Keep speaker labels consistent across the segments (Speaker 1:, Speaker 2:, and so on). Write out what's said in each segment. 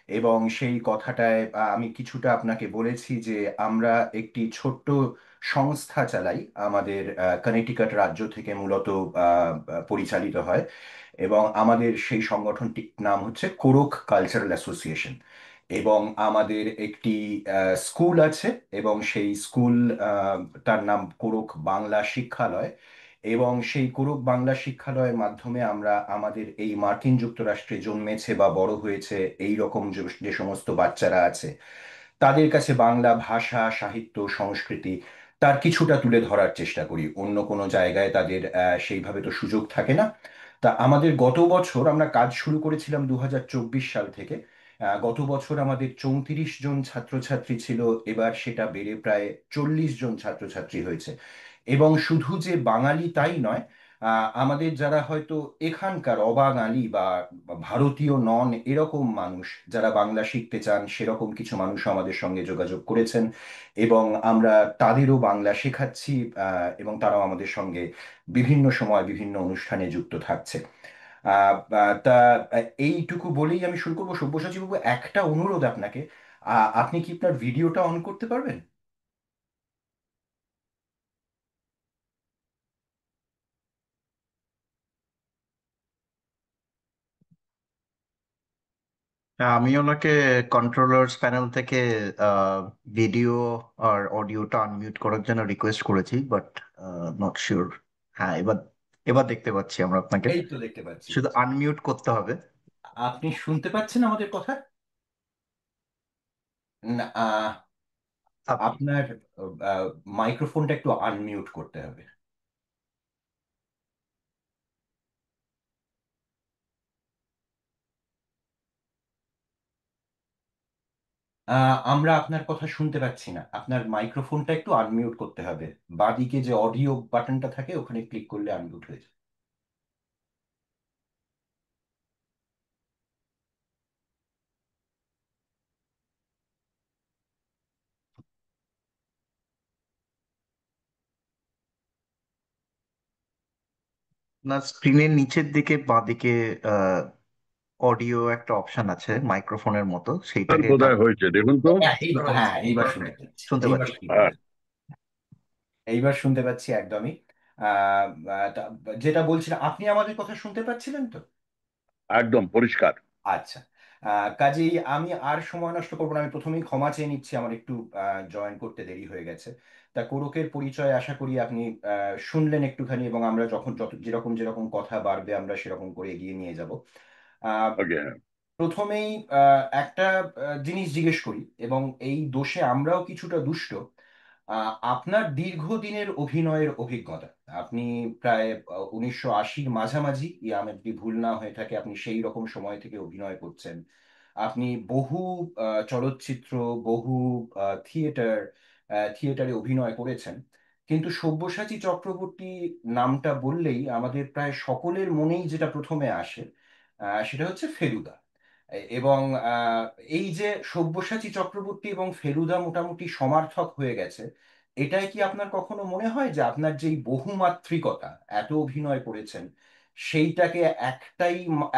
Speaker 1: এবং সেই কথাটায় আমি কিছুটা আপনাকে বলেছি যে আমরা একটি ছোট্ট সংস্থা চালাই, আমাদের কানেটিকাট রাজ্য থেকে মূলত পরিচালিত হয়। এবং আমাদের সেই সংগঠনটির নাম হচ্ছে কোরক কালচারাল অ্যাসোসিয়েশন। এবং আমাদের একটি স্কুল আছে, এবং সেই স্কুল তার নাম কোরক বাংলা শিক্ষালয়। এবং সেই কোরক বাংলা শিক্ষালয়ের মাধ্যমে আমরা আমাদের এই মার্কিন যুক্তরাষ্ট্রে জন্মেছে বা বড় হয়েছে এই রকম যে যে সমস্ত বাচ্চারা আছে, তাদের কাছে বাংলা ভাষা, সাহিত্য, সংস্কৃতি তার কিছুটা তুলে ধরার চেষ্টা করি। অন্য কোনো জায়গায় তাদের সেইভাবে তো সুযোগ থাকে না। তা আমাদের গত বছর আমরা কাজ শুরু করেছিলাম 2024 সাল থেকে। গত বছর আমাদের 34 জন ছাত্রছাত্রী ছিল, এবার সেটা বেড়ে প্রায় 40 জন ছাত্রছাত্রী হয়েছে। এবং শুধু যে বাঙালি তাই নয়, আমাদের যারা হয়তো এখানকার অবাঙালি বা বা ভারতীয় নন এরকম মানুষ যারা বাংলা শিখতে চান, সেরকম কিছু মানুষ আমাদের সঙ্গে যোগাযোগ করেছেন। এবং আমরা তাদেরও বাংলা শেখাচ্ছি, এবং তারাও আমাদের সঙ্গে বিভিন্ন সময় বিভিন্ন অনুষ্ঠানে যুক্ত থাকছে। তা এইটুকু বলেই আমি শুরু করবো। সব্যসাচী বাবু, একটা অনুরোধ আপনাকে, আপনি কি আপনার ভিডিওটা অন করতে পারবেন?
Speaker 2: হ্যাঁ, আমি ওনাকে কন্ট্রোলার্স প্যানেল থেকে ভিডিও আর অডিওটা আনমিউট করার জন্য রিকোয়েস্ট করেছি, বাট নট শিওর। হ্যাঁ, এবার এবার দেখতে পাচ্ছি আমরা আপনাকে।
Speaker 1: এই তো দেখতে পাচ্ছি।
Speaker 2: শুধু আনমিউট করতে হবে।
Speaker 1: আপনি শুনতে পাচ্ছেন আমাদের কথা? না,
Speaker 2: আপ-
Speaker 1: আপনার মাইক্রোফোনটা একটু আনমিউট করতে হবে। আমরা আপনার কথা শুনতে পাচ্ছি না, আপনার মাইক্রোফোনটা একটু আনমিউট করতে হবে। বাঁদিকে যে অডিও বাটনটা থাকে ওখানে ক্লিক করলে আনমিউট হয়ে যায়।
Speaker 2: না, স্ক্রিনের নিচের দিকে বাঁদিকে অডিও একটা অপশন আছে মাইক্রোফোনের মতো,
Speaker 3: আর
Speaker 2: সেইটাকে
Speaker 3: বোধহয় হয়েছে, দেখুন তো।
Speaker 1: হ্যাঁ, এইবার শুনতে পাচ্ছি,
Speaker 2: শুনতে
Speaker 1: এইবার
Speaker 2: পাচ্ছি।
Speaker 1: শুনতে পাচ্ছি। এইবার শুনতে পাচ্ছি একদমই। আহ, যেটা বলছিলাম, আপনি আমাদের কথা শুনতে পাচ্ছিলেন তো?
Speaker 3: একদম পরিষ্কার।
Speaker 1: আচ্ছা। কাজেই আমি আর সময় নষ্ট করবো না, আমি প্রথমেই ক্ষমা চেয়ে নিচ্ছি, আমার একটু জয়েন করতে দেরি হয়ে গেছে। তা কোরকের পরিচয় আশা করি আপনি শুনলেন একটুখানি, এবং আমরা যখন যত যেরকম যেরকম কথা বাড়বে আমরা সেরকম করে এগিয়ে নিয়ে যাব।
Speaker 3: ওকে।
Speaker 1: প্রথমেই একটা জিনিস জিজ্ঞেস করি, এবং এই দোষে আমরাও কিছুটা দুষ্ট। আপনার দীর্ঘদিনের অভিনয়ের অভিজ্ঞতা, আপনি প্রায় 1980-র মাঝামাঝি, আমার যদি ভুল না হয়ে থাকে, আপনি সেই রকম সময় থেকে অভিনয় করছেন। আপনি বহু চলচ্চিত্র, বহু থিয়েটার থিয়েটারে অভিনয় করেছেন। কিন্তু সব্যসাচী চক্রবর্তী নামটা বললেই আমাদের প্রায় সকলের মনেই যেটা প্রথমে আসে সেটা হচ্ছে ফেলুদা। এবং আহ, এই যে সব্যসাচী চক্রবর্তী এবং ফেলুদা মোটামুটি সমার্থক হয়ে গেছে, এটাই কি আপনার কখনো মনে হয় যে আপনার যেই বহুমাত্রিকতা, এত অভিনয় করেছেন, সেইটাকে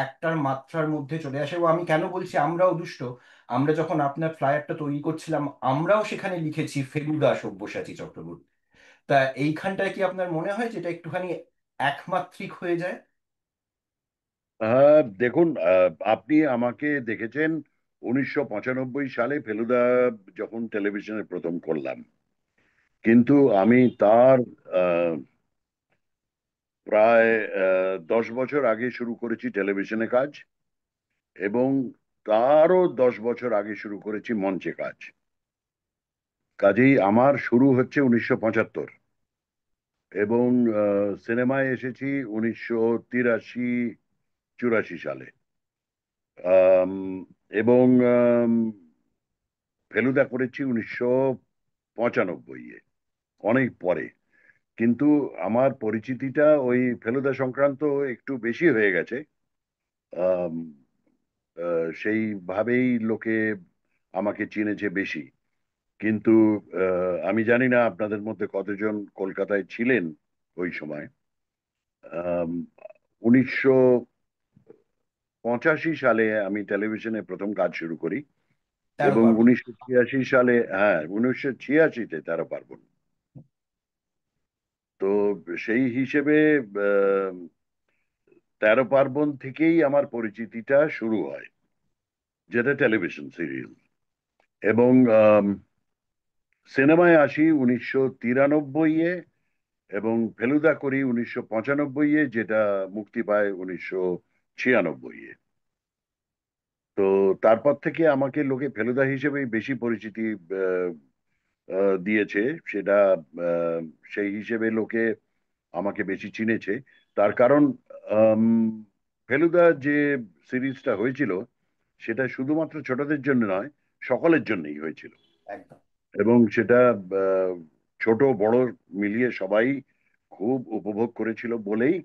Speaker 1: একটার মাত্রার মধ্যে চলে আসে? এবং আমি কেন বলছি আমরাও দুষ্ট, আমরা যখন আপনার ফ্লায়ারটা তৈরি করছিলাম আমরাও সেখানে লিখেছি ফেলুদা সব্যসাচী চক্রবর্তী। তা এইখানটায় কি আপনার মনে হয় যেটা একটুখানি একমাত্রিক হয়ে যায়?
Speaker 3: দেখুন, আপনি আমাকে দেখেছেন 1995 সালে ফেলুদা যখন টেলিভিশনে প্রথম করলাম, কিন্তু আমি তার আহ, প্রায় 10 বছর আগে শুরু করেছি টেলিভিশনে কাজ, এবং তারও 10 বছর আগে শুরু করেছি মঞ্চে কাজ। কাজেই আমার শুরু হচ্ছে 1975, এবং সিনেমায় এসেছি 1983-84 সালে। আম, এবং ফেলুদা করেছি 1995-এ, অনেক পরে। কিন্তু আমার পরিচিতিটা ওই ফেলুদা সংক্রান্ত একটু বেশি হয়ে গেছে। আম, সেইভাবেই লোকে আমাকে চিনেছে বেশি। কিন্তু আমি জানি না আপনাদের মধ্যে কতজন কলকাতায় ছিলেন ওই সময়। 19 সালে আমি টেলিভিশনে প্রথম কাজ শুরু করি
Speaker 1: তেরো
Speaker 3: এবং
Speaker 1: পার্বণ।
Speaker 3: 1986 সালে, হ্যাঁ 1986-তে 13 পার্বণ। তো সেই হিসেবে আহ, 13 পার্বণ থেকেই আমার পরিচিতিটা শুরু হয়, যেটা টেলিভিশন সিরিয়াল। এবং সিনেমায় আসি 1993-এ, এবং ফেলুদা করি 1995-এ, যেটা মুক্তি পায় 1996-এ। তো তারপর থেকে আমাকে লোকে ফেলুদা হিসেবেই বেশি পরিচিতি আহ, দিয়েছে। সেটা আহ, সেই হিসেবে লোকে আমাকে বেশি চিনেছে। তার কারণ আম, ফেলুদা যে সিরিজটা হয়েছিল, সেটা শুধুমাত্র ছোটদের জন্য নয়, সকলের জন্যই হয়েছিল।
Speaker 1: একদম।
Speaker 3: এবং সেটা আহ, ছোট বড় মিলিয়ে সবাই খুব উপভোগ করেছিল বলেই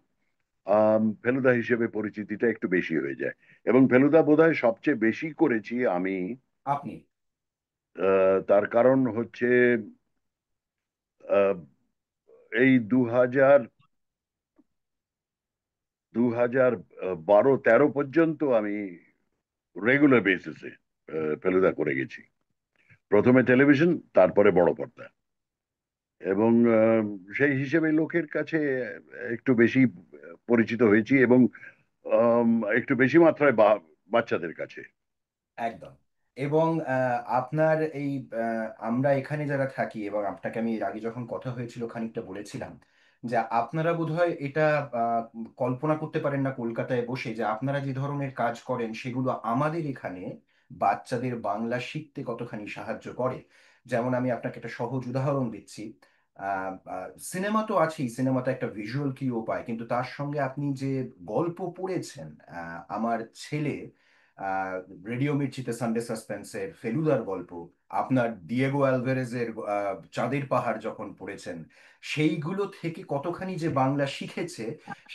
Speaker 3: ফেলুদা হিসেবে পরিচিতিটা একটু বেশি হয়ে যায়। এবং ফেলুদা বোধহয় সবচেয়ে বেশি করেছি আমি।
Speaker 1: আপনি।
Speaker 3: তার কারণ হচ্ছে আহ, এই 2012-13 পর্যন্ত আমি রেগুলার বেসিসে ফেলুদা করে গেছি। প্রথমে টেলিভিশন, তারপরে বড় পর্দা। এবং সেই হিসেবে লোকের কাছে একটু বেশি পরিচিত হয়েছি, এবং আম, একটু বেশি মাত্রায় বাচ্চাদের কাছে।
Speaker 1: একদম। এবং আপনার এই আমরা এখানে যারা থাকি, এবং আপনাকে আমি এর আগে যখন কথা হয়েছিল খানিকটা বলেছিলাম যে আপনারা বোধহয় এটা আহ, কল্পনা করতে পারেন না কলকাতায় বসে যে আপনারা যে ধরনের কাজ করেন সেগুলো আমাদের এখানে বাচ্চাদের বাংলা শিখতে কতখানি সাহায্য করে। যেমন আমি আপনাকে একটা সহজ উদাহরণ দিচ্ছি। সিনেমা তো আছেই, সিনেমাতে একটা ভিজুয়াল কিও পায়, কিন্তু তার সঙ্গে আপনি যে গল্প পড়েছেন, আমার ছেলে আহ, রেডিও মির্চিতে সানডে সাসপেন্সের ফেলুদার গল্প, আপনার ডিয়েগো অ্যালভারেজের চাঁদের পাহাড় যখন পড়েছেন, সেইগুলো থেকে কতখানি যে বাংলা শিখেছে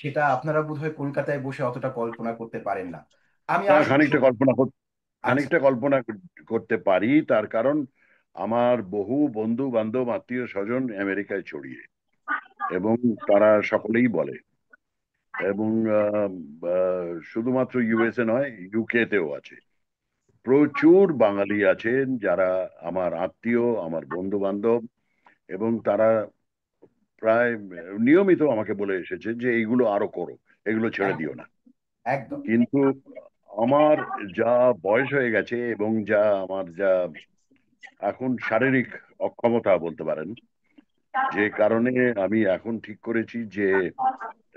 Speaker 1: সেটা আপনারা বোধহয় কলকাতায় বসে অতটা কল্পনা করতে পারেন না। আমি
Speaker 3: না,
Speaker 1: আসলে আচ্ছা।
Speaker 3: খানিকটা কল্পনা করতে পারি। তার কারণ আমার বহু বন্ধু বান্ধব আত্মীয় স্বজন আমেরিকায় ছড়িয়ে, এবং তারা সকলেই বলে। এবং শুধুমাত্র ইউএসএ নয়, ইউকে তেও আছে। প্রচুর বাঙালি আছেন যারা আমার আত্মীয়, আমার বন্ধু বান্ধব, এবং তারা প্রায় নিয়মিত আমাকে বলে এসেছে যে এইগুলো আরো করো, এগুলো ছেড়ে দিও
Speaker 1: একদম।
Speaker 3: না।
Speaker 1: একদম।
Speaker 3: কিন্তু আমার যা বয়স হয়ে গেছে, এবং আমার যা এখন শারীরিক অক্ষমতা বলতে পারেন, যে কারণে আমি এখন ঠিক করেছি যে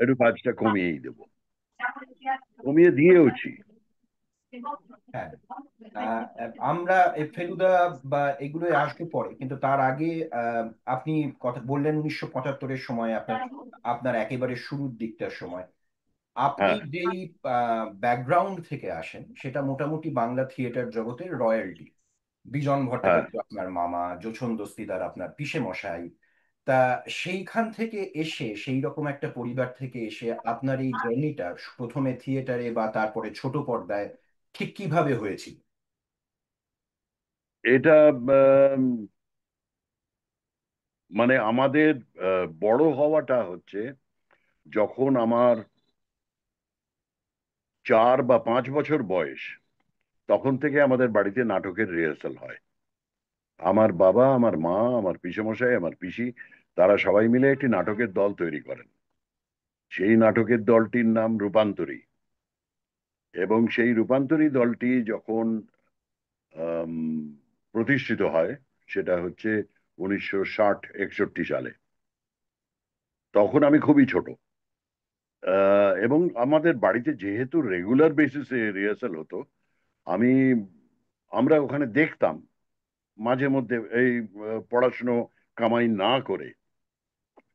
Speaker 3: একটু কাজটা কমিয়েই দেবো, কমিয়ে দিয়েওছি।
Speaker 1: হ্যাঁ। আমরা এই ফেলুদা বা এগুলো আসবে পরে, কিন্তু তার আগে আহ, আপনি কথা বললেন 1975-এর সময়, আপনার আপনার একেবারে শুরুর দিকটার সময় আপনি
Speaker 3: হ্যাঁ,
Speaker 1: যেই ব্যাকগ্রাউন্ড থেকে আসেন সেটা মোটামুটি বাংলা থিয়েটার জগতের রয়্যালটি। বিজন
Speaker 3: হ্যাঁ।
Speaker 1: ভট্টাচার্য আপনার মামা, যোছন দস্তিদার আপনার পিসে মশাই। তা সেইখান থেকে এসে, সেই রকম একটা পরিবার থেকে এসে আপনার এই জার্নিটা প্রথমে থিয়েটারে বা তারপরে ছোট পর্দায় ঠিক কিভাবে হয়েছিল?
Speaker 3: এটা মানে আমাদের বড় হওয়াটা হচ্ছে যখন আমার 4 বা 5 বছর বয়স, তখন থেকে আমাদের বাড়িতে নাটকের রিহার্সাল হয়। আমার বাবা, আমার মা, আমার পিসেমশাই, আমার পিসি, তারা সবাই মিলে একটি নাটকের দল তৈরি করেন। সেই নাটকের দলটির নাম রূপান্তরী। এবং সেই রূপান্তরী দলটি যখন আম, প্রতিষ্ঠিত হয়, সেটা হচ্ছে 1960-61 সালে। তখন আমি খুবই ছোট। এবং আমাদের বাড়িতে যেহেতু রেগুলার বেসিসে রিহার্সাল হতো, আমি আমরা ওখানে দেখতাম মাঝে মধ্যে, এই পড়াশুনো কামাই না করে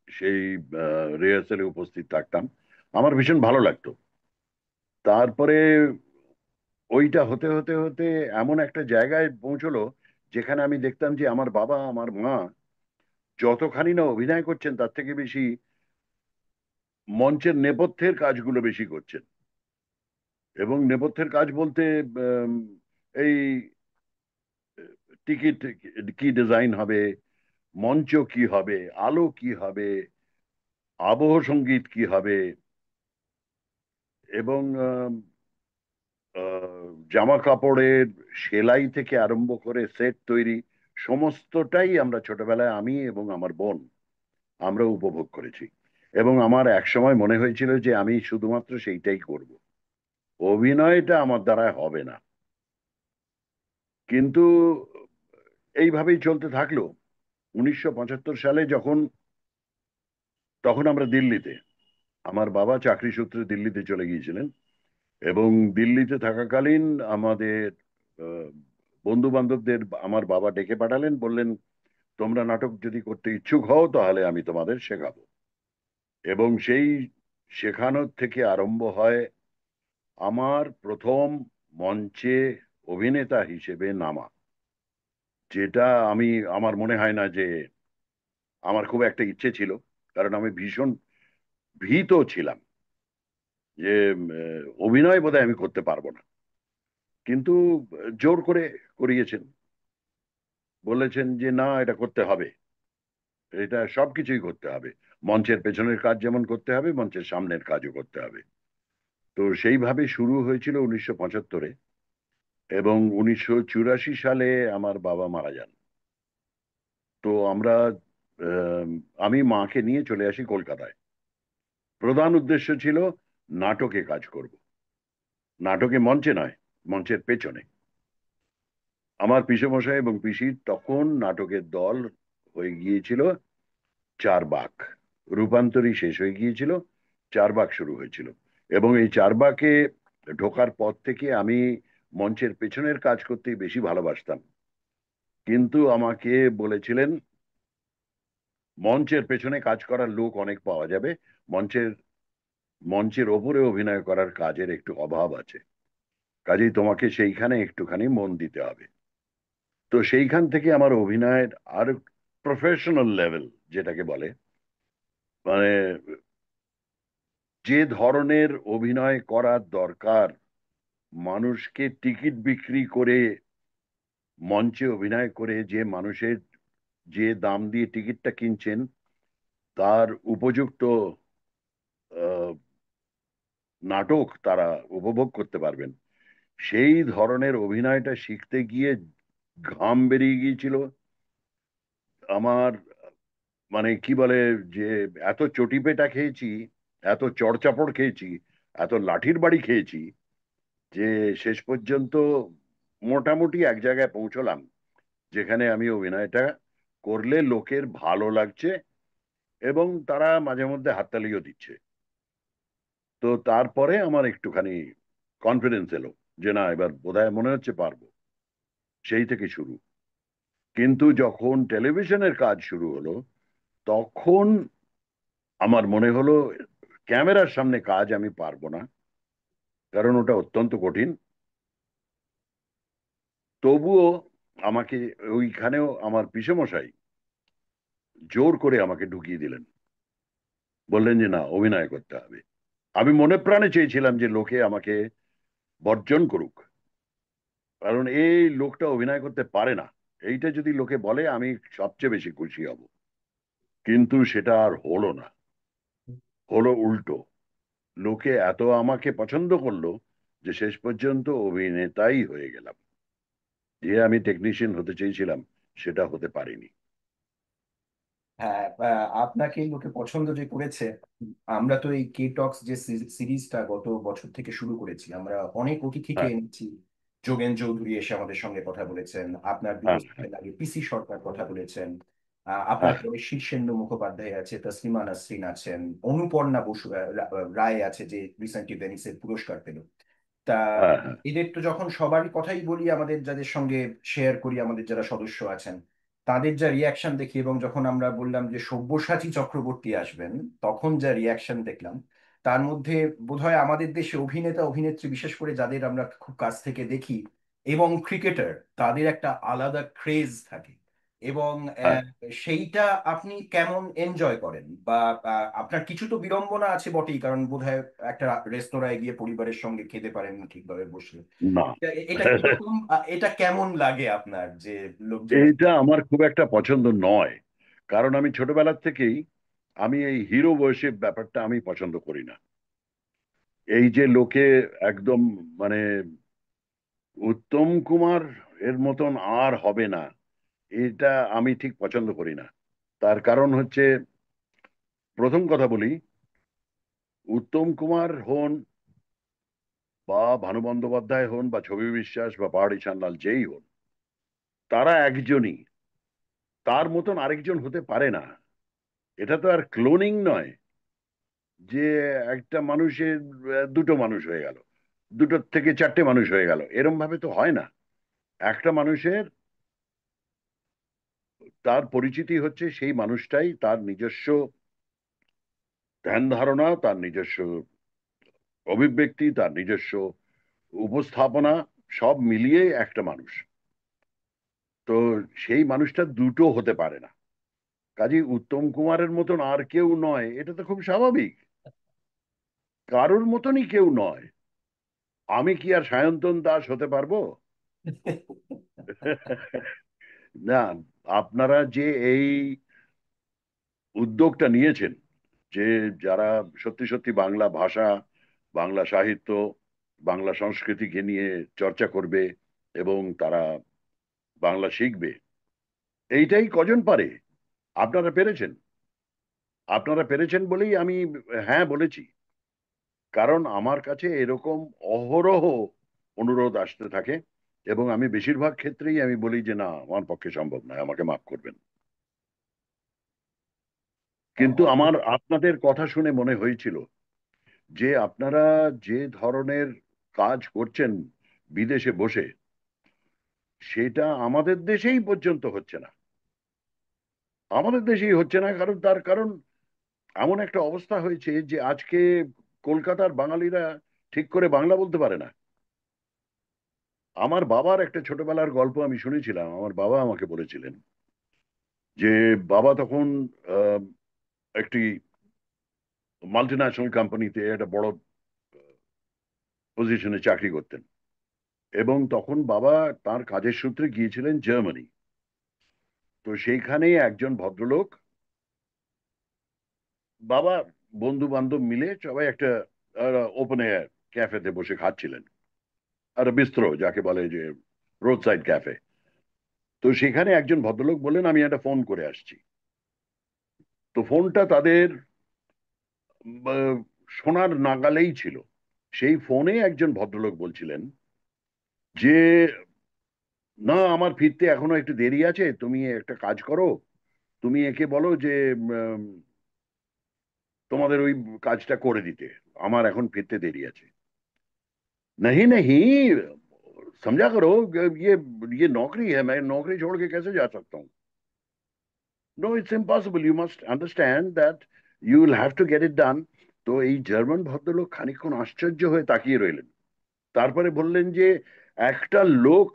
Speaker 3: সেই রিহার্সালে উপস্থিত থাকতাম। আমার ভীষণ ভালো লাগতো। তারপরে ওইটা হতে হতে হতে এমন একটা জায়গায় পৌঁছলো যেখানে আমি দেখতাম যে আমার বাবা, আমার মা যতখানি না অভিনয় করছেন, তার থেকে বেশি মঞ্চের নেপথ্যের কাজগুলো বেশি করছেন। এবং নেপথ্যের কাজ বলতে আম, এই টিকিট কি ডিজাইন হবে, মঞ্চ কি হবে, আলো কি হবে, আবহ সঙ্গীত কি হবে, এবং জামা কাপড়ের সেলাই থেকে আরম্ভ করে সেট তৈরি সমস্তটাই আমরা ছোটবেলায় আমি এবং আমার বোন আমরা উপভোগ করেছি। এবং আমার একসময় মনে হয়েছিল যে আমি শুধুমাত্র সেইটাই করব, অভিনয়টা আমার দ্বারা হবে না। কিন্তু এইভাবেই চলতে থাকলো। 1975 সালে তখন আমরা দিল্লিতে, আমার বাবা চাকরি সূত্রে দিল্লিতে চলে গিয়েছিলেন, এবং দিল্লিতে থাকাকালীন আমাদের বন্ধু বান্ধবদের আমার বাবা ডেকে পাঠালেন, বললেন তোমরা নাটক যদি করতে ইচ্ছুক হও তাহলে আমি তোমাদের শেখাবো। এবং সেই শেখানোর থেকে আরম্ভ হয় আমার প্রথম মঞ্চে অভিনেতা হিসেবে নামা, যেটা আমি, আমার মনে হয় না যে আমার খুব একটা ইচ্ছে ছিল, কারণ আমি ভীষণ ভীত ছিলাম যে অভিনয় বোধহয় আমি করতে পারবো না। কিন্তু জোর করে করিয়েছেন, বলেছেন যে না, এটা করতে হবে, এটা সবকিছুই করতে হবে, মঞ্চের পেছনের কাজ যেমন করতে হবে, মঞ্চের সামনের কাজও করতে হবে। তো সেইভাবে শুরু হয়েছিল 1975-এ। এবং 1984 সালে আমার বাবা মারা যান। তো আমরা, আম, আমি মাকে নিয়ে চলে আসি কলকাতায়। প্রধান উদ্দেশ্য ছিল নাটকে কাজ করব, নাটকে, মঞ্চে নয়, মঞ্চের পেছনে। আমার পিসেমশাই এবং পিসির তখন নাটকের দল হয়ে গিয়েছিল চারবাক, রূপান্তরী শেষ হয়ে গিয়েছিল, চারবাক শুরু হয়েছিল। এবং এই চারবাকে ঢোকার পর থেকে আমি মঞ্চের পেছনের কাজ করতেই বেশি ভালোবাসতাম। কিন্তু আমাকে বলেছিলেন মঞ্চের পেছনে কাজ করার লোক অনেক পাওয়া যাবে, মঞ্চের মঞ্চের ওপরে অভিনয় করার কাজের একটু অভাব আছে, কাজেই তোমাকে সেইখানে একটুখানি মন দিতে হবে। তো সেইখান থেকে আমার অভিনয়ের আর প্রফেশনাল লেভেল যেটাকে বলে, মানে যে ধরনের অভিনয় করার দরকার, মানুষকে টিকিট বিক্রি করে মঞ্চে অভিনয় করে যে মানুষের, যে দাম দিয়ে টিকিটটা কিনছেন তার উপযুক্ত আহ, নাটক তারা উপভোগ করতে পারবেন, সেই ধরনের অভিনয়টা শিখতে গিয়ে ঘাম বেরিয়ে গিয়েছিল আমার। মানে কি বলে, যে এত চটিপেটা খেয়েছি, এত চড়চাপড় খেয়েছি, এত লাঠির বাড়ি খেয়েছি, যে শেষ পর্যন্ত মোটামুটি এক জায়গায় পৌঁছলাম যেখানে আমি অভিনয়টা করলে লোকের ভালো লাগছে এবং তারা মাঝে মধ্যে হাততালিও দিচ্ছে। তো তারপরে আমার একটুখানি কনফিডেন্স এলো যে না, এবার বোধহয় মনে হচ্ছে পারবো। সেই থেকে শুরু। কিন্তু যখন টেলিভিশনের কাজ শুরু হলো, তখন আমার মনে হলো ক্যামেরার সামনে কাজ আমি পারবো না, কারণ ওটা অত্যন্ত কঠিন। তবুও আমাকে ওইখানেও আমার পিসেমশাই জোর করে আমাকে ঢুকিয়ে দিলেন, বললেন যে না, অভিনয় করতে হবে। আমি মনে প্রাণে চেয়েছিলাম যে লোকে আমাকে বর্জন করুক, কারণ এই লোকটা অভিনয় করতে পারে না, এইটা যদি লোকে বলে আমি সবচেয়ে বেশি খুশি হব। কিন্তু সেটা আর হলো না, হলো উল্টো। লোকে এত আমাকে পছন্দ করলো যে শেষ পর্যন্ত অভিনেতাই হয়ে গেলাম। যে আমি টেকনিশিয়ান হতে চেয়েছিলাম সেটা হতে পারিনি।
Speaker 1: হ্যাঁ, আপনাকে লোকে পছন্দ যে করেছে। আমরা তো এই কে টক্স যে সিরিজটা গত বছর থেকে শুরু করেছি, আমরা অনেক অতিথিকে
Speaker 3: হ্যাঁ,
Speaker 1: এনেছি। যোগেন চৌধুরী এসে আমাদের সঙ্গে কথা বলেছেন, আপনার দু
Speaker 3: হ্যাঁ,
Speaker 1: বছর আগে পিসি সরকার কথা বলেছেন, আপনার
Speaker 3: হ্যাঁ,
Speaker 1: পরে শীর্ষেন্দু মুখোপাধ্যায় আছে, তসলিমা নাসরিন আছেন, অনুপর্ণা বসু রায় আছে যে রিসেন্টলি ভেনিসের পুরস্কার পেল। তা
Speaker 3: হ্যাঁ, হ্যাঁ,
Speaker 1: এদের তো যখন সবারই কথাই বলি, আমাদের যাদের সঙ্গে শেয়ার করি, আমাদের যারা সদস্য আছেন, তাদের যা রিয়াকশন দেখি, এবং যখন আমরা বললাম যে সব্যসাচী চক্রবর্তী আসবেন, তখন যা রিয়াকশন দেখলাম, তার মধ্যে বোধহয় আমাদের দেশে অভিনেতা অভিনেত্রী, বিশেষ করে যাদের আমরা খুব কাছ থেকে দেখি, এবং ক্রিকেটার, তাদের একটা আলাদা ক্রেজ থাকে। এবং
Speaker 3: হ্যাঁ।
Speaker 1: সেইটা আপনি কেমন এনজয় করেন? বা আপনার কিছু তো বিড়ম্বনা আছে বটেই, কারণ বোধহয় একটা রেস্তোরাঁয় গিয়ে পরিবারের সঙ্গে খেতে পারেন না ঠিকভাবে বসে।
Speaker 3: না,
Speaker 1: এটা কিরকম, এটা কেমন লাগে আপনার যে লোকজন?
Speaker 3: এইটা আমার খুব একটা পছন্দ নয়, কারণ আমি ছোটবেলার থেকেই আমি এই হিরো বয়সের ব্যাপারটা আমি পছন্দ করি না। এই যে লোকে একদম, মানে উত্তম কুমার এর মতন আর হবে না, এটা আমি ঠিক পছন্দ করি না। তার কারণ হচ্ছে, প্রথম কথা বলি, উত্তম কুমার হন বা ভানু বন্দ্যোপাধ্যায় হন বা ছবি বিশ্বাস বা পাহাড়ি সান্যাল যেই হন, তারা একজনই, তার মতন আরেকজন হতে পারে না। এটা তো আর ক্লোনিং নয় যে একটা মানুষের দুটো মানুষ হয়ে গেল, দুটোর থেকে চারটে মানুষ হয়ে গেল, এরম ভাবে তো হয় না। একটা মানুষের, তার পরিচিতি হচ্ছে সেই মানুষটাই, তার নিজস্ব ধ্যান ধারণা, তার নিজস্ব অভিব্যক্তি, তার নিজস্ব উপস্থাপনা, সব মিলিয়ে একটা মানুষ। তো সেই মানুষটা দুটো হতে পারে না। কাজী উত্তম কুমারের মতন আর কেউ নয়, এটা তো খুব স্বাভাবিক। কারোর মতনই কেউ নয়। আমি কি আর সায়ন্তন দাস হতে পারবো? না। আপনারা যে এই উদ্যোগটা নিয়েছেন, যে যারা সত্যি সত্যি বাংলা ভাষা, বাংলা সাহিত্য, বাংলা সংস্কৃতিকে নিয়ে চর্চা করবে এবং তারা বাংলা শিখবে, এইটাই কজন পারে। আপনারা পেরেছেন। আপনারা পেরেছেন বলেই আমি হ্যাঁ বলেছি। কারণ আমার কাছে এরকম অহরহ অনুরোধ আসতে থাকে, এবং আমি বেশিরভাগ ক্ষেত্রেই আমি বলি যে না, আমার পক্ষে সম্ভব নয়, আমাকে মাফ করবেন। কিন্তু আমার আপনাদের কথা শুনে মনে হয়েছিল যে আপনারা যে ধরনের কাজ করছেন বিদেশে বসে, সেটা আমাদের দেশেই পর্যন্ত হচ্ছে না। আমাদের দেশেই হচ্ছে না, কারণ তার কারণ এমন একটা অবস্থা হয়েছে যে আজকে কলকাতার বাঙালিরা ঠিক করে বাংলা বলতে পারে না। আমার বাবার একটা ছোটবেলার গল্প আমি শুনেছিলাম, আমার বাবা আমাকে বলেছিলেন যে বাবা তখন আহ, একটি মাল্টি ন্যাশনাল কোম্পানিতে একটা বড় পজিশনে চাকরি করতেন, এবং তখন বাবা তার কাজের সূত্রে গিয়েছিলেন জার্মানি। তো সেইখানে একজন ভদ্রলোক, বাবা বন্ধু বান্ধব মিলে সবাই একটা ওপেন এয়ার ক্যাফেতে বসে খাচ্ছিলেন, আর বিস্ত্র যাকে বলে, যে রোড সাইড ক্যাফে। তো সেখানে একজন ভদ্রলোক বললেন, আমি একটা ফোন করে আসছি। তো ফোনটা তাদের আহ, শোনার নাগালেই ছিল। সেই ফোনে একজন ভদ্রলোক বলছিলেন যে না, আমার ফিরতে এখনো একটু দেরি আছে, তুমি একটা কাজ করো, তুমি একে বলো যে উম, তোমাদের ওই কাজটা করে দিতে, আমার এখন ফিরতে देरी আছে। नहीं नहीं, समझा करो, ये नौकरी है, मैं नौकरी छोड़ के कैसे जा सकता हूँ? No, it's impossible, you must understand that you will have to get it done. তো এই জার্মান ভদ্রলোক খানিকক্ষণ আশ্চর্য হয়ে তাকিয়ে রইলেন। তারপরে বললেন যে একটা লোক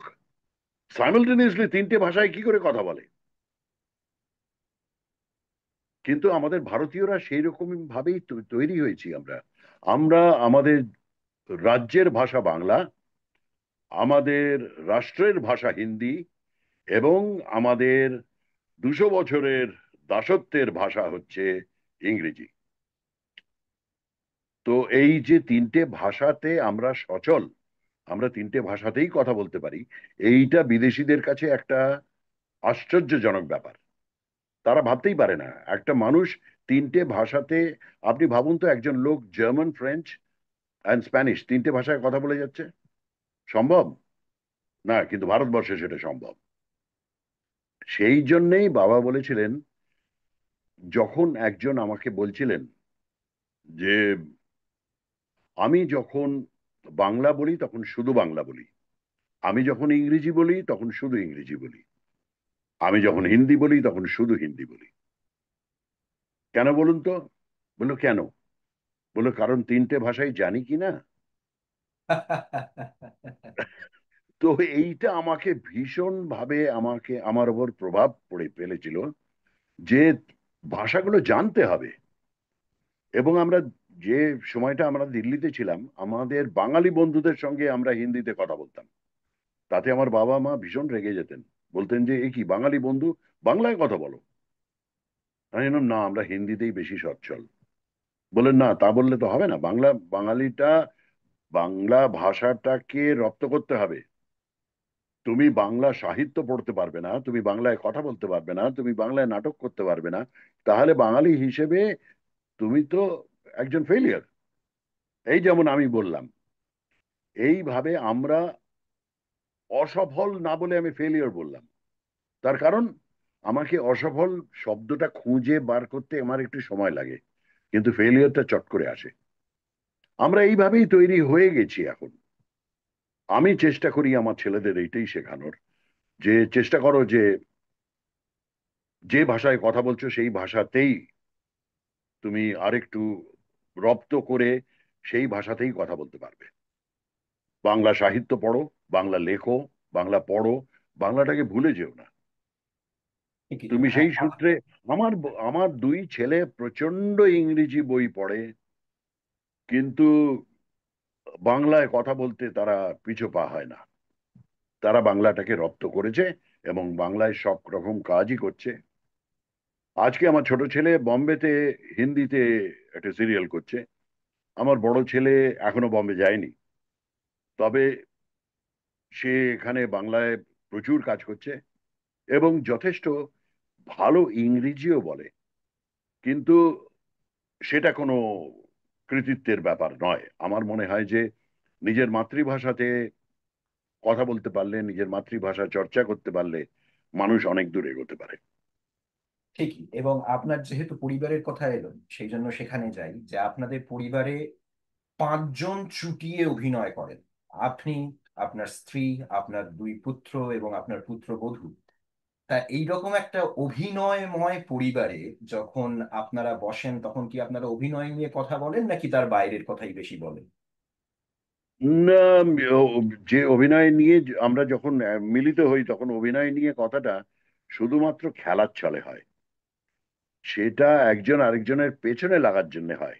Speaker 3: সাইমালটেনিয়াসলি তিনটে ভাষায় কি করে কথা বলে? কিন্তু আমাদের ভারতীয়রা সেই রকম ভাবেই তৈরি হয়েছি আমরা। আমরা আমাদের রাজ্যের ভাষা বাংলা, আমাদের রাষ্ট্রের ভাষা হিন্দি, এবং আমাদের 200 বছরের দাসত্বের ভাষা হচ্ছে ইংরেজি। তো এই যে তিনটে ভাষাতে আমরা সচল, আমরা তিনটে ভাষাতেই কথা বলতে পারি, এইটা বিদেশিদের কাছে একটা আশ্চর্যজনক ব্যাপার। তারা ভাবতেই পারে না একটা মানুষ তিনটে ভাষাতে। আপনি ভাবুন তো, একজন লোক জার্মান, ফ্রেঞ্চ অ্যান্ড স্প্যানিশ তিনটে ভাষায় কথা বলে যাচ্ছে, সম্ভব না, কিন্তু ভারতবর্ষে সেটা সম্ভব। সেই জন্যেই বাবা বলেছিলেন, যখন একজন আমাকে বলছিলেন যে আমি যখন বাংলা বলি তখন শুধু বাংলা বলি, আমি যখন ইংরেজি বলি তখন শুধু ইংরেজি বলি, আমি যখন হিন্দি বলি তখন শুধু হিন্দি বলি। কেন বলুন তো? বললো কেন? বললো কারণ তিনটে ভাষাই জানি কি না। তো এইটা আমাকে ভীষণ ভাবে আমার উপর প্রভাব পড়ে ফেলেছিল, যে ভাষাগুলো জানতে হবে। এবং আমরা যে সময়টা আমরা দিল্লিতে ছিলাম, আমাদের বাঙালি বন্ধুদের সঙ্গে আমরা হিন্দিতে কথা বলতাম। তাতে আমার বাবা মা ভীষণ রেগে যেতেন, বলতেন যে এ কি বাঙালি বন্ধু, বাংলায় কথা বলো। আমি বললাম না, আমরা হিন্দিতেই বেশি সচ্ছল। বললেন না, তা বললে তো হবে না, বাংলা, বাঙালিটা, বাংলা ভাষাটাকে রপ্ত করতে হবে। তুমি বাংলা সাহিত্য পড়তে পারবে না, তুমি বাংলায় কথা বলতে পারবে না, তুমি বাংলায় নাটক করতে পারবে না, তাহলে বাঙালি হিসেবে তুমি তো একজন ফেলিয়ার। এই যেমন আমি বললাম, এইভাবে আমরা অসফল না বলে আমি ফেলিয়ার বললাম। তার কারণ আমাকে অসফল শব্দটা খুঁজে বার করতে আমার একটু সময় লাগে, কিন্তু ফেলিয়ারটা চট করে আসে। আমরা এইভাবেই তৈরি হয়ে গেছি এখন। আমি চেষ্টা করি আমার ছেলেদের এইটাই শেখানোর, যে চেষ্টা করো যে যে ভাষায় কথা বলছো সেই ভাষাতেই তুমি আরেকটু রপ্ত করে সেই ভাষাতেই কথা বলতে পারবে। বাংলা সাহিত্য পড়ো, বাংলা লেখো, বাংলা পড়ো, বাংলাটাকে ভুলে যেও না।
Speaker 1: ঠিকই তো।
Speaker 3: তুমি
Speaker 1: হ্যাঁ,
Speaker 3: সেই সূত্রে, আমার আমার দুই ছেলে প্রচন্ড ইংরেজি বই পড়ে, কিন্তু বাংলায় কথা বলতে তারা পিছু পা হয় না। তারা বাংলাটাকে রপ্ত করেছে এবং বাংলায় সব রকম কাজই করছে। আজকে আমার ছোট ছেলে বম্বেতে হিন্দিতে একটা সিরিয়াল করছে। আমার বড় ছেলে এখনো বম্বে যায়নি, তবে সে এখানে বাংলায় প্রচুর কাজ করছে এবং যথেষ্ট ভালো ইংরেজিও বলে। কিন্তু সেটা কোনো কৃতিত্বের ব্যাপার নয়। আমার মনে হয় যে নিজের মাতৃভাষাতে কথা বলতে পারলে, নিজের মাতৃভাষা চর্চা করতে পারলে মানুষ অনেক দূর এগোতে পারে।
Speaker 1: ঠিকই। এবং আপনার যেহেতু পরিবারের কথা এলো, সেই জন্য সেখানে যাই যে আপনাদের পরিবারে 5 জন চুটিয়ে অভিনয় করেন। আপনি, আপনার স্ত্রী, আপনার 2 পুত্র এবং আপনার পুত্রবধূ। তা এইরকম একটা অভিনয়ময় পরিবারে যখন আপনারা বসেন, তখন কি আপনারা অভিনয় নিয়ে কথা বলেন নাকি তার বাইরের কথাই বেশি বলেন?
Speaker 3: না, যে অভিনয় নিয়ে আমরা যখন মিলিত হই তখন অভিনয় নিয়ে কথাটা শুধুমাত্র খেলার ছলে হয়। সেটা একজন আরেকজনের পেছনে লাগার জন্য হয়।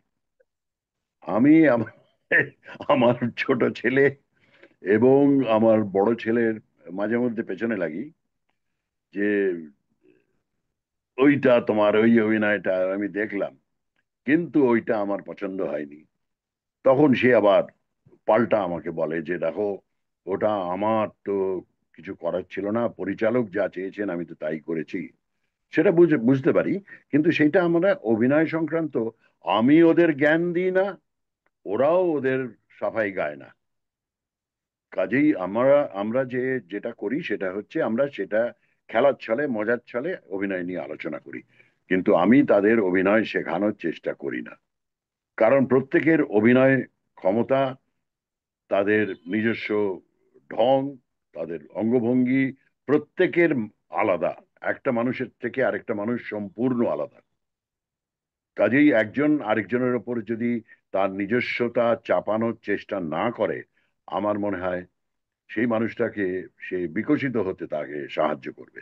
Speaker 3: আমি আমার আমার ছোট ছেলে এবং আমার বড় ছেলের মাঝে মধ্যে পেছনে লাগি যে ওইটা তোমার ওই অভিনয়টা আমি দেখলাম, কিন্তু ওইটা আমার পছন্দ হয়নি। তখন সে আবার পাল্টা আমাকে বলে যে দেখো, ওটা আমার তো কিছু করার ছিল না, পরিচালক যা চেয়েছেন আমি তো তাই করেছি। সেটা বুঝতে পারি, কিন্তু সেটা আমরা অভিনয় সংক্রান্ত। আমি ওদের জ্ঞান দিই না, ওরাও ওদের সাফাই গায় না। কাজেই আমরা আমরা যেটা করি সেটা হচ্ছে আমরা সেটা খেলার ছলে মজার ছলে অভিনয় নিয়ে আলোচনা করি, কিন্তু আমি তাদের অভিনয় শেখানোর চেষ্টা করি না। কারণ প্রত্যেকের অভিনয় ক্ষমতা, তাদের নিজস্ব ঢং, তাদের অঙ্গভঙ্গি প্রত্যেকের আলাদা। একটা মানুষের থেকে আরেকটা মানুষ সম্পূর্ণ আলাদা। কাজেই একজন আরেকজনের ওপর যদি তার নিজস্বতা চাপানোর চেষ্টা না করে, আমার মনে হয় সেই মানুষটাকে সে বিকশিত হতে তাকে সাহায্য করবে।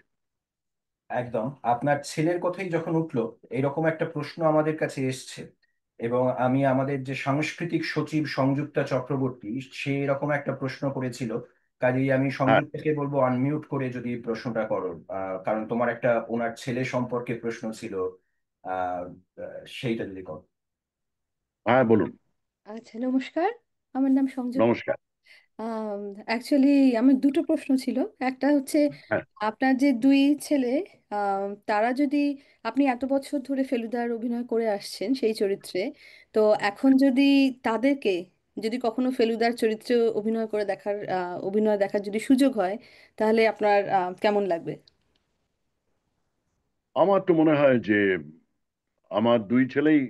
Speaker 1: একদম। আপনার ছেলের কথাই যখন উঠলো, এরকম একটা প্রশ্ন আমাদের কাছে এসছে, এবং আমি আমাদের যে সাংস্কৃতিক সচিব সংযুক্তা চক্রবর্তী, সে এরকম একটা প্রশ্ন করেছিল। কাজেই আমি
Speaker 3: হ্যাঁ,
Speaker 1: সংযুক্তাকে বলবো আনমিউট করে যদি প্রশ্নটা করো, কারণ তোমার একটা ওনার ছেলে সম্পর্কে প্রশ্ন ছিল। আহ সেইটা যদি করো।
Speaker 3: হ্যাঁ, বলুন।
Speaker 4: আচ্ছা, নমস্কার। আমার নাম সংযুক্তা।
Speaker 3: নমস্কার।
Speaker 4: অ্যাকচুয়ালি আমার দুটো প্রশ্ন ছিল। একটা হচ্ছে,
Speaker 3: হ্যাঁ,
Speaker 4: আপনার যে দুই ছেলে, তারা যদি, আপনি এত বছর ধরে ফেলুদার অভিনয় করে আসছেন সেই চরিত্রে, তো এখন যদি তাদেরকে, যদি কখনো ফেলুদার চরিত্রে অভিনয় দেখার যদি সুযোগ হয়, তাহলে আপনার কেমন লাগবে?
Speaker 3: আমার তো মনে হয় যে আমার দুই ছেলেই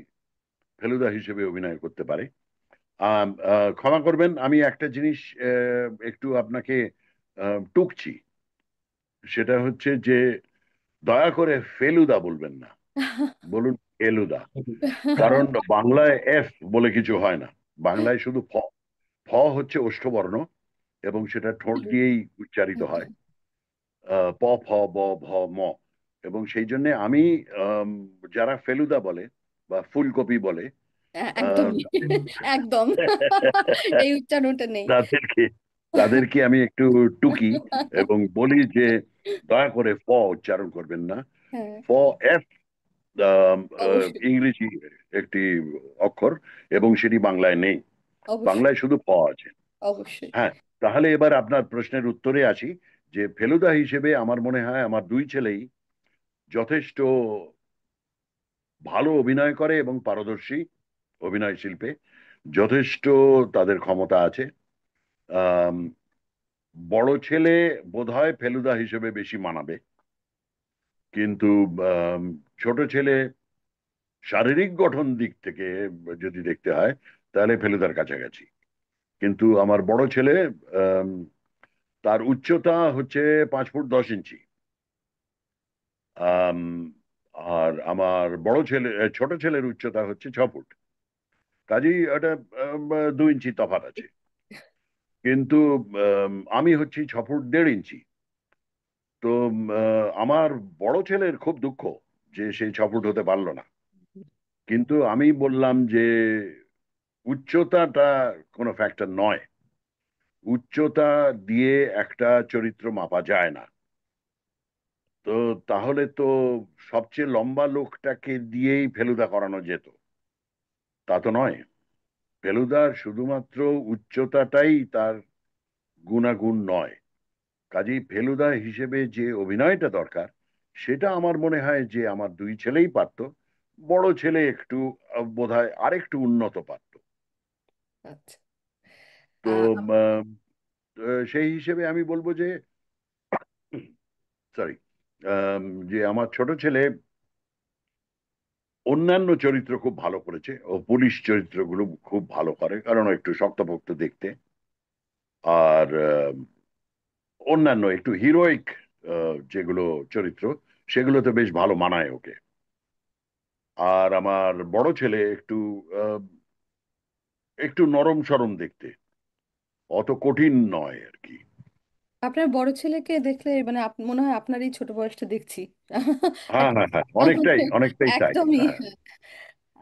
Speaker 3: ফেলুদা হিসেবে অভিনয় করতে পারে। ক্ষমা করবেন, আমি একটা জিনিস একটু আপনাকে টুকছি। সেটা হচ্ছে যে দয়া করে ফেলুদা বলবেন না, বলুন ফেলুদা। কারণ বাংলায় এফ বলে কিছু হয় না, বাংলায় শুধু ফ। ফ হচ্ছে ওষ্ঠবর্ণ এবং সেটা ঠোঁট দিয়েই উচ্চারিত হয়। প, ফ, ব, ভ, ম। এবং সেই জন্য আমি আম, যারা ফেলুদা বলে বা ফুলকপি বলে, আম,
Speaker 4: একদমই। একদম। এই উচ্চারণটা নেই।
Speaker 3: তাদেরকে তাদেরকে আমি একটু টুকি এবং বলি যে দয়া করে ফ উচ্চারণ করবেন না।
Speaker 4: হ্যাঁ,
Speaker 3: ফ, এফ
Speaker 4: অবশ্যই।
Speaker 3: ইংরেজি একটি অক্ষর এবং সেটি বাংলায় নেই।
Speaker 4: অবশ্যই।
Speaker 3: বাংলায় শুধু ফ আছে।
Speaker 4: অবশ্যই।
Speaker 3: হ্যাঁ, তাহলে এবার আপনার প্রশ্নের উত্তরে আসি যে ফেলুদা হিসেবে আমার মনে হয় আমার দুই ছেলেই যথেষ্ট ভালো অভিনয় করে এবং পারদর্শী অভিনয় শিল্পে, যথেষ্ট তাদের ক্ষমতা আছে। আম, বড় ছেলে বোধহয় ফেলুদা হিসেবে বেশি মানাবে, কিন্তু আম, ছোট ছেলে শারীরিক গঠন দিক থেকে যদি দেখতে হয় তাহলে ফেলুদার কাছাকাছি। কিন্তু আমার বড় ছেলে, আম, তার উচ্চতা হচ্ছে 5 ফুট 10 ইঞ্চি। আম, আর আমার ছোট ছেলের উচ্চতা হচ্ছে 6 ফুট। কাজেই এটা 2 ইঞ্চি তফাৎ আছে। কিন্তু আমি হচ্ছি 6 ফুট 1.5 ইঞ্চি। তো আমার বড় ছেলের খুব দুঃখ যে সে 6 ফুট হতে পারলো না। কিন্তু আমি বললাম যে উচ্চতাটা কোনো ফ্যাক্টর নয়, উচ্চতা দিয়ে একটা চরিত্র মাপা যায় না। তো তাহলে তো সবচেয়ে লম্বা লোকটাকে দিয়েই ফেলুদা করানো যেত, তা তো নয়। ফেলুদার শুধুমাত্র উচ্চতাটাই তার গুণাগুণ নয়। কাজেই ফেলুদা হিসেবে যে অভিনয়টা দরকার সেটা আমার মনে হয় যে আমার দুই ছেলেই পারতো। বড় ছেলে একটু বোধহয় আরেকটু উন্নত পারতো।
Speaker 4: আচ্ছা।
Speaker 3: তো
Speaker 4: আহ,
Speaker 3: উম, সেই হিসেবে আমি বলবো যে সরি, যে আমার ছোট ছেলে অন্যান্য চরিত্র খুব ভালো করেছে, ও পুলিশ চরিত্রগুলো খুব ভালো করে কারণ ও একটু শক্তপোক্ত দেখতে। আর অন্যান্য একটু হিরোইক যেগুলো চরিত্র সেগুলোতে বেশ ভালো মানায় ওকে। আর আমার বড় ছেলে একটু আহ, একটু নরম সরম দেখতে, অত কঠিন নয় আর কি।
Speaker 4: আপনার বড় ছেলেকে দেখলে মানে মনে হয় আপনারই ছোট বয়সটা দেখছি।
Speaker 3: হ্যাঁ, হ্যাঁ, হ্যাঁ, অনেকটাই অনেকটাই তাই।
Speaker 4: একদমই।
Speaker 3: হ্যাঁ,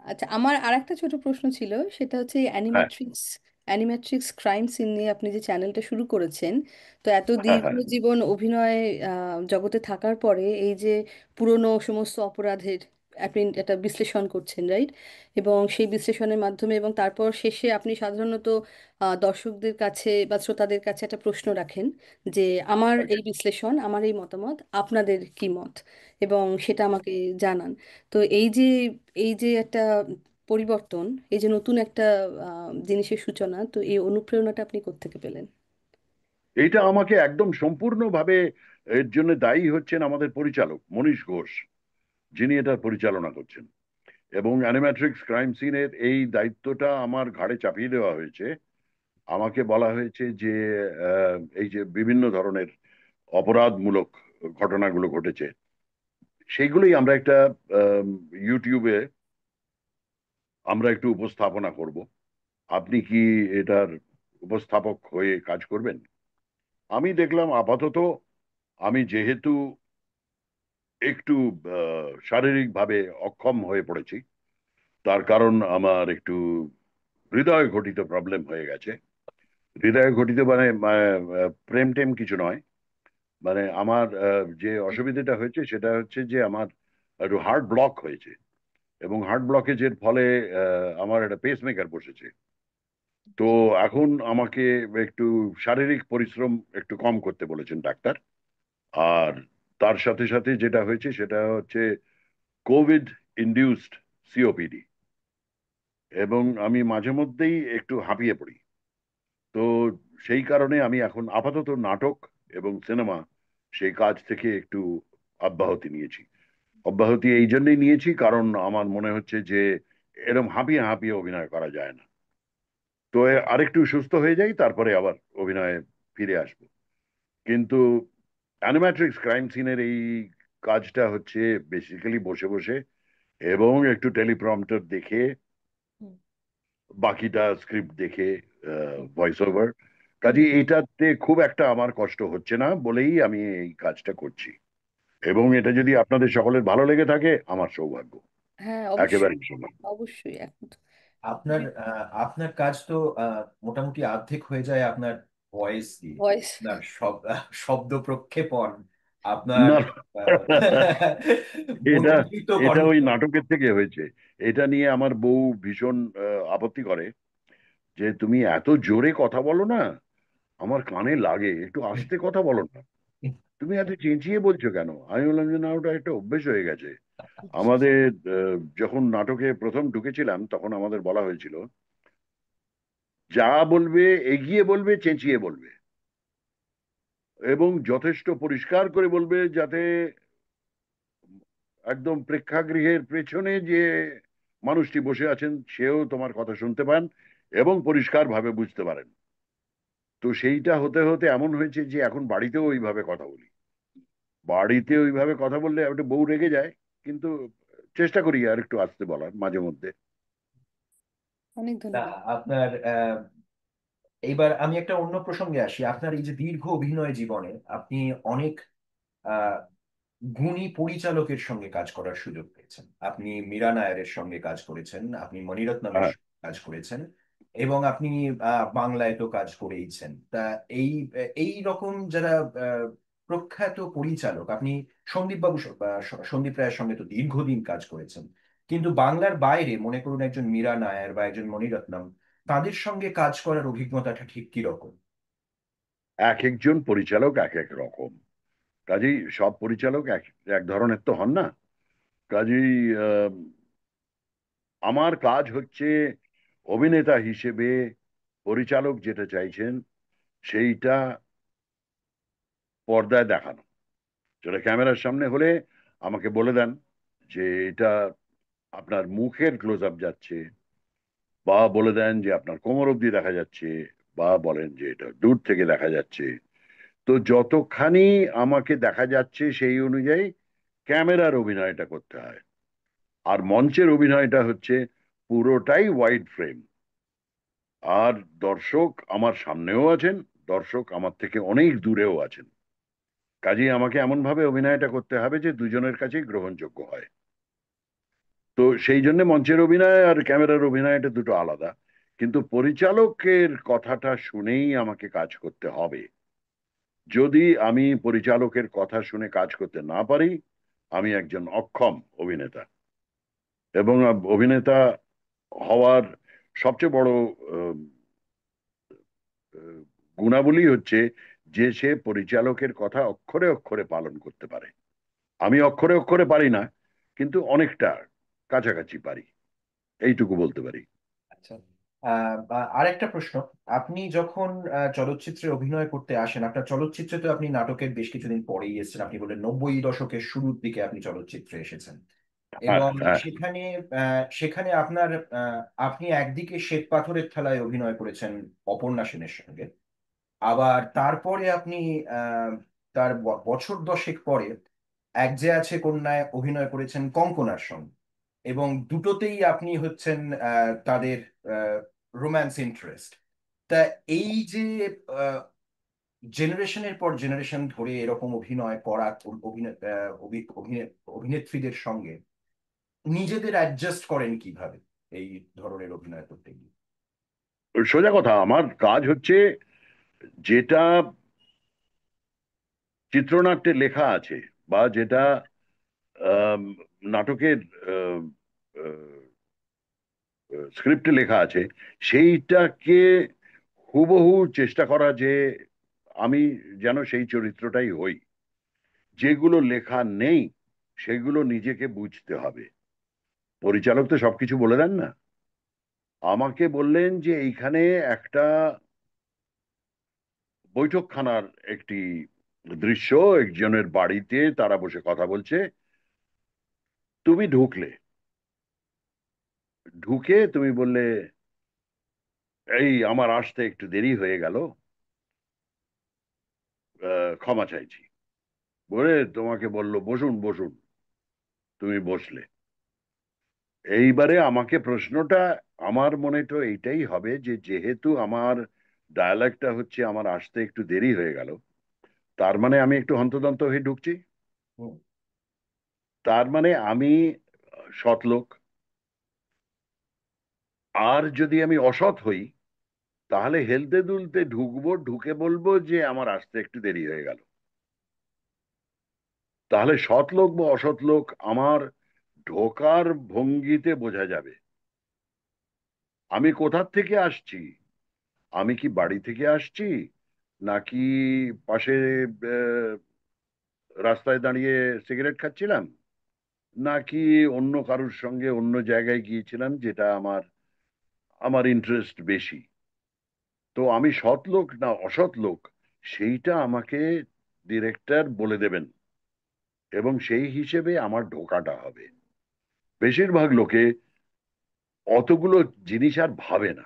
Speaker 4: আচ্ছা, আমার আরেকটা ছোট প্রশ্ন ছিল, সেটা হচ্ছে এই
Speaker 3: হ্যাঁ,
Speaker 4: অ্যানিম্যাট্রিক্স ক্রাইম সিন নিয়ে আপনি যে চ্যানেলটা শুরু করেছেন, তো এত
Speaker 3: হ্যাঁ,
Speaker 4: দীর্ঘ
Speaker 3: হ্যাঁ,
Speaker 4: জীবন অভিনয় জগতে থাকার পরে এই যে পুরনো সমস্ত অপরাধের আপনি একটা বিশ্লেষণ করছেন, রাইট? এবং সেই বিশ্লেষণের মাধ্যমে এবং তারপর শেষে আপনি সাধারণত দর্শকদের কাছে বা শ্রোতাদের কাছে একটা প্রশ্ন রাখেন যে আমার
Speaker 3: right.
Speaker 4: এই বিশ্লেষণ, আমার এই মতামত, আপনাদের কি মত, এবং সেটা আমাকে জানান। তো এই যে একটা পরিবর্তন, এই যে নতুন একটা জিনিসের সূচনা, তো এই অনুপ্রেরণাটা আপনি কোত্থেকে পেলেন?
Speaker 3: এইটা আমাকে একদম সম্পূর্ণভাবে এর জন্য দায়ী হচ্ছেন আমাদের পরিচালক মনীশ ঘোষ, যিনি এটা পরিচালনা করছেন। এবং অ্যানিম্যাট্রিক্স ক্রাইম সিনের এই দায়িত্বটা আমার ঘাড়ে চাপিয়ে দেওয়া হয়েছে। আমাকে বলা হয়েছে যে এই যে বিভিন্ন ধরনের অপরাধমূলক ঘটনাগুলো ঘটেছে সেইগুলোই আমরা একটা ইউটিউবে আমরা একটু উপস্থাপনা করব। আপনি কি এটার উপস্থাপক হয়ে কাজ করবেন? আমি দেখলাম আপাতত আমি যেহেতু একটু শারীরিকভাবে অক্ষম হয়ে পড়েছি, তার কারণ আমার একটু হৃদয় ঘটিত প্রবলেম হয়ে গেছে। হৃদয় ঘটিত মানে প্রেম টেম কিছু নয়। মানে আমার যে অসুবিধাটা হয়েছে সেটা হচ্ছে যে আমার একটু হার্ট ব্লক হয়েছে, এবং হার্ট ব্লকেজের ফলে আমার একটা পেসমেকার বসেছে। তো এখন আমাকে একটু শারীরিক পরিশ্রম একটু কম করতে বলেছেন ডাক্তার। আর তার সাথে সাথে যেটা হয়েছে সেটা হচ্ছে কোভিড ইনডিউসড সিওপিডি, এবং আমি মাঝে মধ্যেই একটু হাঁপিয়ে পড়ি। তো সেই কারণে আমি এখন আপাতত নাটক এবং সিনেমা সেই কাজ থেকে একটু অব্যাহতি নিয়েছি। অব্যাহতি এই জন্যই নিয়েছি কারণ আমার মনে হচ্ছে যে এরকম হাঁপিয়ে হাঁপিয়ে অভিনয় করা যায় না। তো আরেকটু সুস্থ হয়ে যাই তারপরে আবার অভিনয়ে ফিরে আসবো। কিন্তু অ্যানিম্যাট্রিক্স ক্রাইম সিনের এই কাজটা হচ্ছে বেসিক্যালি বসে বসে এবং একটু টেলিপ্রম্পটার দেখে,
Speaker 4: হুম,
Speaker 3: বাকিটা স্ক্রিপ্ট দেখে,
Speaker 4: হুম,
Speaker 3: ভয়েস ওভার।
Speaker 4: হুম।
Speaker 3: কাজে এইটাতে খুব একটা আমার কষ্ট হচ্ছে না বলেই আমি এই কাজটা করছি। এবং এটা যদি আপনাদের সকলের ভালো লেগে থাকে আমার সৌভাগ্য।
Speaker 4: হ্যাঁ, অবশ্যই।
Speaker 3: একেবারে সময়।
Speaker 4: অবশ্যই এখন তো
Speaker 1: আপনার আপনার কাজ তো মোটামুটি অর্ধেক হয়ে যায় আপনার ভয়েস দিয়ে।
Speaker 4: ভয়েস।
Speaker 1: আপনার শব্দ প্রক্ষেপণ, আপনার
Speaker 3: না,
Speaker 1: আহ,
Speaker 3: এটা
Speaker 1: মনোনীত
Speaker 3: এটা
Speaker 1: কণ্ঠ।
Speaker 3: ওই নাটকের থেকে হয়েছে। এটা নিয়ে আমার বউ ভীষণ আপত্তি করে যে তুমি এত জোরে কথা বলো না, আমার কানে লাগে, একটু আস্তে কথা বলো না। তুমি এত চেঁচিয়ে বলছো কেন? আমি বললাম যে না, ওটা একটা অভ্যেস হয়ে গেছে আমাদের। যখন নাটকে প্রথম ঢুকেছিলাম তখন আমাদের বলা হয়েছিল, যা বলবে এগিয়ে বলবে, চেঁচিয়ে বলবে, এবং যথেষ্ট পরিষ্কার করে বলবে, যাতে একদম প্রেক্ষাগৃহের পেছনে যে মানুষটি বসে আছেন সেও তোমার কথা শুনতে পান এবং পরিষ্কারভাবে বুঝতে পারেন। তো সেইটা হতে হতে এমন হয়েছে যে এখন বাড়িতেও ওইভাবে কথা বলি। বাড়িতে ওইভাবে কথা বললে একটা বউ রেগে যায়, কিন্তু চেষ্টা করি আর একটু আস্তে বলার মাঝে মধ্যে।
Speaker 4: অনেক
Speaker 1: না,
Speaker 4: ধন্যবাদ।
Speaker 1: আপনার এইবার আমি একটা অন্য প্রসঙ্গে আসি। আপনার এই যে দীর্ঘ অভিনয় জীবনে আপনি অনেক আহ, গুণী পরিচালকের সঙ্গে কাজ করার সুযোগ পেয়েছেন। আপনি মীরা নায়ারের সঙ্গে কাজ করেছেন, আপনি মণিরত্নমের
Speaker 3: হ্যাঁ,
Speaker 1: সঙ্গে কাজ করেছেন, এবং আপনি বাংলায় তো কাজ করেইছেন। তা এই এই রকম যারা আহ, প্রখ্যাত পরিচালক, আপনি সন্দীপ বাবু সন্দীপ রায়ের সঙ্গে তো দীর্ঘদিন কাজ করেছেন, কিন্তু বাংলার বাইরে মনে করুন একজন মীরা নায়ার বা একজন মণিরত্নম, তাদের সঙ্গে কাজ করার অভিজ্ঞতাটা ঠিক কি রকম?
Speaker 3: এক একজন পরিচালক এক এক রকম। কাজেই সব পরিচালক এক এক ধরনের তো হন না। কাজেই আমার কাজ হচ্ছে অভিনেতা হিসেবে পরিচালক যেটা চাইছেন সেইটা পর্দায় দেখানো। যেটা ক্যামেরার সামনে হলে আমাকে বলে দেন যে এটা আপনার মুখের ক্লোজ আপ যাচ্ছে, বা বলে দেন যে আপনার কোমর অবধি দেখা যাচ্ছে, বা বলেন যে এটা দূর থেকে দেখা যাচ্ছে। তো যতখানি আমাকে দেখা যাচ্ছে সেই অনুযায়ী ক্যামেরার অভিনয়টা করতে হয়। আর মঞ্চের অভিনয়টা হচ্ছে পুরোটাই ওয়াইড ফ্রেম। আর দর্শক আমার সামনেও আছেন, দর্শক আমার থেকে অনেক দূরেও আছেন। কাজেই আমাকে এমন ভাবে অভিনয়টা করতে হবে যে দুজনের কাছেই গ্রহণযোগ্য হয়। তো সেই জন্য মঞ্চের অভিনয় আর ক্যামেরার অভিনয়টা দুটো আলাদা। কিন্তু পরিচালকের কথাটা শুনেই আমাকে কাজ করতে হবে। যদি আমি পরিচালকের কথা শুনে কাজ করতে না পারি, আমি একজন অক্ষম অভিনেতা। এবং অভিনেতা হওয়ার সবচেয়ে বড় আহ, আহ, গুণাবলী হচ্ছে যে সে পরিচালকের কথা অক্ষরে অক্ষরে পালন করতে পারে। আমি অক্ষরে অক্ষরে পারি না, কিন্তু অনেকটা কাছাকাছি পারি, এইটুকু বলতে পারি।
Speaker 1: আচ্ছা, আরেকটা প্রশ্ন। আপনি যখন চলচ্চিত্রে অভিনয় করতে আসেন, আপনার চলচ্চিত্রে তো আপনি নাটকের বেশ কিছুদিন পরেই এসেছেন, আপনি বললেন 90 দশকের শুরুর দিকে আপনি চলচ্চিত্রে এসেছেন,
Speaker 3: হ্যাঁ,
Speaker 1: এবং
Speaker 3: হ্যাঁ।
Speaker 1: সেখানে সেখানে আপনার আপনি একদিকে শ্বেত পাথরের থালায় অভিনয় করেছেন অপর্ণা সেনের সঙ্গে, আবার তারপরে আপনি আহ, তার বছর দশেক পরে এক যে আছে কন্যায় অভিনয় করেছেন কঙ্কনার সঙ্গে, এবং দুটোতেই আপনি হচ্ছেন তাদের রোম্যান্স ইন্টারেস্ট। তা এই যে জেনারেশনের পর জেনারেশন ধরে এরকম অভিনয় করা অভিনেত্রীদের সঙ্গে নিজেদের অ্যাডজাস্ট করেন কিভাবে এই ধরনের অভিনয় করতে গিয়ে?
Speaker 3: সোজা কথা, আমার কাজ হচ্ছে যেটা চিত্রনাট্যে লেখা আছে, বা যেটা আম, নাটকের স্ক্রিপ্টে লেখা আছে, সেইটাকে হুবহু চেষ্টা করা যে আমি যেন সেই চরিত্রটাই হই। যেগুলো লেখা নেই সেগুলো নিজেকে বুঝতে হবে। পরিচালক তো সবকিছু বলে দেন না। আমাকে বললেন যে এইখানে একটা বৈঠকখানার একটি দৃশ্য, একজনের বাড়িতে তারা বসে কথা বলছে। তুমি ঢুকলে, ঢুকে তুমি বললে, এই আমার আসতে একটু দেরি হয়ে গেল, ক্ষমা চাইছি। বলে তোমাকে বলল বসুন বসুন, তুমি বসলে। এইবারে আমাকে প্রশ্নটা, আমার মনে তো এইটাই হবে যে যেহেতু আমার ডায়ালগটা হচ্ছে আমার আসতে একটু দেরি হয়ে গেল, তার মানে আমি একটু হন্তদন্ত হয়ে ঢুকছি।
Speaker 1: হুম।
Speaker 3: তার মানে আমি সৎ লোক। আর যদি আমি অসৎ হই, তাহলে হেলতে দুলতে ঢুকবো, ঢুকে বলবো যে আমার আসতে একটু দেরি হয়ে গেল। তাহলে সৎ লোক বা অসৎ লোক আমার ঢোকার ভঙ্গিতে বোঝা যাবে। আমি কোথার থেকে আসছি, আমি কি বাড়ি থেকে আসছি, নাকি পাশে রাস্তায় দাঁড়িয়ে সিগারেট খাচ্ছিলাম, নাকি অন্য কারোর সঙ্গে অন্য জায়গায় গিয়েছিলাম যেটা আমার আমার ইন্টারেস্ট বেশি। তো আমি সৎ লোক না অসৎ লোক সেইটা আমাকে ডিরেক্টর বলে দেবেন, এবং সেই হিসেবে আমার ঢোকাটা হবে। বেশিরভাগ লোকে অতগুলো জিনিস আর ভাবে না,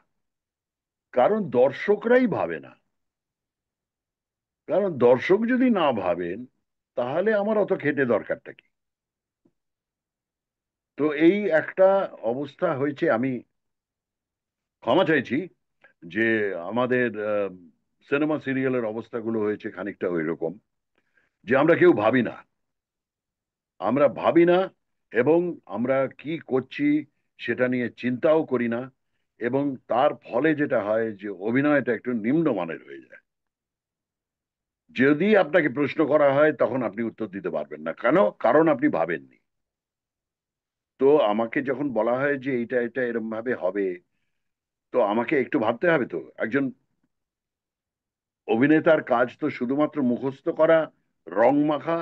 Speaker 3: কারণ দর্শকরাই ভাবে না। কারণ দর্শক যদি না ভাবেন, তাহলে আমার অত খেটে দরকারটা কি? তো এই একটা অবস্থা হয়েছে। আমি ক্ষমা চাইছি যে আমাদের সিনেমা সিরিয়ালের অবস্থাগুলো হয়েছে খানিকটা ওই রকম, যে আমরা কেউ ভাবি না, আমরা ভাবি না, এবং আমরা কি করছি সেটা নিয়ে চিন্তাও করি না, এবং তার ফলে যেটা হয় যে অভিনয়টা একটু নিম্নমানের হয়ে যায়। যদি আপনাকে প্রশ্ন করা হয় তখন আপনি উত্তর দিতে পারবেন না, কেন? কারণ আপনি ভাবেননি। তো আমাকে যখন বলা হয় যে এইটা এটা এরম ভাবে হবে, তো আমাকে একটু ভাবতে হবে। তো একজন অভিনেতার কাজ তো শুধুমাত্র মুখস্থ করা, রং মাখা,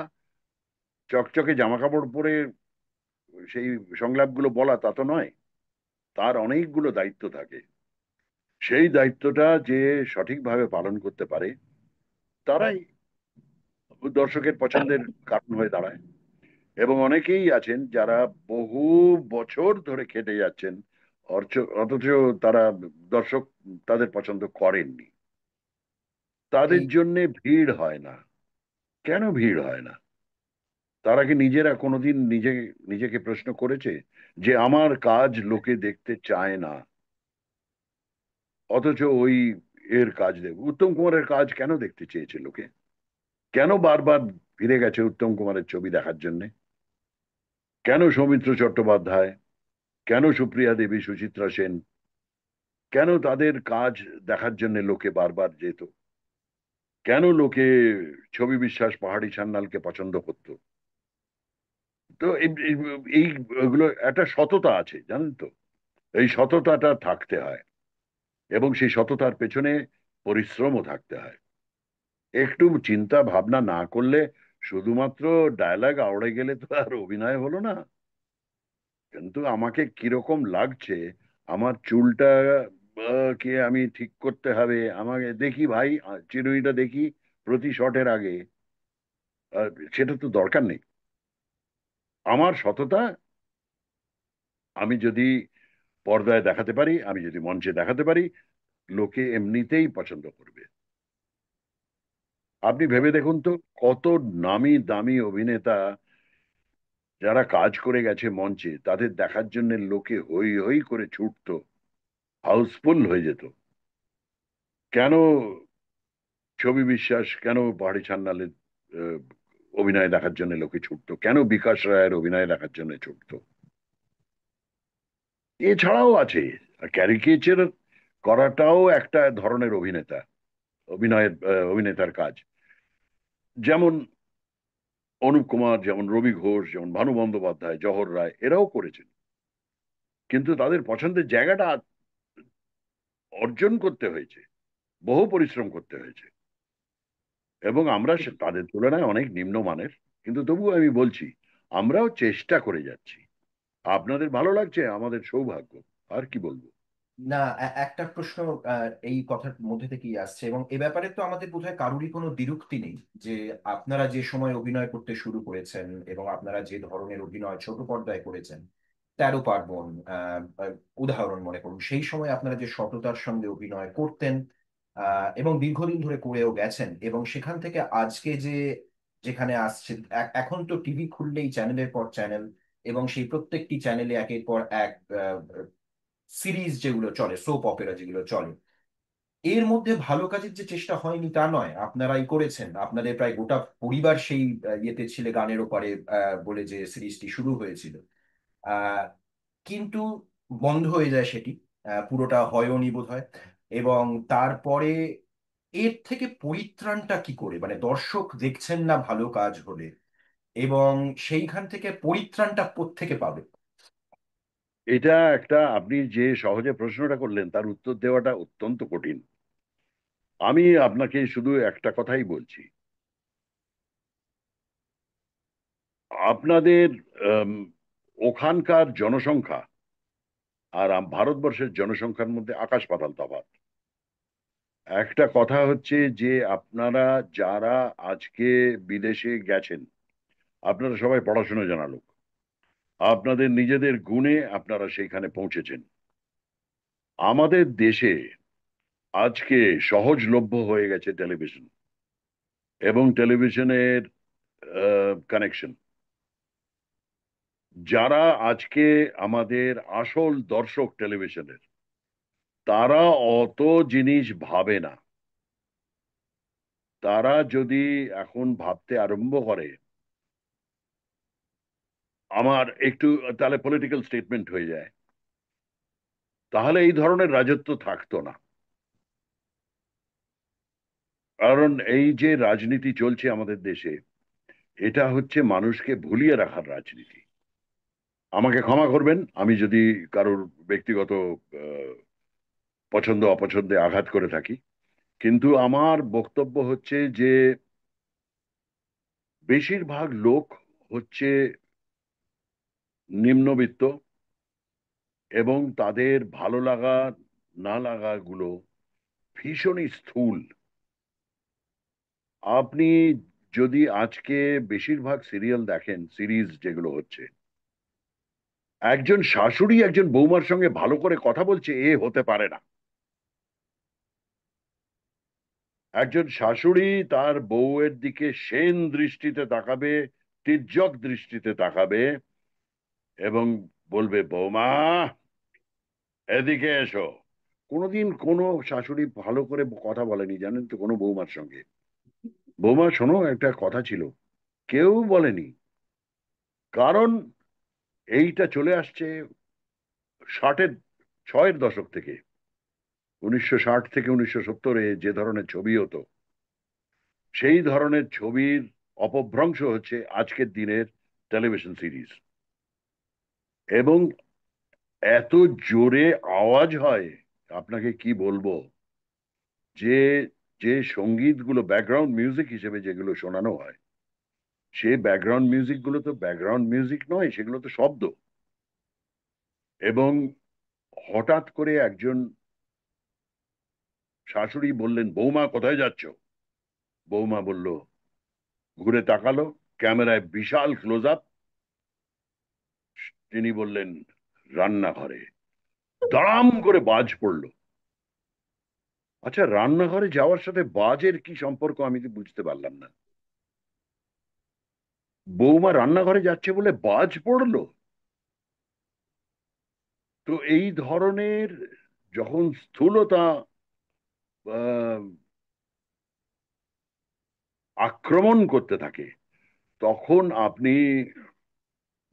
Speaker 3: চকচকে জামা কাপড় পরে সেই সংলাপগুলো বলা তা তো নয়। তার অনেকগুলো দায়িত্ব থাকে। সেই দায়িত্বটা যে সঠিকভাবে পালন করতে পারে, তারাই দর্শকের পছন্দের কারণ হয়ে দাঁড়ায়। এবং অনেকেই আছেন যারা বহু বছর ধরে খেটে যাচ্ছেন, অথচ তারা দর্শক তাদের পছন্দ করেননি। তাদের
Speaker 1: এই
Speaker 3: জন্য ভিড় হয় না। কেন ভিড় হয় না? তারা কি নিজেরা কোনোদিন নিজেকে প্রশ্ন করেছে যে আমার কাজ লোকে দেখতে চায় না, অথচ ওই এর কাজ দেব? উত্তম কুমারের কাজ কেন দেখতে চেয়েছে লোকে? কেন বারবার ফিরে গেছে উত্তম কুমারের ছবি দেখার জন্য? কেন সৌমিত্র চট্টোপাধ্যায়, কেন সুপ্রিয়া দেবী, সুচিত্রা সেন, কেন তাদের কাজ দেখার জন্য লোকে বারবার যেত? কেন লোকে ছবি বিশ্বাস, পাহাড়ি সান্যালকে পছন্দ করত? তো এইগুলো একটা সততা আছে, জানেন তো। এই সততাটা থাকতে হয়, এবং সেই সততার পেছনে পরিশ্রমও থাকতে হয়। একটু চিন্তা ভাবনা না করলে, শুধুমাত্র ডায়লগ আওড়ে গেলে তো আর অভিনয় হলো না। কিন্তু আমাকে কিরকম লাগছে, আমার চুলটা কে আমি ঠিক করতে হবে, আমাকে দেখি ভাই, চিরুনিটা দেখি প্রতি শটের আগে। সেটা তো দরকার নেই। আমার সততা আমি যদি পর্দায় দেখাতে পারি, আমি যদি মঞ্চে দেখাতে পারি, লোকে এমনিতেই পছন্দ করবে। আপনি ভেবে দেখুন তো, কত নামি দামি অভিনেতা যারা কাজ করে গেছে মঞ্চে, তাদের দেখার জন্য লোকে হই হই করে ছুটতো, হাউসফুল হয়ে যেত। কেন ছবি বিশ্বাস, কেন পাহাড়ি ছান্নালের আহ, অভিনয় দেখার জন্য লোকে ছুটতো? কেন বিকাশ রায়ের অভিনয় দেখার জন্য ছুটতো? এছাড়াও আছে, ক্যারিকেচার করাটাও একটা ধরনের অভিনেতার কাজ। যেমন অনুপ কুমার, যেমন রবি ঘোষ, যেমন ভানু বন্দ্যোপাধ্যায়, জহর রায়, এরাও করেছেন। কিন্তু তাদের পছন্দের জায়গাটা অর্জন করতে হয়েছে, বহু পরিশ্রম করতে হয়েছে, এবং আমরা তাদের তুলনায় অনেক নিম্নমানের। কিন্তু তবুও আমি বলছি, আমরাও চেষ্টা করে যাচ্ছি। আপনাদের ভালো লাগছে, আমাদের সৌভাগ্য। আর কি বলবো?
Speaker 1: না, একটা প্রশ্ন এই কথার মধ্যে থেকেই আসছে, এবং এ ব্যাপারে তো আমাদের বোধহয় কারোরই কোনো দ্বিরুক্তি নেই যে আপনারা যে সময় অভিনয় করতে শুরু করেছেন এবং আপনারা যে ধরনের অভিনয় ছোট পর্দায় করেছেন, 13 পার্বণ উদাহরণ মনে করুন, সেই সময় আপনারা যে সততার সঙ্গে অভিনয় করতেন এবং দীর্ঘদিন ধরে করেও গেছেন, এবং সেখান থেকে আজকে যে যেখানে আসছে, এখন তো টিভি খুললেই চ্যানেলের পর চ্যানেল, এবং সেই প্রত্যেকটি চ্যানেলে একের পর এক সিরিজ যেগুলো চলে, সোপ অপেরা যেগুলো চলে, এর মধ্যে ভালো কাজের যে চেষ্টা হয়নি তা নয়, আপনারাই করেছেন। আপনাদের প্রায় গোটা পরিবার সেই ইয়েতে ছিলে, গানের ওপারে বলে যে সিরিজটি শুরু হয়েছিল, আহ, কিন্তু বন্ধ হয়ে যায় সেটি, পুরোটা হয়ওনি বোধ হয়। এবং তারপরে এর থেকে পরিত্রাণটা কি করে, মানে দর্শক দেখছেন না ভালো কাজ হলে, এবং সেইখান থেকে পরিত্রাণটা কোত্থেকে পাবে?
Speaker 3: এটা একটা, আপনি যে সহজে প্রশ্নটা করলেন তার উত্তর দেওয়াটা অত্যন্ত কঠিন। আমি আপনাকে শুধু একটা কথাই বলছি, আপনাদের আম, ওখানকার জনসংখ্যা আর ভারতবর্ষের জনসংখ্যার মধ্যে আকাশ পাতাল তফাৎ। একটা কথা হচ্ছে যে আপনারা যারা আজকে বিদেশে গেছেন, আপনারা সবাই পড়াশোনা জানা লোক, আপনাদের নিজেদের গুণে আপনারা সেইখানে পৌঁছেছেন। আমাদের দেশে আজকে সহজলভ্য হয়ে গেছে টেলিভিশন এবং টেলিভিশনের কানেকশন। যারা আজকে আমাদের আসল দর্শক টেলিভিশনের, তারা অত জিনিস ভাবে না। তারা যদি এখন ভাবতে আরম্ভ করে, আমার একটু তাহলে পলিটিক্যাল স্টেটমেন্ট হয়ে যায়, তাহলে এই ধরনের রাজত্ব থাকতো না। কারণ এই যে রাজনীতি চলছে আমাদের দেশে, এটা হচ্ছে মানুষকে ভুলিয়ে রাখার রাজনীতি। আমাকে ক্ষমা করবেন আমি যদি কারোর ব্যক্তিগত আহ, পছন্দ অপছন্দে আঘাত করে থাকি, কিন্তু আমার বক্তব্য হচ্ছে যে বেশিরভাগ লোক হচ্ছে নিম্নবিত্ত এবং তাদের ভালো লাগা না লাগাগুলো ভীষণই স্থূল। আপনি যদি আজকে বেশিরভাগ সিরিয়াল দেখেন, সিরিজ যেগুলো হচ্ছে, একজন শাশুড়ি একজন বৌমার সঙ্গে ভালো করে কথা বলছে এ হতে পারে না। একজন শাশুড়ি তার বউয়ের দিকে সেন দৃষ্টিতে তাকাবে, তির্যক দৃষ্টিতে তাকাবে এবং বলবে, বৌমা এদিকে এসো। কোনোদিন কোনো শাশুড়ি ভালো করে কথা বলেনি জানেন তো কোনো বৌমার সঙ্গে, বৌমা শোনো একটা কথা ছিল, কেউ বলেনি। কারণ এইটা চলে আসছে 60-এর 6-এর দশক থেকে। 1960 থেকে 1970-এ যে ধরনের ছবি হতো, সেই ধরনের ছবির অপভ্রংশ হচ্ছে আজকের দিনের টেলিভিশন সিরিজ। এবং এত জোরে আওয়াজ হয়, আপনাকে কি বলবো, যে যে সঙ্গীতগুলো ব্যাকগ্রাউন্ড মিউজিক হিসেবে যেগুলো শোনানো হয়, সেই ব্যাকগ্রাউন্ড মিউজিক গুলো তো ব্যাকগ্রাউন্ড মিউজিক নয়, সেগুলো তো শব্দ। এবং হঠাৎ করে একজন শাশুড়ি বললেন, বৌমা কোথায় যাচ্ছ? বৌমা বলল, ঘুরে তাকালো, ক্যামেরায় বিশাল ক্লোজ আপ, তিনি বললেন, রান্নাঘরে। দাম করে বাজ পড়লো। আচ্ছা, রান্নাঘরে যাওয়ার সাথে বাজের কি সম্পর্ক আমি তো বুঝতে পারলাম না। বৌমা রান্নাঘরে যাচ্ছে বলে বাজ পড়লো? তো এই ধরনের যখন স্থূলতা আহ, আক্রমণ করতে থাকে, তখন আপনি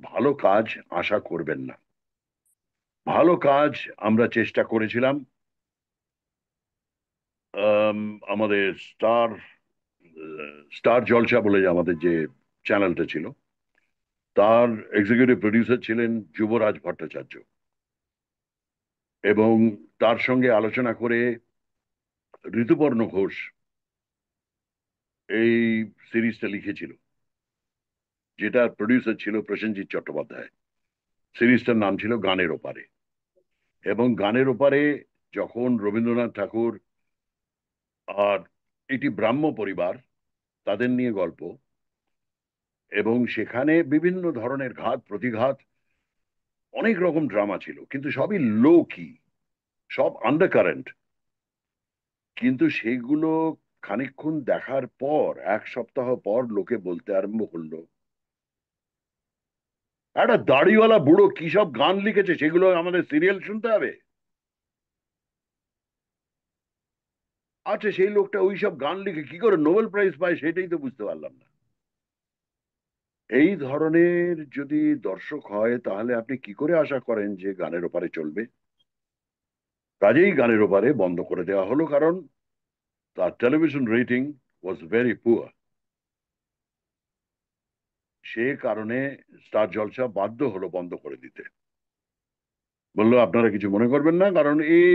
Speaker 3: ভালো কাজ আশা করবেন না। ভালো কাজ আমরা চেষ্টা করেছিলাম। আম, আমাদের স্টার জলসা বলে যে আমাদের যে চ্যানেলটা ছিল, তার এক্সিকিউটিভ প্রডিউসার ছিলেন যুবরাজ ভট্টাচার্য। এবং তার সঙ্গে আলোচনা করে ঋতুপর্ণ ঘোষ এই সিরিজটা লিখেছিল, যেটার প্রডিউসার ছিল প্রসেনজিৎ চট্টোপাধ্যায়। সিরিজটার নাম ছিল গানের ওপারে। এবং গানের ওপারে যখন রবীন্দ্রনাথ ঠাকুর আর এটি ব্রাহ্ম পরিবার, তাদের নিয়ে গল্প, এবং সেখানে বিভিন্ন ধরনের ঘাত প্রতিঘাত, অনেক রকম ড্রামা ছিল, কিন্তু সবই লো কি, সব আন্ডার কারেন্ট। কিন্তু সেগুলো খানিকক্ষণ দেখার পর, এক সপ্তাহ পর লোকে বলতে আরম্ভ করলো, একটা দাড়িওয়ালা বুড়ো কি সব গান লিখেছে, সেগুলো আমাদের সিরিয়াল শুনতে হবে। আচ্ছা, সেই লোকটা ওই সব গান লিখে কি করে নোবেল প্রাইজ পায় সেটাই তো বুঝতে পারলাম না। এই ধরনের যদি দর্শক হয়, তাহলে আপনি কি করে আশা করেন যে গানের ওপারে চলবে? কাজেই গানের ওপারে বন্ধ করে দেওয়া হলো, কারণ তার television rating was very poor. সে কারণে স্টার জলসা বাধ্য হলো বন্ধ করে দিতে। বললো, আপনারা কিছু মনে করবেন না, কারণ এই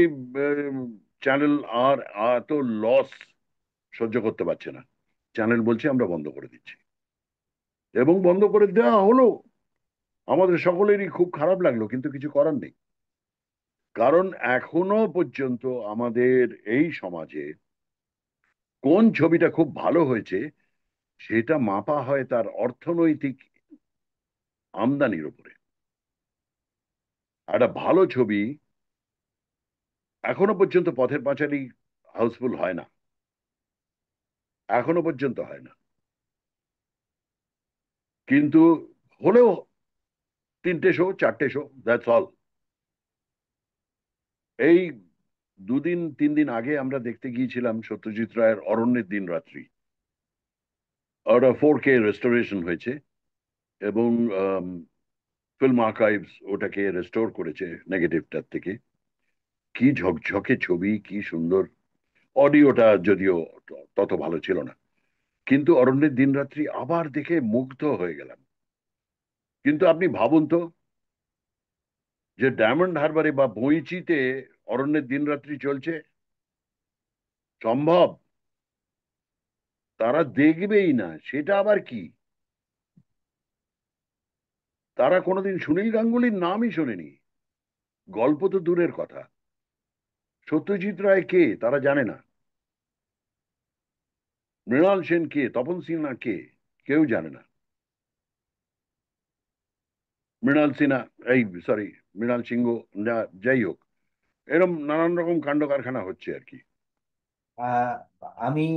Speaker 3: চ্যানেল আর এত লস সহ্য করতে পারছে না। চ্যানেল বলছে আমরা বন্ধ করে দিচ্ছি। এবং বন্ধ করে দেওয়া হলো। আমাদের সকলেরই খুব খারাপ লাগলো, কিন্তু কিছু করার নেই। কারণ এখনো পর্যন্ত আমাদের এই সমাজে কোন ছবিটা খুব ভালো হয়েছে সেটা মাপা হয় তার অর্থনৈতিক আমদানির উপরে। একটা ভালো ছবি এখনো পর্যন্ত পথের পাঁচালী হাউসফুল হয় না, এখনো পর্যন্ত হয় না। কিন্তু হলেও 3টে শো 4টে শো, দ্যাটস অল। এই 2 দিন 3 দিন আগে আমরা দেখতে গিয়েছিলাম সত্যজিৎ রায়ের অরণ্যের দিন রাত্রি। ওটা 4K রেস্টোরেশন হয়েছে এবং ফিল্ম আর্কাইভস ওটাকে রেস্টোর করেছে নেগেটিভটার থেকে। কি ঝকঝকে ছবি, কি সুন্দর। অডিওটা যদিও তত ভালো ছিল না, কিন্তু অরণ্যের দিনরাত্রি আবার দেখে মুগ্ধ হয়ে গেলাম। কিন্তু আপনি ভাবুন তো, যে ডায়মন্ড হারবারে বা বইচিতে অরণ্যের দিনরাত্রি চলছে, সম্ভব? তারা দেখবেই না, সেটা আবার কি? তারা কোনোদিন সুনীল গাঙ্গুলির নামই শোনেনি, গল্প তো দূরের কথা। সত্যজিৎ রায় কে তারা জানে না, মৃণাল সেন কে, তপন সিনহা কে, কেউ জানে না। মৃণাল সিনহা, এই সরি, মৃণাল সিংহ, যাই হোক, এরকম নানান রকম কাণ্ড কারখানা হচ্ছে আর কি।
Speaker 1: আহ, আমি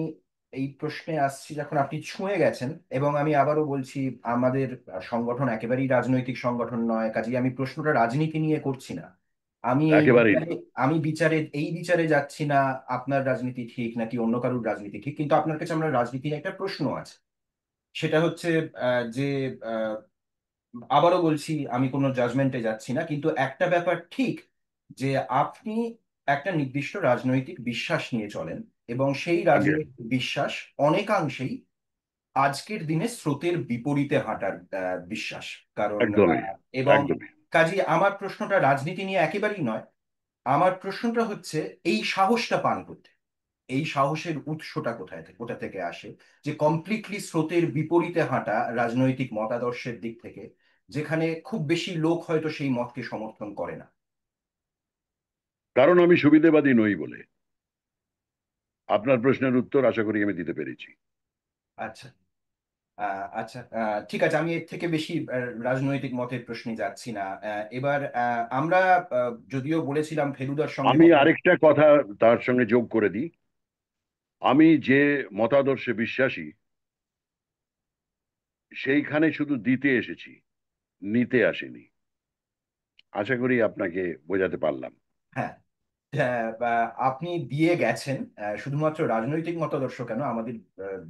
Speaker 1: এই প্রশ্নে আসছি যখন আপনি ছুঁয়ে গেছেন, এবং আমি আবারও বলছি, আমাদের সংগঠন একেবারেই রাজনৈতিক সংগঠন নয়, কাজেই আমি প্রশ্নটা রাজনীতি নিয়ে করছি না। আমি এই
Speaker 3: একেবারেই না।
Speaker 1: বিচারে এই বিচারে যাচ্ছি না আপনার রাজনীতি ঠিক নাকি অন্য কারোর রাজনীতি ঠিক, কিন্তু আপনার কাছে আমরা রাজনীতি নিয়ে একটা প্রশ্ন আছে। সেটা হচ্ছে যে আহ, আবারও বলছি, আমি কোনো জাজমেন্টে যাচ্ছি না, কিন্তু একটা ব্যাপার ঠিক, যে আপনি একটা নির্দিষ্ট রাজনৈতিক বিশ্বাস নিয়ে চলেন, এবং সেই
Speaker 3: আগে
Speaker 1: রাজনৈতিক বিশ্বাস অনেকাংশেই আজকের দিনে স্রোতের বিপরীতে হাঁটার বিশ্বাস। কারণ
Speaker 3: একদমই,
Speaker 1: এবং
Speaker 3: একদমই।
Speaker 1: কাজী আমার প্রশ্নটা রাজনীতি নিয়ে একেবারেই নয়। আমার প্রশ্নটা হচ্ছে এই সাহসটা পান করতে, এই সাহসের উৎসটা কোথা থেকে আসে, যে কমপ্লিটলি স্রোতের বিপরীতে হাঁটা রাজনৈতিক মতাদর্শের দিক থেকে, যেখানে খুব বেশি লোক হয়তো সেই মতকে সমর্থন করে না।
Speaker 3: কারণ আমি সুবিধাবাদী নই বলে। আপনার প্রশ্নের উত্তর আশা করি আমি দিতে পেরেছি।
Speaker 1: আচ্ছা, আচ্ছা, ঠিক আছে, আমি এর থেকে বেশি রাজনৈতিক মতের প্রশ্নে যাচ্ছি না। এবার আমরা যদিও বলেছিলাম ফেলুদার সঙ্গে
Speaker 3: আমি
Speaker 1: কথা।
Speaker 3: আরেকটা কথা তার সঙ্গে যোগ করে দিই। আমি যে মতাদর্শে বিশ্বাসী, সেইখানে শুধু দিতে এসেছি, নিতে আসিনি। আশা করি আপনাকে বোঝাতে পারলাম।
Speaker 1: হ্যাঁ, হ্যাঁ, আপনি দিয়ে গেছেন। শুধুমাত্র রাজনৈতিক মতাদর্শ কেন, আমাদের আহ,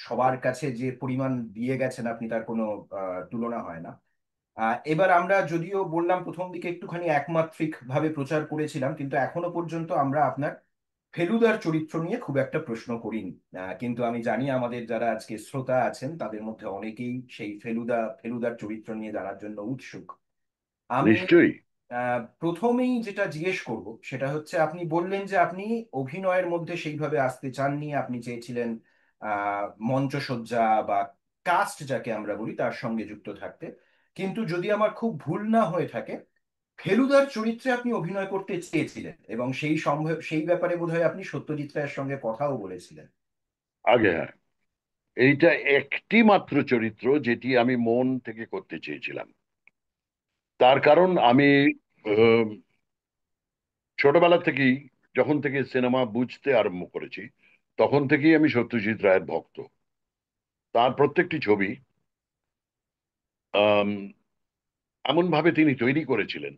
Speaker 1: সবার কাছে যে পরিমাণ দিয়ে গেছেন আপনি, তার কোনো তুলনা হয় না। এবার আমরা যদিও বললাম প্রথম দিকে একটুখানি একমাত্রিক ভাবে প্রচার করেছিলাম, কিন্তু এখনো পর্যন্ত আমরা আপনার ফেলুদার চরিত্র নিয়ে খুব একটা প্রশ্ন করিনি। কিন্তু আমি জানি আমাদের যারা আজকে শ্রোতা আছেন তাদের মধ্যে অনেকেই সেই ফেলুদার চরিত্র নিয়ে জানার জন্য উৎসুক। আমি
Speaker 3: নিশ্চয়ই।
Speaker 1: প্রথমেই যেটা জিজ্ঞেস করব সেটা হচ্ছে, আপনি বললেন যে আপনি অভিনয়ের মধ্যে সেইভাবে আসতে চাননি, আপনি চেয়েছিলেন মঞ্চসজ্জা বা কাস্ট যাকে আমরা বলি তার সঙ্গে যুক্ত থাকতে। কিন্তু যদি আমার খুব ভুল না হয়ে থাকে, ফেলুদার চরিত্রে আপনি অভিনয় করতে চেয়েছিলেন, এবং সেই ব্যাপারে বোধহয় আপনি সত্যজিৎ রায়ের সঙ্গে কথাও বলেছিলেন।
Speaker 3: আগে হ্যাঁ, এইটা একটি মাত্র চরিত্র যেটি আমি মন থেকে করতে চেয়েছিলাম। তার কারণ আমি আহ, ছোটবেলা থেকেই, যখন থেকে সিনেমা বুঝতে আরম্ভ করেছি, তখন থেকেই আমি সত্যজিৎ রায়ের ভক্ত। তার প্রত্যেকটি ছবি এমন ভাবে তিনি তৈরি করেছিলেন,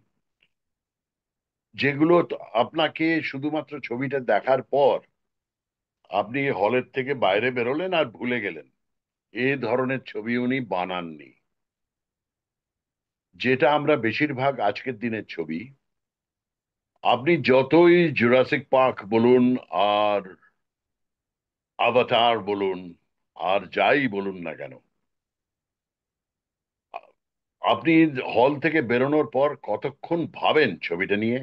Speaker 3: যেগুলো আপনাকে শুধুমাত্র ছবিটা দেখার পর আপনি হলের থেকে বাইরে বেরোলেন আর ভুলে গেলেন। এ ধরনের ছবি উনি বানাননি। যেটা আমরা বেশিরভাগ আজকের দিনের ছবি, আপনি যতই জুরাসিক পার্ক বলুন, আর আভাটার বলুন, আর যাই বলুন না কেন, আপনি হল থেকে বেরোনোর পর কতক্ষণ ভাবেন ছবিটা নিয়ে।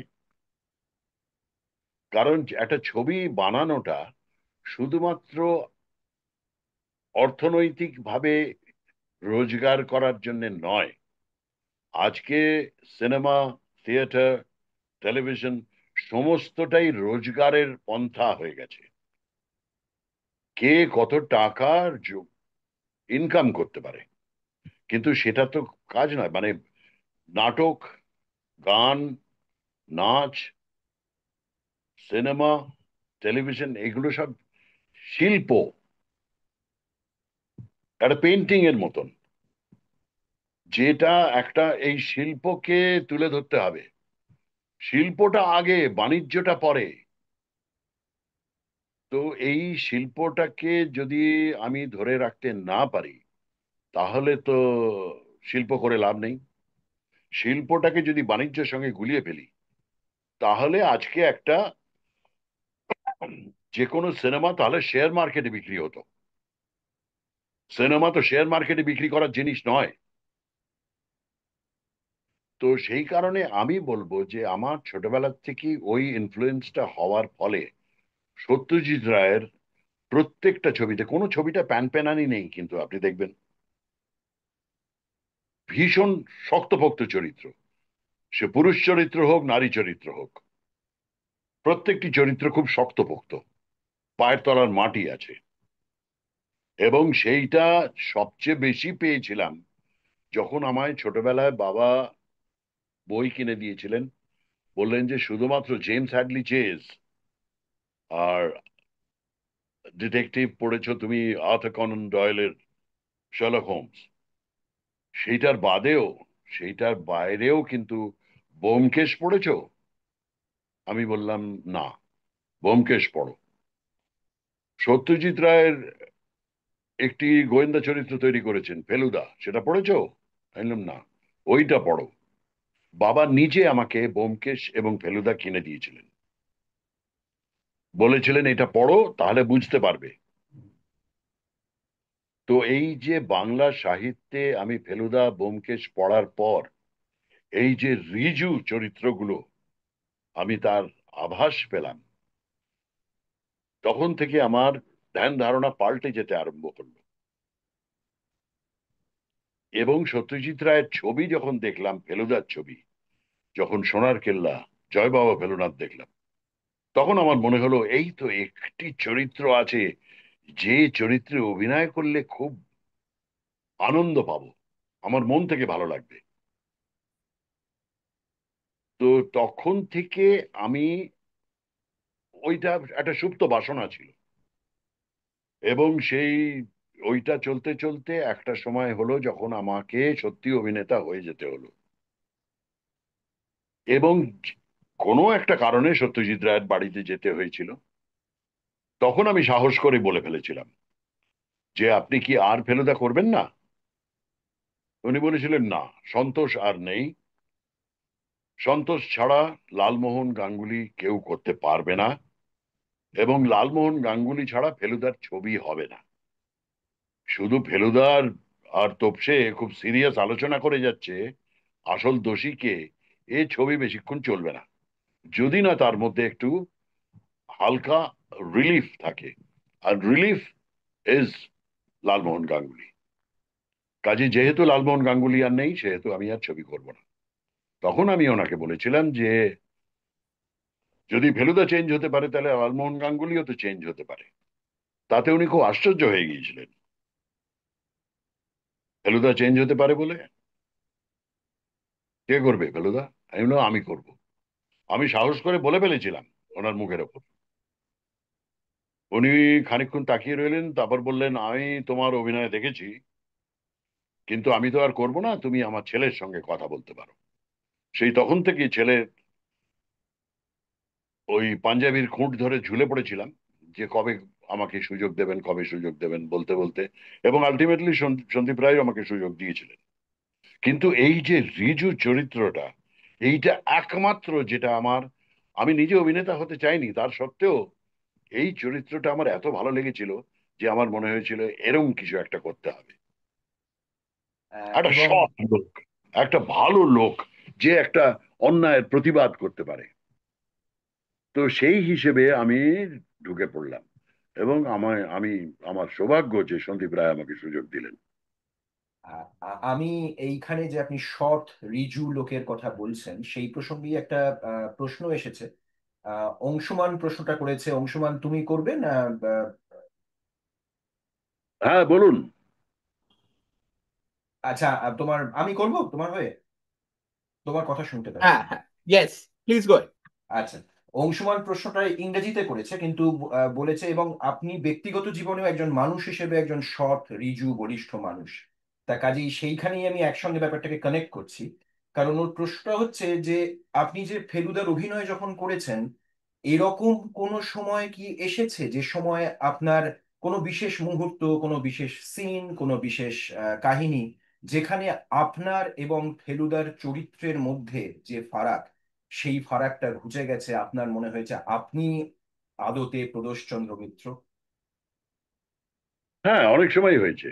Speaker 3: কারণ একটা ছবি বানানোটা শুধুমাত্র অর্থনৈতিক ভাবে রোজগার করার জন্য নয়। আজকে সিনেমা, থিয়েটার, টেলিভিশন সমস্তটাই রোজগারের পন্থা হয়ে গেছে। কে কত টাকা ইনকাম করতে পারে, কিন্তু সেটা তো কাজ নয়। মানে নাটক, গান, নাচ, সিনেমা, টেলিভিশন এগুলো সব শিল্প, একটা পেন্টিং এর মতন, যেটা একটা এই শিল্পকে তুলে ধরতে হবে। শিল্পটা আগে, বাণিজ্যটা পরে। তো এই শিল্পটাকে যদি আমি ধরে রাখতে না পারি, তাহলে তো শিল্প করে লাভ নেই। শিল্পটাকে যদি বাণিজ্যের সঙ্গে গুলিয়ে ফেলি, তাহলে আজকে একটা যে কোনো সিনেমা তাহলে শেয়ার মার্কেটে বিক্রি হতো। সিনেমা তো শেয়ার মার্কেটে বিক্রি করার জিনিস নয়। তো সেই কারণে আমি বলবো যে আমার ছোটবেলা থেকে ওই ইনফ্লুয়েন্সটা হওয়ার ফলে সত্যজিৎ রায়ের প্রত্যেকটা ছবিতে, কোনো ছবিটা প্যান প্যানানি নেই, কিন্তু আপনি দেখবেন ভীষণ শক্তপোক্ত চরিত্র। সে পুরুষ চরিত্র হোক, নারী চরিত্র হোক, প্রত্যেকটি চরিত্র খুব শক্তপোক্ত, পায়ের তলার মাটি আছে। এবং সেইটা সবচেয়ে বেশি পেয়েছিলাম যখন আমায় ছোটবেলায় বাবা বই কিনে দিয়েছিলেন। বললেন যে শুধুমাত্র জেমস হ্যাডলি চেজ আর ডিটেকটিভ পড়েছো তুমি, আর্থার কনান ডয়েলের শার্লক হোমস, সেইটার বাদেও, সেইটার বাইরেও কিন্তু ব্যোমকেশ পড়েছো? আমি বললাম না, ব্যোমকেশ পড়ো। সত্যজিৎ রায়ের একটি গোয়েন্দা চরিত্র তৈরি করেছেন ফেলুদা, সেটা পড়েছো? আমি বললাম না, ওইটা পড়ো। বাবা নিজে আমাকে ব্যোমকেশ এবং ফেলুদা কিনে দিয়েছিলেন, বলেছিলেন এটা পড়ো তাহলে বুঝতে পারবে। তো এই যে বাংলা সাহিত্যে আমি ফেলুদা ব্যোমকেশ পড়ার পর এই যে ঋজু চরিত্রগুলো আমি তার আভাস পেলাম, তখন থেকে আমার ধ্যান ধারণা পাল্টে যেতে আরম্ভ করলো। এবং সত্যজিৎ রায়ের ছবি যখন দেখলাম, ফেলুদার ছবি, যখন সোনার কেল্লা, জয় বাবা ফেলুনাথ দেখলাম, তখন আমার মনে হলো এই তো একটি চরিত্র আছে যে চরিত্রে অভিনয় করলে খুব আনন্দ পাবো, আমার মন থেকে ভালো লাগবে। তো তখন থেকে আমি, ওইটা একটা সুপ্ত বাসনা ছিল। এবং সেই ওইটা চলতে চলতে একটা সময় হলো যখন আমাকে সত্যি অভিনেতা হয়ে যেতে হলো। এবং কোনো একটা কারণে সত্যজিৎ রায়ের বাড়িতে যেতে হয়েছিল। তখন আমি সাহস করে বলে ফেলেছিলাম যে আপনি কি আর ফেলুদা করবেন না? উনি বলেছিলেন না, সন্তোষ আর নেই, সন্তোষ ছাড়া লালমোহন গাঙ্গুলি কেউ করতে পারবে না, এবং লালমোহন গাঙ্গুলি ছাড়া ফেলুদার ছবি হবে না। শুধু ফেলুদার আর তোপসে খুব সিরিয়াস আলোচনা করে যাচ্ছে আসল দোষী কে, এ ছবি বেশিক্ষণ চলবে না, যদি না তার মধ্যে একটু হালকা রিলিফ থাকে। আর রিলিফ ইজ লালমোহন গাঙ্গুলি। কাজে যেহেতু লালমোহন গাঙ্গুলি আর নেই, সেহেতু আমি আর ছবি করব না। তখন আমি ওনাকে বলেছিলাম যে যদি ফেলুদা চেঞ্জ হতে পারে তাহলে লালমোহন গাঙ্গুলিও তো চেঞ্জ হতে পারে। তাতে উনি খুব আশ্চর্য হয়ে গিয়েছিলেন, ফেলুদা চেঞ্জ হতে পারে বলে? কে করবে ফেলুদা? আমি বললাম, আমি করব। আমি সাহস করে বলে ফেলেছিলাম ওনার মুখের ওপর। উনি খানিকক্ষণ তাকিয়ে রইলেন, তারপর বললেন আমি তোমার অভিনয় দেখেছি, কিন্তু আমি তো আর করব না, তুমি আমার ছেলের সঙ্গে কথা বলতে পারো। সেই তখন থেকে ছেলের ওই পাঞ্জাবির খুঁট ধরে ঝুলে পড়েছিলাম যে কবে আমাকে সুযোগ দেবেন, কবে সুযোগ দেবেন বলতে বলতে। এবং আলটিমেটলি সন্দীপ রায় আমাকে সুযোগ দিয়েছিলেন। কিন্তু এই যে রিজু চরিত্রটা, এইটা একমাত্র যেটা আমার, আমি নিজে অভিনেতা হতে চাইনি, তার সত্ত্বেও এই চরিত্রটা আমার এত ভালো লেগেছিল যে আমার মনে হয়েছিল এরম কিছু একটা করতে হবে। একটা
Speaker 1: এবং
Speaker 3: সৎ লোক, একটা ভালো লোক, যে একটা অন্যায়ের প্রতিবাদ করতে পারে। তো সেই হিসেবে আমি ঢুকে পড়লাম। এবং আমার সৌভাগ্য যে সন্দীপ রায় আমাকে সুযোগ দিলেন।
Speaker 1: আমি এইখানে যে আপনি সৎ ঋজু লোকের কথা বলছেন সেই প্রসঙ্গেই একটা প্রশ্ন এসেছে। অংশুমান প্রশ্নটা করেছে। অংশুমান, তুমি করবে না? আহ,
Speaker 3: হ্যাঁ, বলুন।
Speaker 1: আচ্ছা, তোমার আমি করব তোমার হয়ে। তোমার কথা শুনতে পাচ্ছি।
Speaker 5: হ্যাঁ হ্যাঁ, ইয়েস, প্লিজ গো।
Speaker 1: আচ্ছা, অংশুমান প্রশ্নটা ইংরেজিতে করেছে কিন্তু বলেছে, এবং আপনি ব্যক্তিগত জীবনেও একজন মানুষ হিসেবে একজন সৎ ঋজু বলিষ্ঠ মানুষ। তা কাজেই সেইখানেই আমি একসঙ্গে ব্যাপারটাকে কানেক্ট করছি। কারণ ওর প্রশ্নটা হচ্ছে যে আপনি যে ফেলুদার অভিনয় যখন করেছেন, এরকম কোনো সময় কি এসেছে যে সময় আপনার কোনো বিশেষ মুহূর্ত, কোনো বিশেষ সিন, কোনো বিশেষ কাহিনী, যেখানে আপনার এবং ফেলুদার চরিত্রের মধ্যে যে ফারাক, সেই ফারাকটা ঘুচে গেছে, আপনার মনে হয়েছে আপনি আদতে প্রদোষচন্দ্র মিত্র?
Speaker 3: হ্যাঁ, অনেক সময় হয়েছে,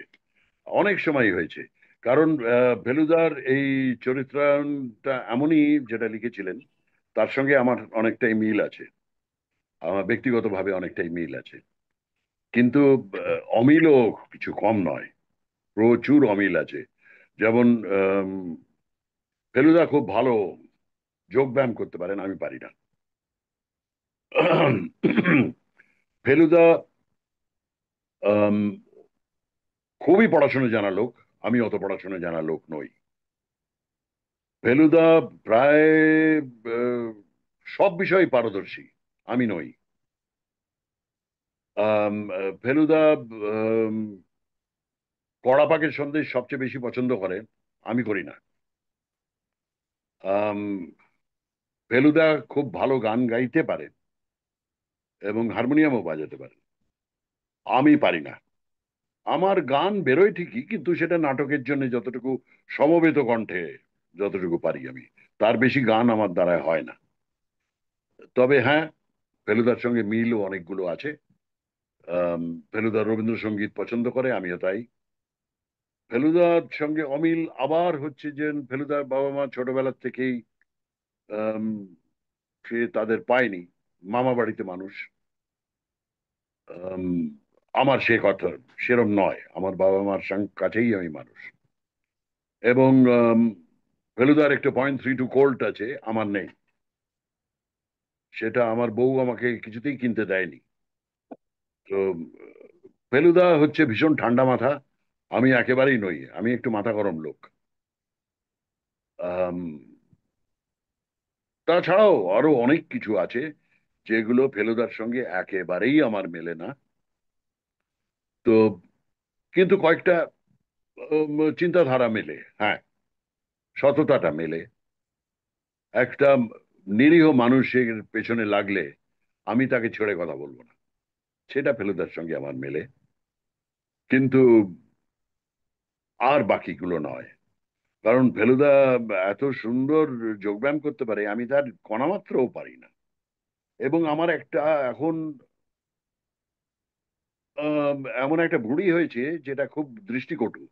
Speaker 3: অনেক সময় হয়েছে। কারণ ফেলুদার এই চরিত্রায়নটা এমনই, যেটা লিখেছিলেন তার সঙ্গে আমার অনেকটাই মিল আছে। আমার ব্যক্তিগতভাবে অনেকটাই মিল আছে। কিন্তু অমিলও কিছু কম নয়, প্রচুর অমিল আছে। যেমন আম, ফেলুদা খুব ভালো যোগ ব্যায়াম করতে পারেন, আমি পারি না। ফেলুদা আম, খুবই পড়াশোনা জানা লোক, আমি অত পড়াশোনা জানা লোক নই। ফেলুদা প্রায় আহ, সব বিষয়ে পারদর্শী, আমি নই। ফেলুদা আম, কড়া পাকের সন্দেশ সবচেয়ে বেশি পছন্দ করে, আমি করি না। আম, ফেলুদা খুব ভালো গান গাইতে পারে এবং হারমোনিয়ামও বাজাতে পারে, আমি পারি না। আমার গান বেরোয় ঠিকই, কিন্তু সেটা নাটকের জন্য যতটুকু সমবেত কণ্ঠে যতটুকু পারি আমি, তার বেশি গান আমার দ্বারা হয় না। তবে হ্যাঁ, ফেলুদার সঙ্গে মিলও অনেকগুলো আছে। আম, ফেলুদা রবীন্দ্রসঙ্গীত পছন্দ করে, আমিও তাই। ফেলুদার সঙ্গে অমিল আবার হচ্ছে যে ফেলুদার বাবা মা ছোটবেলার থেকেই আম, সে তাদের পায়নি, মামা বাড়িতে মানুষ। আম, আমার সে কথা সেরম নয়, আমার বাবা মার কাছেই আমি মানুষ। এবং ফেলুদার একটা 0.32 কোল্ট আছে, আমার নেই। সেটা আমার বউ আমাকে কিছুতেই কিনতে দেয়নি। তো ফেলুদা হচ্ছে ভীষণ ঠান্ডা মাথা, আমি একেবারেই নই, আমি একটু মাথা গরম লোক। আম, তাছাড়াও আরো অনেক কিছু আছে যেগুলো ফেলুদার সঙ্গে একেবারেই আমার মেলে না। তো কিন্তু কয়েকটা চিন্তাধারা মেলে, হ্যাঁ, সততাটা মেলে। একটা নিরীহ মানুষের পেছনে লাগলে আমি তাকে ছেড়ে কথা বলবো না, সেটা ফেলুদার সঙ্গে আমার মেলে। কিন্তু আর বাকিগুলো নয়। কারণ ফেলুদা এত সুন্দর যোগব্যায়াম করতে পারে, আমি তার কণামাত্রও পারি না। এবং আমার একটা এখন এমন একটা ভুঁড়ি হয়েছে যেটা খুব দৃষ্টিকটু,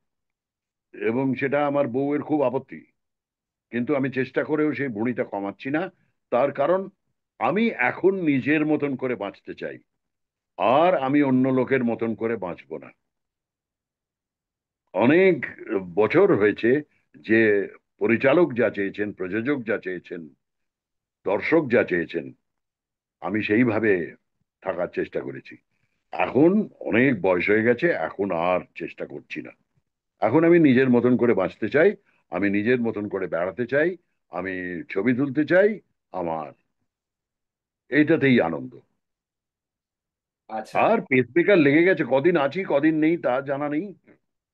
Speaker 3: এবং সেটা আমার বউয়ের খুব আপত্তি। কিন্তু আমি চেষ্টা করেও সেই ভুঁড়িটা কমাচ্ছি না। তার কারণ আমি এখন নিজের মতন করে বাঁচতে চাই, আর আমি অন্য লোকের মতন করে বাঁচবো না। অনেক বছর হয়েছে যে পরিচালক যা চেয়েছেন, প্রযোজক যা চেয়েছেন, দর্শক যা চেয়েছেন, আমি সেইভাবে থাকার চেষ্টা করেছি। এখন অনেক বয়স হয়ে গেছে, এখন আর চেষ্টা করছি না। এখন আমি নিজের মতন করে বাঁচতে চাই, আমি নিজের মতন করে বেড়াতে চাই, আমি ছবি তুলতে চাই, আমার এইটাতেই আনন্দ।
Speaker 1: আচ্ছা।
Speaker 3: আর পেসমেকার লেগে গেছে, কদিন আছি কদিন নেই তা জানা নেই।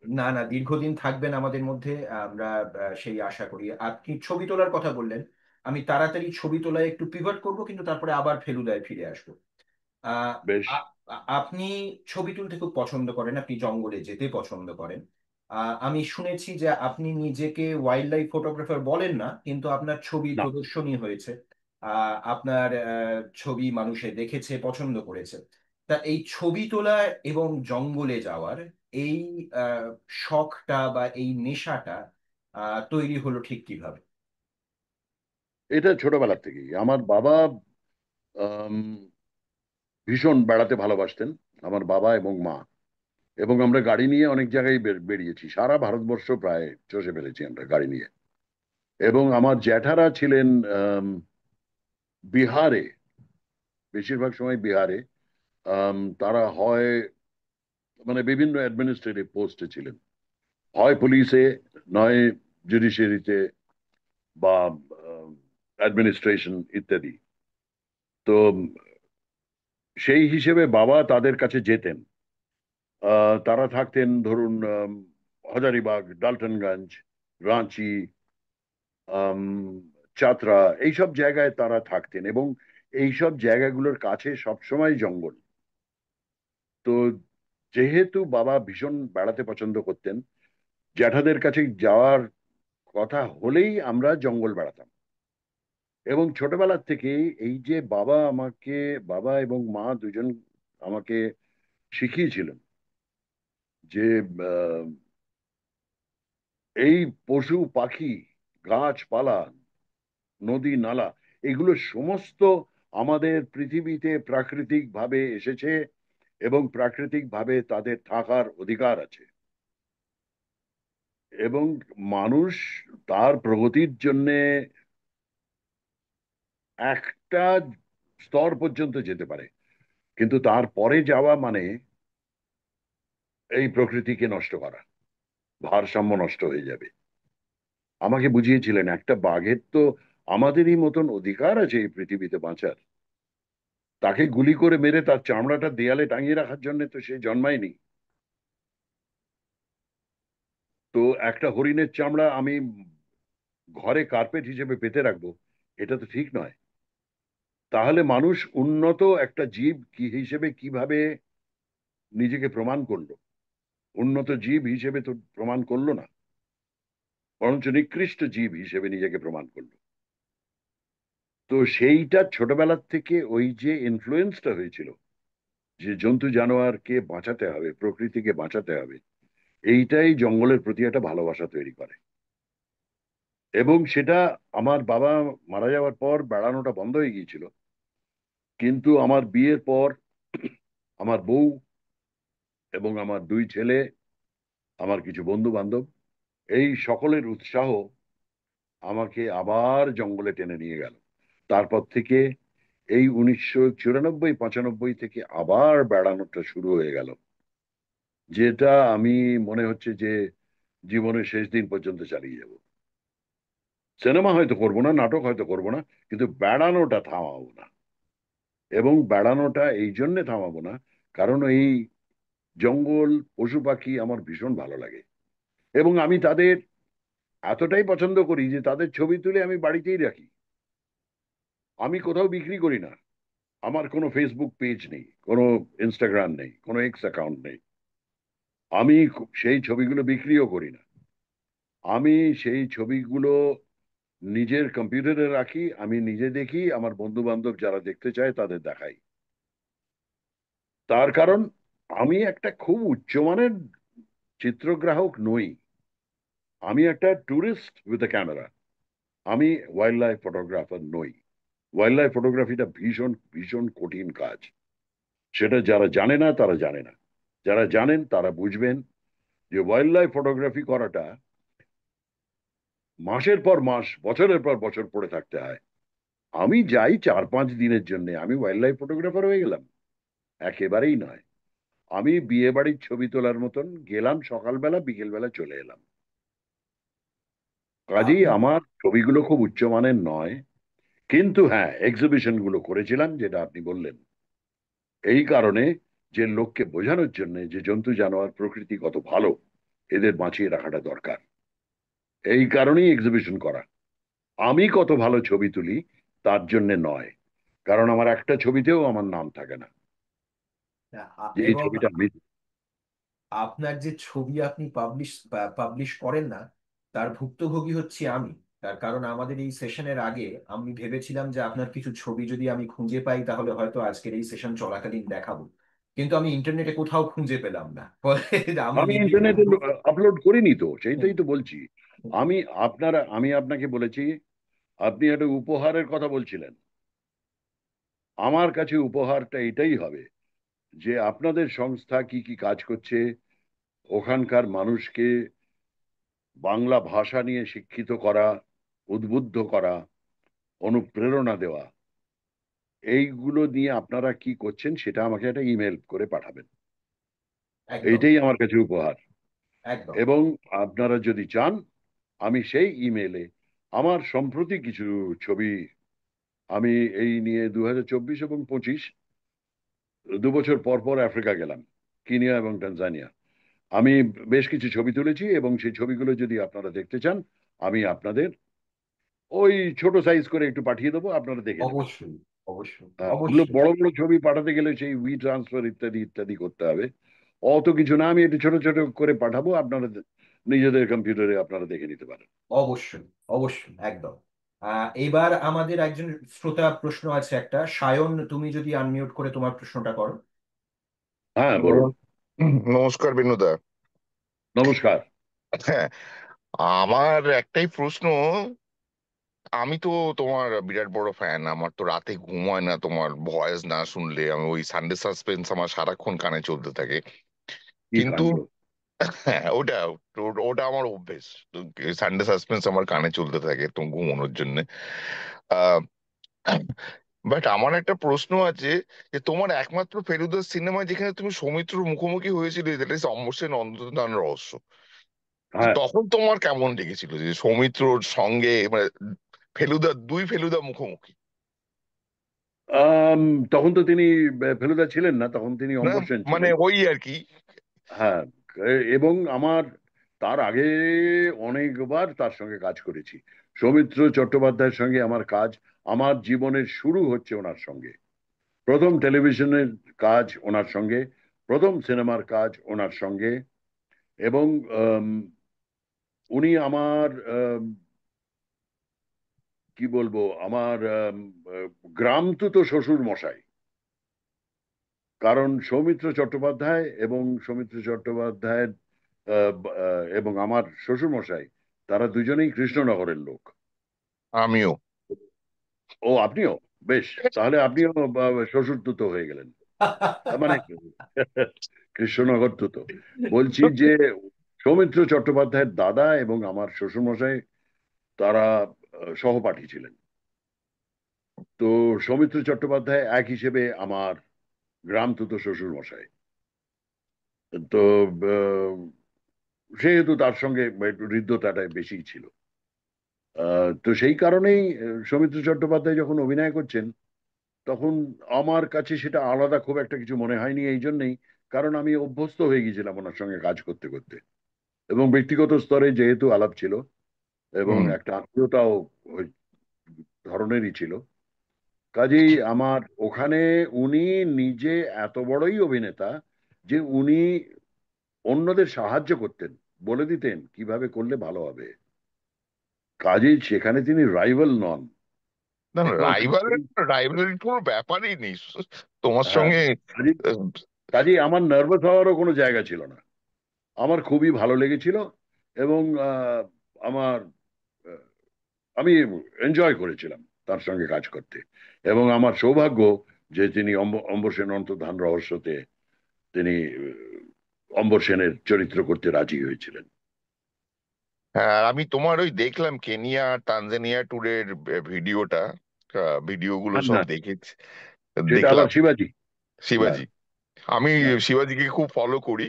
Speaker 1: না না, দীর্ঘদিন থাকবেন আমাদের মধ্যে, আমরা সেই আশা করি। আপনি ছবি তোলার কথা বললেন, আমি তাড়াতাড়ি ছবি তোলায় একটু পিভট করব, কিন্তু তারপরে আবার ফেলুদায় ফিরে আসবো। আহ,
Speaker 3: বেশ।
Speaker 1: আপনি ছবি তুলতে খুব পছন্দ করেন, আপনি জঙ্গলে যেতে পছন্দ করেন। আমি শুনেছি যে আপনি নিজেকে ওয়াইল্ড লাইফ ফটোগ্রাফার বলেন না, কিন্তু আপনার ছবি
Speaker 3: না,
Speaker 1: প্রদর্শনী হয়েছে। আপনার ছবি মানুষে দেখেছে, পছন্দ করেছে। তা এই ছবি তোলা এবং জঙ্গলে যাওয়ার এই আহ, শখটা বা এই নেশাটা তৈরি হলো ঠিক কিভাবে?
Speaker 3: এটা ছোটবেলার থেকেই আমার বাবা আম, ভীষণ বেড়াতে ভালোবাসতেন, আমার বাবা এবং মা। এবং আমরা গাড়ি নিয়ে অনেক জায়গায় বেরিয়েছি, সারা ভারতবর্ষ প্রায় চষে ফেলেছি আমরা গাড়ি নিয়ে। এবং আমার জ্যাঠারা ছিলেন বিহারে, বেশিরভাগ সময় বিহারে। তারা হয় মানে বিভিন্ন অ্যাডমিনিস্ট্রেটিভ পোস্টে ছিলেন, হয় পুলিশে, নয় জুডিশিয়ারিতে, বা অ্যাডমিনিস্ট্রেশন ইত্যাদি। তো সেই হিসেবে বাবা তাদের কাছে যেতেন। তারা থাকতেন ধরুন হজারিবাগ, ডালটনগঞ্জ, রাঁচি, আম, চাতরা, এইসব জায়গায় তারা থাকতেন। এবং এইসব জায়গাগুলোর কাছে সবসময় জঙ্গল। তো যেহেতু বাবা ভীষণ বেড়াতে পছন্দ করতেন, জ্যাঠাদের কাছে যাওয়ার কথা হলেই আমরা জঙ্গল বেড়াতাম। এবং ছোটবেলার থেকে এই যে বাবা এবং মা দুজন আমাকে শিখিয়েছিলেন যে আহ, এই পশু পাখি, গাছপালা, নদী নালা, এগুলো সমস্ত আমাদের পৃথিবীতে প্রাকৃতিক ভাবে এসেছে এবং প্রাকৃতিক ভাবে তাদের থাকার অধিকার আছে। এবং মানুষ তার প্রগতির জন্য একটা স্তর পর্যন্ত যেতে পারে, কিন্তু তারপরে যাওয়া মানে এই প্রকৃতিকে নষ্ট করা, ভারসাম্য নষ্ট হয়ে যাবে। আমাকে বুঝিয়েছিলেন একটা বাঘের তো আমাদেরই মতন অধিকার আছে এই পৃথিবীতে বাঁচার। তাকে গুলি করে মেরে তার চামড়াটা দেয়ালে টাঙিয়ে রাখার জন্য তো সে জন্মায়নি। তো একটা হরিণের চামড়া আমি ঘরে কার্পেট হিসেবে পেতে রাখবো, এটা তো ঠিক নয়। তাহলে মানুষ উন্নত একটা জীব কি হিসেবে কিভাবে নিজেকে প্রমাণ করলো? উন্নত জীব হিসেবে তো প্রমাণ করলো না, বরঞ্চ নিকৃষ্ট জীব হিসেবে নিজেকে প্রমাণ করলো। তো সেইটা ছোটবেলার থেকে ওই যে ইনফ্লুয়েন্সটা হয়েছিল যে জন্তু জানোয়ারকে বাঁচাতে হবে, প্রকৃতিকে বাঁচাতে হবে, এইটাই জঙ্গলের প্রতি একটা ভালোবাসা তৈরি করে। এবং সেটা আমার বাবা মারা যাওয়ার পর বেড়ানোটা বন্ধ হয়ে গিয়েছিল। কিন্তু আমার বিয়ের পর আমার বউ এবং আমার দুই ছেলে, আমার কিছু বন্ধু বান্ধব, এই সকলের উৎসাহ আমাকে আবার জঙ্গলে টেনে নিয়ে গেল। তারপর থেকে এই 1994-95 থেকে আবার বেড়ানোটা শুরু হয়ে গেল, যেটা আমি মনে হচ্ছে যে জীবনের শেষ দিন পর্যন্ত চালিয়ে যাব। সিনেমা হয়তো করবো না, নাটক হয়তো করবো না, কিন্তু বেড়ানোটা থামাবো না। এবং বেড়ানোটা এই জন্যে থামাবো না কারণ এই জঙ্গল, পশু পাখি আমার ভীষণ ভালো লাগে। এবং আমি তাদের এতটাই পছন্দ করি যে তাদের ছবি তুলে আমি বাড়িতেই রাখি। আমি কোথাও বিক্রি করি না। আমার কোনো ফেসবুক পেজ নেই, কোনো ইনস্টাগ্রাম নেই, কোনো এক্স অ্যাকাউন্ট নেই। আমি সেই ছবিগুলো বিক্রিও করি না। আমি সেই ছবিগুলো নিজের কম্পিউটারে রাখি, আমি নিজে দেখি, আমার বন্ধু বান্ধব যারা দেখতে চায় তাদের দেখাই। তার কারণ আমি একটা খুব উচ্চমানের চিত্রগ্রাহক নই, আমি একটা ট্যুরিস্ট উইথ এ ক্যামেরা। আমি ওয়াইল্ড লাইফ ফটোগ্রাফার নই। ওয়াইল্ড লাইফ ফটোগ্রাফিটা ভীষণ ভীষণ কঠিন কাজ। সেটা যারা জানে না তারা জানে না, যারা জানেন তারা বুঝবেন যে ওয়াইল্ড লাইফ ফটোগ্রাফি করাটা মাসের পর মাস, বছরের পর বছর পড়ে থাকতে হয়। আমি যাই 4-5 দিনের জন্য, আমি ওয়াইল্ড লাইফ ফটোগ্রাফার হয়ে গেলাম? একেবারেই নয়। আমি বিয়ে বাড়ির ছবি তোলার মতন গেলাম, সকালবেলা বিকেলবেলা চলে এলাম। কাজেই
Speaker 1: আপনি
Speaker 3: আমার ছবিগুলো খুব উচ্চমানের নয়। কিন্তু হ্যাঁ, এক্সিবিশন গুলো করেছিলাম যেটা আপনি বললেন, এই কারণে যে লোককে বোঝানোর জন্য যে জন্তু জানোয়ার প্রকৃতি কত ভালো, এদের বাঁচিয়ে রাখাটা দরকার। এই কারণেই এক্সিবিশন করা। আমি কত ভালো ছবি তুলি তার জন্য নয়, কারণ আমার একটা ছবিতেও আমার নাম থাকে না যে এই
Speaker 1: এবং
Speaker 3: ছবিটা আমি।
Speaker 1: আপনার যে ছবি আপনি পাবলিশ করেন না, তার ভুক্তভোগী হচ্ছি আমি। তার কারণ আমাদের এই সেশনের আগে আমি ভেবেছিলাম যে আপনার কিছু ছবি যদি আমি খুঁজে পাই তাহলে হয়তো আজকের এই সেশন চলাকালীন দেখাবো, কিন্তু আমি ইন্টারনেটে কোথাও খুঁজে পেলাম না। ফলে আমি
Speaker 3: আমি
Speaker 1: নিজে
Speaker 3: ইন্টারনেটে আপলোড করিনি তো, সেইটাই তো বলছি। আমি আপনাকে বলেছি, আপনি একটা উপহারের কথা বলছিলেন। আমার কাছে উপহারটা এটাই হবে যে আপনাদের সংস্থা কি কি কাজ করছে, ওখানকার মানুষকে বাংলা ভাষা নিয়ে শিক্ষিত করা, উদ্বুদ্ধ করা, অনুপ্রেরণা দেওয়া, এইগুলো নিয়ে আপনারা কি করছেন সেটা আমাকে একটা ইমেল করে পাঠাবেন।
Speaker 1: একদম।
Speaker 3: এইটাই আমার কাছে উপহার।
Speaker 1: একদম।
Speaker 3: এবং আপনারা যদি চান, আমি সেই ইমেলে আমার সম্প্রতি কিছু ছবি, আমি এই নিয়ে 2024 এবং 25 2 বছর পর পর আফ্রিকা গেলাম, কিনিয়া এবং টানজানিয়া। আমি বেশ কিছু ছবি তুলেছি এবং সেই ছবিগুলো যদি আপনারা দেখতে চান, আমি আপনাদের ওই ছোট সাইজ করে একটু পাঠিয়ে দেবো, আপনারা দেখে নেবেন।
Speaker 1: অবশ্যই। অবশ্যই।
Speaker 3: ওগুলো
Speaker 1: অবশ্যই।
Speaker 3: বড় বড় ছবি পাঠাতে গেলে সেই ট্রান্সফার ইত্যাদি ইত্যাদি করতে হবে। অত কিছু না, আমি একটু ছোট ছোট করে পাঠাবো, আপনারা নিজেদের কম্পিউটারে আপনারা দেখে নিতে পারেন।
Speaker 1: অবশ্যই। অবশ্যই। একদম। এবার আমাদের একজন শ্রোতা প্রশ্ন আছে একটা, সায়ন, তুমি যদি আনমিউট করে তোমার প্রশ্নটা করো।
Speaker 3: হ্যাঁ, বলুন।
Speaker 6: নম- নমস্কার বিনুদা।
Speaker 3: নমস্কার।
Speaker 6: হ্যাঁ, আমার একটাই প্রশ্ন। আমি তো তোমার বিরাট বড় ফ্যান। আমার তো রাতে ঘুম হয় না তোমার ভয়েস না শুনলে। আমি ওই সানডে সাসপেন্স আমার সারাক্ষণ কানে চলতে থাকে।
Speaker 3: কি
Speaker 6: কিন্তু
Speaker 3: কাণ্ড!
Speaker 6: হ্যাঁ, ওটা ওটা আমার অভ্যেস। সানডে সাসপেন্স আমার কানে চলতে থাকে তো ঘুমানোর জন্য। আহ বাট আমার একটা প্রশ্ন আছে, যে তোমার একমাত্র ফেলুদার সিনেমা যেখানে তুমি সৌমিত্রর মুখোমুখি হয়েছিলে, যেটা হচ্ছে অমর্ষের নন্দন রহস্য। তো
Speaker 3: হ্যাঁ,
Speaker 6: তখন তোমার কেমন লেগেছিল যে সৌমিত্রর সঙ্গে মানে ফেলুদা, দুই ফেলুদা মুখোমুখি?
Speaker 3: আম, তখন তো তিনি ফেলুদা ছিলেন না, তখন তিনি
Speaker 6: না
Speaker 3: অম্বর সেন
Speaker 6: মানে
Speaker 3: ছিলেন।
Speaker 6: ওই আর কি।
Speaker 3: হ্যাঁ, এবং আমার তার আগে অনেকবার তার সঙ্গে কাজ করেছি। সৌমিত্র চট্টোপাধ্যায়ের সঙ্গে আমার কাজ, আমার জীবনের শুরু হচ্ছে ওনার সঙ্গে। প্রথম টেলিভিশনের কাজ ওনার সঙ্গে, প্রথম সিনেমার কাজ ওনার সঙ্গে। এবং আম, উনি আমার কি বলবো, আমার গ্রামতুতো শ্বশুর মশাই। কারণ সৌমিত্র চট্টোপাধ্যায় এবং সৌমিত্র চট্টোপাধ্যায়ের এবং আমার শ্বশুর মশাই, তারা দুজনেই কৃষ্ণনগরের লোক।
Speaker 6: আমিও।
Speaker 3: ও, আপনিও? বেশ, তাহলে আপনিও শ্বশুর তুতো হয়ে গেলেন, মানে কৃষ্ণনগর তুতো। বলছি যে সৌমিত্র চট্টোপাধ্যায়ের দাদা এবং আমার শ্বশুর মশাই, তারা সহপাঠী ছিলেন। তো সৌমিত্র চট্টোপাধ্যায় এক হিসেবে আমার গ্রামতুতো শ্বশুর মশাই। তো আহ, সেহেতু তার সঙ্গে একটু হৃদ্যতাটা বেশি ছিল। তো সেই কারণেই সৌমিত্র চট্টোপাধ্যায় যখন অভিনয় করছেন, তখন আমার কাছে সেটা আলাদা খুব একটা কিছু মনে হয়নি, এই জন্যেই কারণ আমি অভ্যস্ত হয়ে গিয়েছিলাম ওনার সঙ্গে কাজ করতে করতে। এবং ব্যক্তিগত স্তরে যেহেতু আলাপ ছিল এবং
Speaker 6: হুম।
Speaker 3: একটা আত্মীয়তাও ওই ধরনেরই ছিল, কাজেই আমার ওখানে উনি নিজে এত বড়ই অভিনেতা যে উনি অন্যদের সাহায্য করতেন, বলে দিতেন কিভাবে করলে ভালো হবে। কাজেই সেখানে তিনি রাইভাল নন।
Speaker 6: না রাইভাল, রাইভালের কোনো ব্যাপারই নেই তোমার
Speaker 3: হ্যাঁ,
Speaker 6: সঙ্গে।
Speaker 3: কাজেই
Speaker 6: আহ,
Speaker 3: কাজেই আমার নার্ভাস হওয়ারও কোনো জায়গা ছিল না। আমার খুবই ভালো লেগেছিল এবং আমার আহ, আমি এনজয় করেছিলাম তার সঙ্গে কাজ করতে। এবং আমার সৌভাগ্য যে তিনি অম্বর সেন অন্তর্ধান রহস্যতে তিনি অম্বর সেনের চরিত্র করতে রাজি হয়েছিলেন।
Speaker 6: হ্যাঁ, আমি তোমার ওই দেখলাম কেনিয়া আর তানজানিয়া ট্যুরের ভিডিওটা, ভিডিওগুলো
Speaker 3: হ্যাঁ,
Speaker 6: সব
Speaker 3: না,
Speaker 6: দেখেছি,
Speaker 3: সেটা আবার
Speaker 6: দেখলাম।
Speaker 3: শিবাজি। হ্যাঁ,
Speaker 6: শিবাজি, আমি
Speaker 3: হ্যাঁ।
Speaker 6: শিবাজিকে খুব ফলো করি।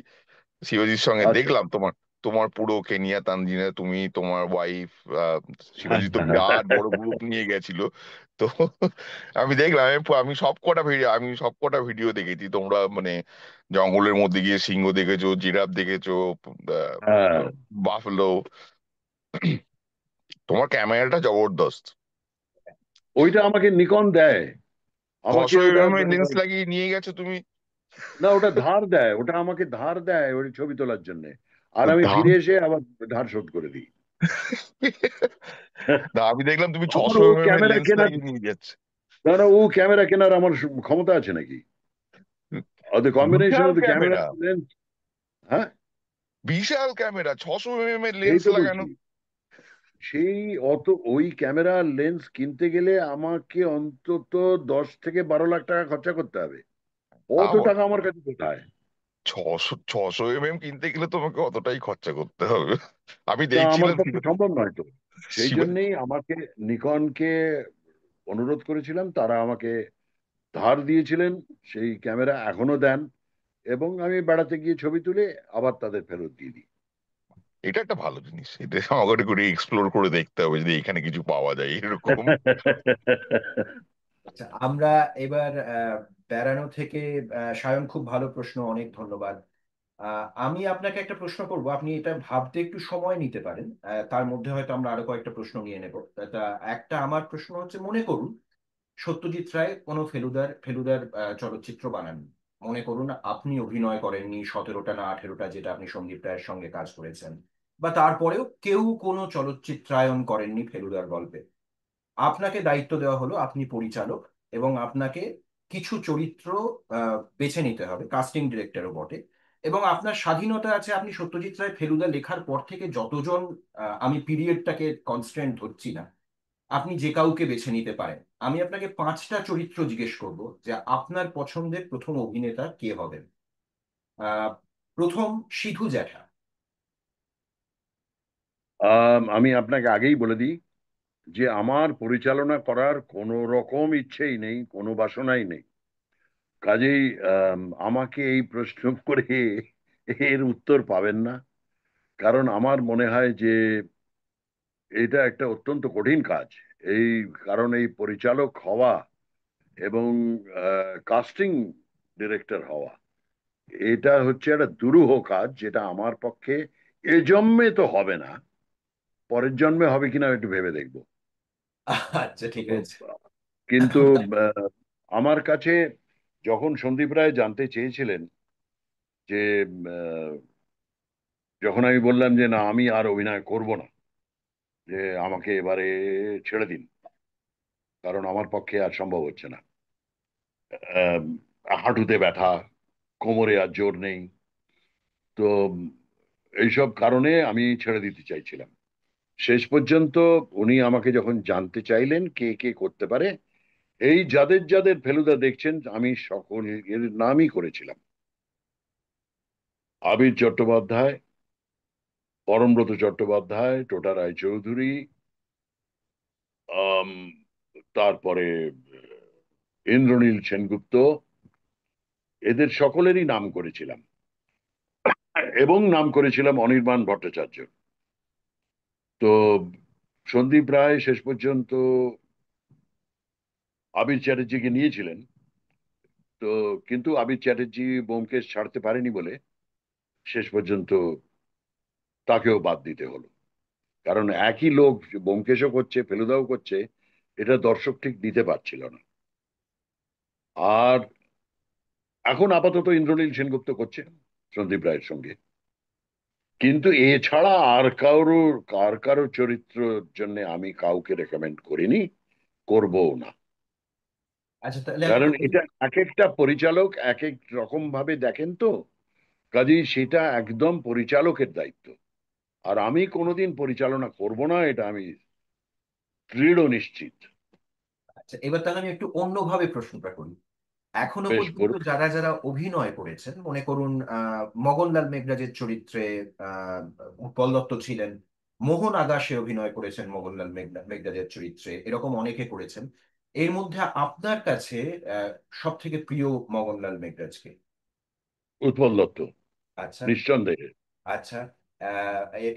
Speaker 6: শিবাজির সঙ্গে
Speaker 3: আচ্ছা।
Speaker 6: দেখলাম তোমার, তোমার পুরো কেনিয়া তানজিনা, তুমি তোমার ওয়াইফ,
Speaker 3: হ্যাঁ,
Speaker 6: শিবাজি তো
Speaker 3: হ্যাঁ,
Speaker 6: বিরাট
Speaker 3: হ্যাঁ।
Speaker 6: বড় গ্রুপ নিয়ে গেছিল। তো আমি দেখলাম, আমি সব কটা ভিডিও দেখেছি। তোমরা মানে জঙ্গলের মধ্যে গিয়ে সিংহ দেখেছো, জিরাফ দেখেছো,
Speaker 3: হ্যাঁ,
Speaker 6: বাফলো। তোমার ক্যামেরাটা জবরদস্ত।
Speaker 3: ওইটা আমাকে নিকন দেয়। আমাকে
Speaker 6: 600
Speaker 3: ওটা
Speaker 6: লেন্স লাগিয়ে নিয়ে গেছো তুমি?
Speaker 3: না, ওটা ধার দেয়, ওটা আমাকে ধার দেয় ওই ছবি তোলার জন্য। আর আমি
Speaker 6: দাম।
Speaker 3: ফিরে এসে আবার ধার শোধ করে দিই।
Speaker 6: না আমি দেখলাম তুমি
Speaker 3: আমার
Speaker 6: 600
Speaker 3: ও
Speaker 6: এর
Speaker 3: ক্যামেরা
Speaker 6: লেন্স
Speaker 3: কেনার,
Speaker 6: লাগিয়ে নিয়ে যাচ্ছে।
Speaker 3: না না, ও ক্যামেরা কেনার আমার ক্ষমতা আছে নাকি? The combination
Speaker 6: বিশাল
Speaker 3: of the camera
Speaker 6: camera,
Speaker 3: and lens. হ্যাঁ,
Speaker 6: বিশাল ক্যামেরা, 600 এর
Speaker 3: এই
Speaker 6: লেন্স
Speaker 3: তো
Speaker 6: লাগানো।
Speaker 3: বলছি। সেই অত ওই ক্যামেরা লেন্স কিনতে গেলে আমাকে অন্তত 10 থেকে 12 লাখ টাকা খরচা করতে হবে।
Speaker 6: তা
Speaker 3: অত
Speaker 6: বল।
Speaker 3: টাকা আমার কাছে কোথায়?
Speaker 6: ছশো কিনতে গেলে তোমাকে অতটাই খরচা করতে হবে। আমি
Speaker 3: না, আমার
Speaker 6: দেখছিলাম
Speaker 3: পক্ষে সম্ভব নয় তো। সেই
Speaker 6: শিবা,
Speaker 3: জন্যই আমাকে নিকনকে অনুরোধ করেছিলাম, তারা আমাকে ধার দিয়েছিলেন, সেই ক্যামেরা এখনো দেন, এবং আমি বেড়াতে গিয়ে ছবি তুলে আবার তাদের ফেরত দিয়ে দিই।
Speaker 6: এটা একটা ভালো জিনিস, এটা আমাকে করে এক্সপ্লোর করে দেখতে হবে যদি এখানে কিছু পাওয়া যায় এরকম।
Speaker 1: আচ্ছা, আমরা এবার বেড়ানো থেকে সায়ন, খুব ভালো প্রশ্ন, অনেক ধন্যবাদ। আমি আপনাকে একটা প্রশ্ন করব, আপনি এটা ভাবতে একটু সময় নিতে পারেন, তার মধ্যে হয়তো আমরা আরো কয়েকটা প্রশ্ন নিয়ে নেব। তা একটা আমার প্রশ্ন হচ্ছে, মনে করুন সত্যজিৎ রায় কোনো ফেলুদার ফেলুদার চলচ্চিত্র বানান। মনে করুন আপনি অভিনয় করেননি 17টা না 18টা, যেটা আপনি সন্দীপ রায়ের সঙ্গে কাজ করেছেন, বা তারপরেও কেউ কোনো চলচ্চিত্রায়ন করেননি ফেলুদার গল্পে। আপনাকে দায়িত্ব দেওয়া হলো, আপনি পরিচালক, এবং আপনাকে কিছু চরিত্র বেছে নিতে হবে, কাস্টিং ডিরেক্টরও বটে, এবং আপনার স্বাধীনতা আছে। আপনি সত্যজিৎ রায় ফেলুদা লেখার পর থেকে যতজন, আমি পিরিয়ডটাকে কনস্ট্যান্ট ধরছি না, আপনি যে কাউকে বেছে নিতে পারেন। আমি আপনাকে 5টা চরিত্র জিজ্ঞেস করব যে আপনার পছন্দের প্রথম অভিনেতা কে হবেন। আহ প্রথম, সিধু জ্যাঠা।
Speaker 3: আমি আপনাকে আগেই বলে দিই যে আমার পরিচালনা করার কোনো রকম ইচ্ছেই নেই, কোনো বাসনাই নেই। কাজেই আমাকে এই প্রশ্ন করে এর উত্তর পাবেন না। কারণ আমার মনে হয় যে এটা একটা অত্যন্ত কঠিন কাজ। এই কারণ এই পরিচালক হওয়া এবং কাস্টিং ডিরেক্টর হওয়া, এটা হচ্ছে একটা দুরূহ কাজ, যেটা আমার পক্ষে এ জন্মে তো হবে না, পরের জন্মে হবে কিনা একটু ভেবে দেখবো।
Speaker 1: আচ্ছা, ঠিক
Speaker 3: তো
Speaker 1: আছে।
Speaker 3: কিন্তু আহ, আমার কাছে যখন সন্দীপ রায় জানতে চেয়েছিলেন যে আহ, যখন আমি বললাম যে না, আমি আর অভিনয় করব না, যে আমাকে এবারে ছেড়ে দিন, কারণ আমার পক্ষে আর সম্ভব হচ্ছে না, আহ, হাঁটুতে ব্যথা, কোমরে আর জোর নেই, তো এইসব কারণে আমি ছেড়ে দিতে চাইছিলাম। শেষ পর্যন্ত উনি আমাকে যখন জানতে চাইলেন কে কে করতে পারে, এই যাদের যাদের ফেলুদা দেখছেন আমি সকলের নামই করেছিলাম। আবির চট্টোপাধ্যায়, পরমব্রত চট্টোপাধ্যায়, টোটা রায়চৌধুরী, আম, তারপরে ইন্দ্রনীল সেনগুপ্ত, এদের সকলেরই নাম করেছিলাম, এবং নাম করেছিলাম অনির্বাণ ভট্টাচার্য। তো সন্দীপ রায় শেষ পর্যন্ত আবির চ্যাটার্জিকে নিয়েছিলেন। তো কিন্তু আবির চ্যাটার্জি ব্যোমকেশ ছাড়তে পারেনি বলে শেষ পর্যন্ত তাকেও বাদ দিতে হলো। কারণ একই লোক ব্যোমকেশও করছে, ফেলুদাও করছে, এটা দর্শক ঠিক নিতে পারছিল না। আর এখন আপাতত ইন্দ্রনীল সেনগুপ্ত করছে সন্দীপ রায়ের সঙ্গে। কিন্তু এছাড়া আর কারো চরিত্রের জন্য আমি কাউকে রেকমেন্ড করিনি, করবও না।
Speaker 1: আচ্ছা, তাহলে আমি
Speaker 3: কারণ এটা এক একটা পরিচালক এক এক রকম ভাবে দেখেন তো, কাজেই সেটা একদম পরিচালকের দায়িত্ব। আর আমি কোনোদিন পরিচালনা করব না, এটা আমি দৃঢ় নিশ্চিত।
Speaker 1: আচ্ছা, এবার তাহলে আমি একটু অন্যভাবে প্রশ্নটা করি। এখনো
Speaker 3: বেশ
Speaker 1: পর্যন্ত
Speaker 3: করুন।
Speaker 1: যারা যারা অভিনয় করেছেন, মনে করুন মগনলাল মেঘরাজের চরিত্রে উৎপল দত্ত ছিলেন, মোহন আগাশে অভিনয় করেছেন মগনলাল মেঘরাজের চরিত্রে, এরকম অনেকে করেছেন। এর মধ্যে আপনার কাছে সব থেকে প্রিয় মগনলাল মেঘরাজকে?
Speaker 3: উৎপল দত্ত,
Speaker 1: আচ্ছা।
Speaker 3: নিঃসন্দেহে।
Speaker 1: আচ্ছা,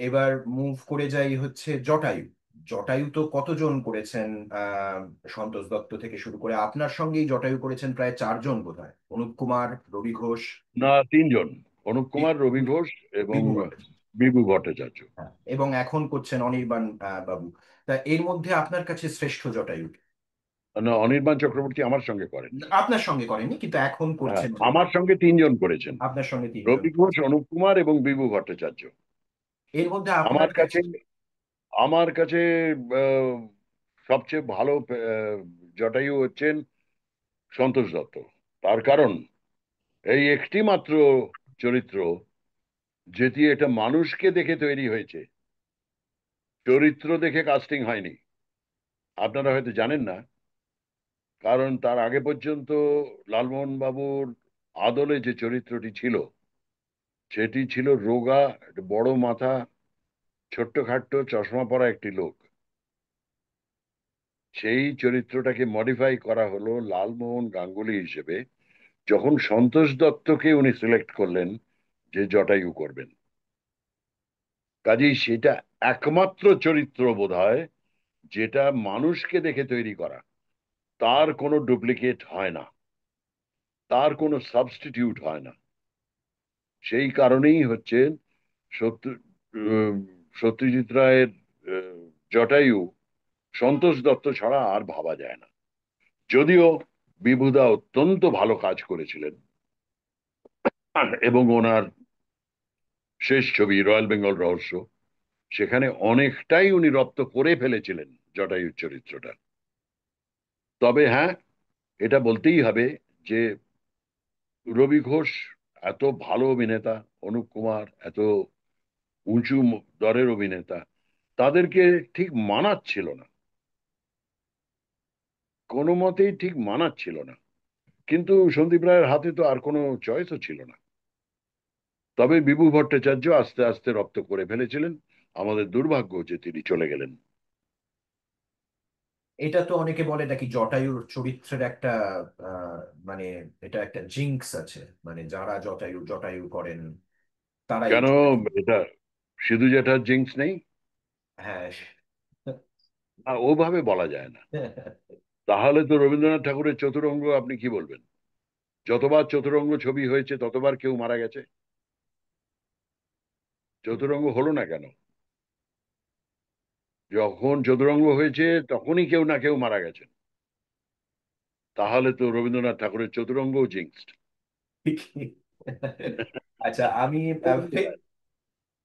Speaker 1: এবার মুভ করে যাই হচ্ছে জটায়ু। জটায়ু তো কতজন করেছেন? আহ সন্তোষ দত্ত থেকে শুরু করে আপনার সঙ্গেই জটায়ু করেছেন প্রায় 4জন বোধহয়, অনুপ কুমার, রবি ঘোষ,
Speaker 3: না, তিনজন: অনুপ
Speaker 1: বি-
Speaker 3: কুমার, রবি
Speaker 1: বি-
Speaker 3: ঘোষ এবং
Speaker 1: বিভু ভট্টাচার্য।
Speaker 3: বিভু ভট্টাচার্য।
Speaker 1: হ্যাঁ, এবং এখন করছেন অনির্বাণ বাবু। তা এর মধ্যে আপনার কাছে শ্রেষ্ঠ জটায়ু কে?
Speaker 3: না, অনির্বাণ চক্রবর্তী আমার সঙ্গে করেননি।
Speaker 1: আপনার সঙ্গে করেননি, কিন্তু এখন
Speaker 3: হ্যাঁ,
Speaker 1: করছেন
Speaker 3: আমার
Speaker 1: জটায়ু।
Speaker 3: সঙ্গে তিনজন করেছেন:
Speaker 1: আপনার সঙ্গে 3জন।
Speaker 3: রবি ঘোষ, অনুপ কুমার এবং বিভু ভট্টাচার্য।
Speaker 1: এর মধ্যে আপনার
Speaker 3: আমার কাছে
Speaker 1: কাছে?
Speaker 3: আমার কাছে আহ, সবচেয়ে ভালো জটায়ু হচ্ছেন সন্তোষ দত্ত। তার কারণ এই একটি মাত্র চরিত্র, যেটি এটা মানুষকে দেখে তৈরি হয়েছে, চরিত্র দেখে কাস্টিং হয়নি। আপনারা হয়তো জানেন না, কারণ তার আগে পর্যন্ত লালমোহন বাবুর আদলে যে চরিত্রটি ছিল, সেটি ছিল রোগা, একটা বড় মাথা, ছোট্ট খাট্ট চশমা পরা একটি লোক। সেই চরিত্রটাকে মডিফাই করা হলো লালমোহন গাঙ্গুলি হিসেবে, যখন সন্তোষ দত্তকে উনি সিলেক্ট করলেন যে জটায়ু করবেন। কাজেই সেটা একমাত্র চরিত্র বোধহয় যেটা মানুষকে দেখে তৈরি করা, তার কোনো ডুপ্লিকেট হয় না, তার কোনো সাবস্টিটিউট হয় না। সেই কারণেই হচ্ছে সত্য উম, সত্যজিৎ রায়ের জটায়ু সন্তোষ দত্ত ছাড়া আর ভাবা যায় না। যদিও বিভুদা অত্যন্ত ভালো কাজ করেছিলেন, এবং ওনার শেষ ছবি রয়্যাল বেঙ্গল রহস্য, সেখানে অনেকটাই উনি রপ্ত করে ফেলেছিলেন জটায়ুর চরিত্রটা। তবে হ্যাঁ, এটা বলতেই হবে যে রবি ঘোষ এত ভালো অভিনেতা, অনুপ কুমার এত উঁচু দরের অভিনেতা, তাদেরকে ঠিক মানাচ্ছিল না, কোনো মতেই ঠিক মানাচ্ছিল না। কিন্তু সন্দীপ রায়ের হাতে তো আর কোনো চয়েসও ছিল না। তবে বিভু ভট্টাচার্য আস্তে আস্তে রপ্ত করে ফেলেছিলেন। আমাদের দুর্ভাগ্য যে তিনি চলে গেলেন।
Speaker 1: এটা তো অনেকে বলে নাকি জটায়ুর চরিত্রের একটা আহ, মানে এটা একটা জিঙ্কস আছে, মানে যারা জটায়ু জটায়ু করেন তারাই
Speaker 3: কেন?
Speaker 1: জটায়ু।
Speaker 3: এটা সিধু জ্যাঠার জিংস নেই?
Speaker 1: হ্যাঁ।
Speaker 3: ওভাবে বলা যায় না। তাহলে তো রবীন্দ্রনাথ ঠাকুরের চতুরঙ্গ আপনি কি বলবেন? যতবার চতুরঙ্গ ছবি হয়েছে ততবার কেউ মারা গেছে, চতুরঙ্গ হলো না কেন? যখন চতুরঙ্গ হয়েছে তখনই কেউ না কেউ মারা গেছেন। তাহলে তো রবীন্দ্রনাথ ঠাকুরের চতুরঙ্গও জিংসড।
Speaker 1: আচ্ছা,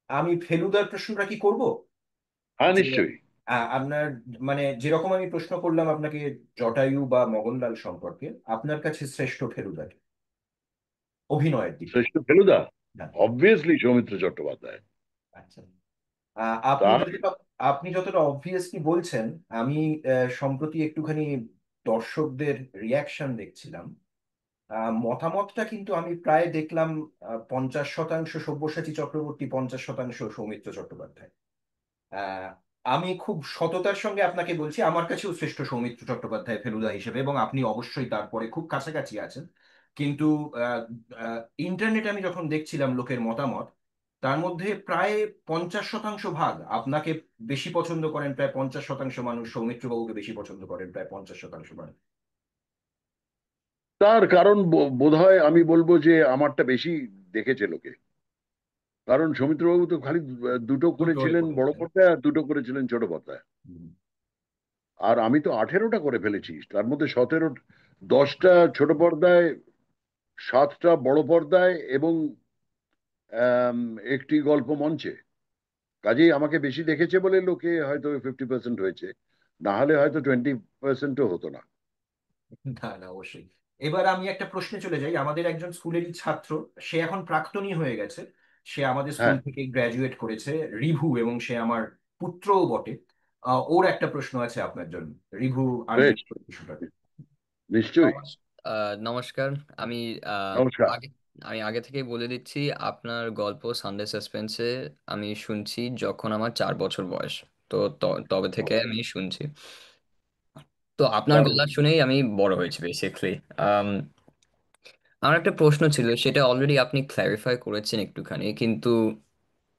Speaker 1: আমি ফেলুদার প্রশ্নটা কি করব?
Speaker 3: হ্যাঁ,
Speaker 1: যে
Speaker 3: নিশ্চয়ই।
Speaker 1: আপনার মানে যেরকম আমি প্রশ্ন করলাম আপনাকে জটায়ু বা মোগনলাল সম্পর্কে, আপনার কাছে শ্রেষ্ঠ ফেলুদা কে? অভিনয়ের দিক থেকে।
Speaker 3: শ্রেষ্ঠ ফেলুদা
Speaker 1: হ্যাঁ।
Speaker 3: অবভিয়াসলি সৌমিত্র চট্টোপাধ্যায়।
Speaker 1: আচ্ছা। আপনি
Speaker 3: তার
Speaker 1: যতটা অবভিয়াসলি বলছেন, আমি সম্প্রতি একটুখানি দর্শকদের রিয়াকশন দেখছিলাম। মতামতটা কিন্তু আমি প্রায় দেখলাম 50% সব্যসাচী চক্রবর্তী, 50% সৌমিত্র চট্টোপাধ্যায়। আহ, আমি খুব সততার সঙ্গে আপনাকে বলছি, আমার কাছেও শ্রেষ্ঠ সৌমিত্র চট্টোপাধ্যায় ফেলুদা হিসেবে, এবং আপনি অবশ্যই তারপরে খুব কাছাকাছি আছেন। কিন্তু ইন্টারনেটে আমি যখন দেখছিলাম লোকের মতামত, তার মধ্যে প্রায় 50% ভাগ আপনাকে বেশি পছন্দ করেন, প্রায় 50% মানুষ সৌমিত্র বাবুকে বেশি পছন্দ করেন, প্রায় 50% মানুষ।
Speaker 3: তার কারণ বোধহয় আমি বলবো যে আমারটা বেশি দেখেছে লোকে। কারণ সৌমিত্রবাবু তো খালি দুটো
Speaker 1: দুটোই
Speaker 3: করেছিলেন বড়
Speaker 1: করেছেন।
Speaker 3: পর্দায়, আর দুটো করেছিলেন ছোট পর্দায়।
Speaker 1: হুম।
Speaker 3: আর আমি তো 18টা করে ফেলেছি, তার মধ্যে 10টা ছোট পর্দায়, 7টা বড় পর্দায়, এবং আম, একটি গল্প মঞ্চে। কাজেই আমাকে বেশি দেখেছে বলে লোকে হয়তো 50% হয়েছে, না হলে হয়তো 20%ও হতো না।
Speaker 1: না না, অবশ্যই। এবার আমি একটা প্রশ্নে চলে যাই। আমাদের একজন স্কুলেরই ছাত্র, সে এখন প্রাক্তনী হয়ে গেছে, সে আমাদের স্কুল
Speaker 3: হ্যাঁ,
Speaker 1: থেকে গ্র্যাজুয়েট করেছে, রিভু, এবং সে আমার পুত্রও বটে। ওর একটা প্রশ্ন আছে আপনার জন্য। রিভু
Speaker 3: বেশ,
Speaker 1: আনমিউট করে বিষয়টা।
Speaker 3: নিশ্চয়ই।
Speaker 7: নমস্কার। আমি আহ,
Speaker 3: নমস্কার।
Speaker 7: আগে আমি আগে থেকেই বলে দিচ্ছি, আপনার গল্প সানডে সাসপেন্সে আমি শুনছি যখন আমার 4 বছর বয়স। তো তবে থেকে আমি শুনছি। তো আপনার
Speaker 3: দারুণ।
Speaker 7: গলা শুনেই আমি বড় হয়েছি বেসিক্যালি। আমার একটা প্রশ্ন ছিল, সেটা অলরেডি আপনি ক্ল্যারিফাই করেছেন একটুখানি, কিন্তু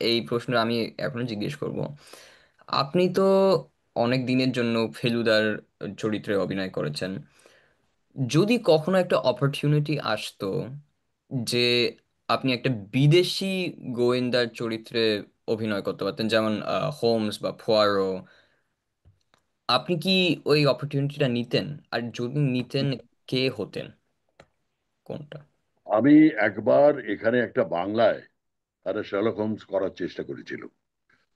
Speaker 7: এই প্রশ্ন আমি এখনো জিজ্ঞেস করব। আপনি তো অনেক দিনের জন্য ফেলুদার চরিত্রে অভিনয় করেছেন। যদি কখনো একটা অপরচুনিটি আসতো যে আপনি একটা বিদেশি গোয়েন্দার চরিত্রে অভিনয় করতে পারতেন, যেমন হোমস বা পোয়ারো, আপনি কি ওই অপরচুনিটিটা নিতেন? আর যদি নিতেন, কে হতেন, কোনটা?
Speaker 3: আমি একবার এখানে একটা বাংলায় তারা শার্লক হোমস করার চেষ্টা করেছিল,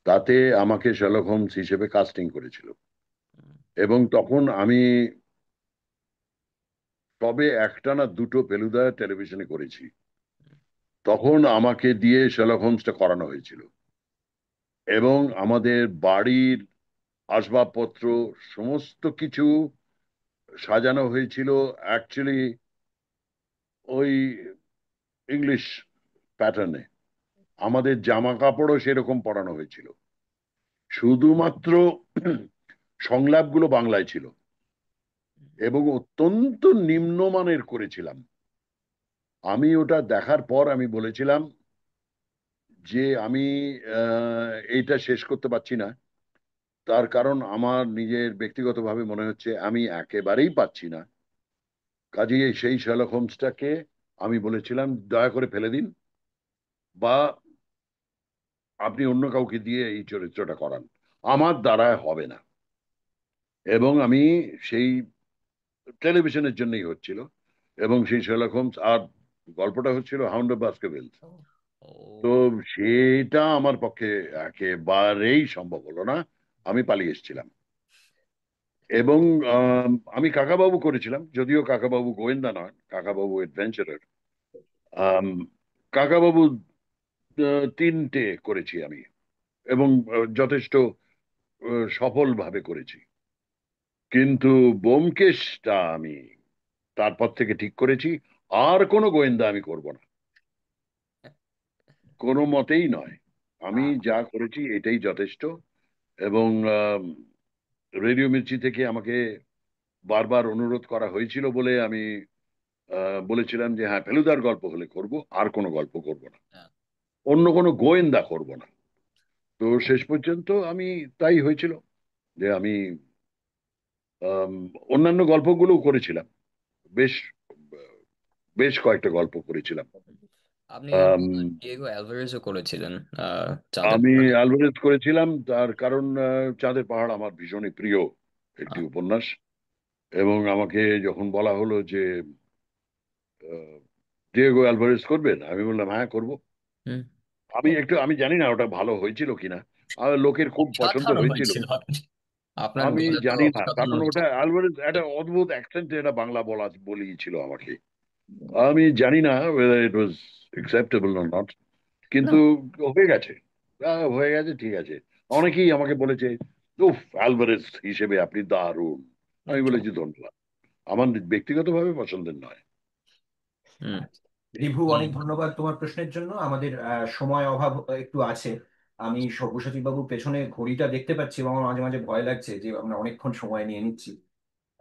Speaker 3: তাতে আমাকে শার্লক হোমস হিসেবে কাস্টিং করেছিল। এবং তখন আমি তবে একটা না দুটো ফেলুদা টেলিভিশনে করেছি, তখন আমাকে দিয়ে শার্লক হোমসটা করানো হয়েছিল। এবং আমাদের বাড়ির আসবাবপত্র সমস্ত কিছু সাজানো হয়েছিল অ্যাকচুয়ালি ওই ইংলিশ প্যাটার্নে। আমাদের জামা কাপড়ও সেরকম পরানো হয়েছিল, শুধুমাত্র সংলাপগুলো বাংলায় ছিল এবং অত্যন্ত নিম্নমানের করেছিলাম। আমি ওটা দেখার পর আমি বলেছিলাম যে আমি এইটা শেষ করতে পারছি না। তার কারণ আমার নিজের ব্যক্তিগতভাবে মনে হচ্ছে আমি একেবারেই পাচ্ছি না। কাজেই সেই শার্লক হোমসটাকে আমি বলেছিলাম দয়া করে ফেলে দিন, বা আপনি অন্য কাউকে দিয়ে এই চরিত্রটা করান, আমার দ্বারায় হবে না। এবং আমি সেই টেলিভিশনের জন্যই হচ্ছিল, এবং সেই শার্লক হোমস আর গল্পটা হচ্ছিল হাউন্ড অফ বাস্কারভিলস।
Speaker 7: ও
Speaker 3: তো সেটা আমার পক্ষে একেবারেই সম্ভব হলো না, আমি পালিয়ে এসেছিলাম। এবং আমি কাকাবাবু করেছিলাম, যদিও কাকাবাবু গোয়েন্দা নয়, কাকাবাবু অ্যাডভেঞ্চারার। কাকাবাবু তিনটে করেছি আমি, এবং যথেষ্ট সফলভাবে করেছি। কিন্তু ব্যোমকেশটা আমি তারপর থেকে ঠিক করেছি আর কোনো গোয়েন্দা আমি করব না, কোনো মতেই নয়। আমি
Speaker 7: আহ,
Speaker 3: যা করেছি এটাই যথেষ্ট। এবং রেডিও মির্চি থেকে আমাকে বারবার অনুরোধ করা হয়েছিল বলে আমি বলেছিলাম যে হ্যাঁ, ফেলুদার গল্প হলে করব, আর কোনো গল্প করব না,
Speaker 7: আহ,
Speaker 3: অন্য কোনো গোয়েন্দা করব না। তো শেষ পর্যন্ত আমি তাই হয়েছিল যে আমি আম, অন্যান্য গল্পগুলোও করেছিলাম, বেশ বেশ কয়েকটা গল্প করেছিলাম।
Speaker 7: আপনি
Speaker 3: আম,
Speaker 7: ডিয়েগো অ্যালভারেজও করেছিলেন চাঁদের
Speaker 3: আমি
Speaker 7: পাহাড়ে।
Speaker 3: অ্যালভারেজ করেছিলাম, তার কারণ চাঁদের পাহাড় আমার ভীষণই প্রিয় একটি
Speaker 7: আহ,
Speaker 3: উপন্যাস। এবং আমাকে যখন বলা হলো যে ডিয়েগো অ্যালভারেজ করবেন, আমি বললাম হ্যাঁ করব।
Speaker 7: হুম।
Speaker 3: আমি জানি না ওটা ভালো হয়েছিল কিনা, আর লোকের খুব পছন্দ
Speaker 7: অসাধারণ
Speaker 3: হয়েছিল।
Speaker 7: হয়েছিল। আপনার
Speaker 3: আমি
Speaker 7: গলা তো
Speaker 3: জানি না,
Speaker 7: অসাধারণ
Speaker 3: কারণ ওটা
Speaker 7: হয়েছিল।
Speaker 3: অ্যালভারেজ একটা অদ্ভুত অ্যাকসেন্টে এটা বাংলা বলিয়েছিল আমাকে। আমি জানি না whether it was acceptable or not,
Speaker 7: না
Speaker 3: কিন্তু হয়ে গেছে। হয়ে গেছে, ঠিক আছে। অনেকেই আমাকে বলেছে উফ, অ্যালভারেজ হিসেবে আপনি দারুণ। আমি বলেছি ধন্যবাদ, আমার ব্যক্তিগতভাবে পছন্দের নয়।
Speaker 7: হুম।
Speaker 1: রিভু, অনেক ধন্যবাদ তোমার প্রশ্নের জন্য। আমাদের সময় অভাব একটু আছে। আমি সব্যসাচী বাবুর পেছনে ঘড়িটা দেখতে পাচ্ছি এবং আমার মাঝে মাঝে ভয় লাগছে যে আমরা অনেকক্ষণ সময় নিয়ে নিচ্ছি।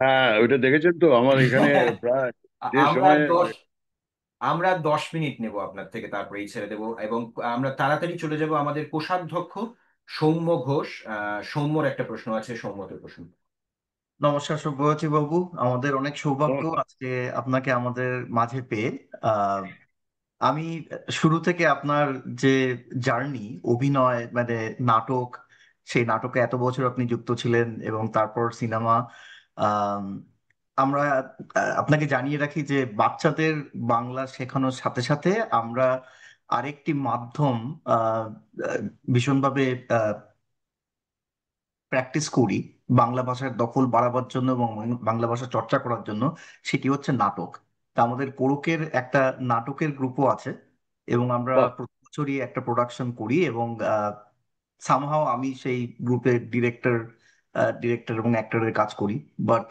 Speaker 3: হ্যাঁ, ওইটা দেখেছেন তো আমার এখানে প্রায় যে
Speaker 1: আমরা
Speaker 3: সময়।
Speaker 1: 10 মিনিট নেব আপনার থেকে, তারপরেই ছেড়ে দেবো। এবং আমরা তাড়াতাড়ি চলে যাব আমাদের কোষাধ্যক্ষ সৌম্য ঘোষ। সৌম্যর একটা প্রশ্ন আছে, সৌম্যদের প্রশ্ন।
Speaker 2: নমস্কার সব্যসাচী বাবু, আমাদের অনেক সৌভাগ্য আজকে আপনাকে আমাদের মাঝে পেয়ে। আহ, আমি শুরু থেকে আপনার যে জার্নি, অভিনয় মানে নাটক, সেই নাটকে এত বছর আপনি যুক্ত ছিলেন এবং তারপর সিনেমা। আমরা আপনাকে জানিয়ে রাখি যে বাচ্চাদের বাংলা শেখানোর সাথে সাথে আমরা আরেকটি মাধ্যম আহ, আহ, ভীষণভাবে প্র্যাকটিস করি বাংলা ভাষার দখল বাড়াবার জন্য এবং বাংলা ভাষা চর্চা করার জন্য। সেটি হচ্ছে নাটক। তা আমাদের কোরকের একটা নাটকের গ্রুপও আছে এবং আমরা
Speaker 3: বাহ,
Speaker 2: প্রতি বছরই একটা প্রোডাকশন করি এবং সামহাও আমি সেই গ্রুপের ডিরেক্টর এবং অ্যাক্টরের কাজ করি। বাট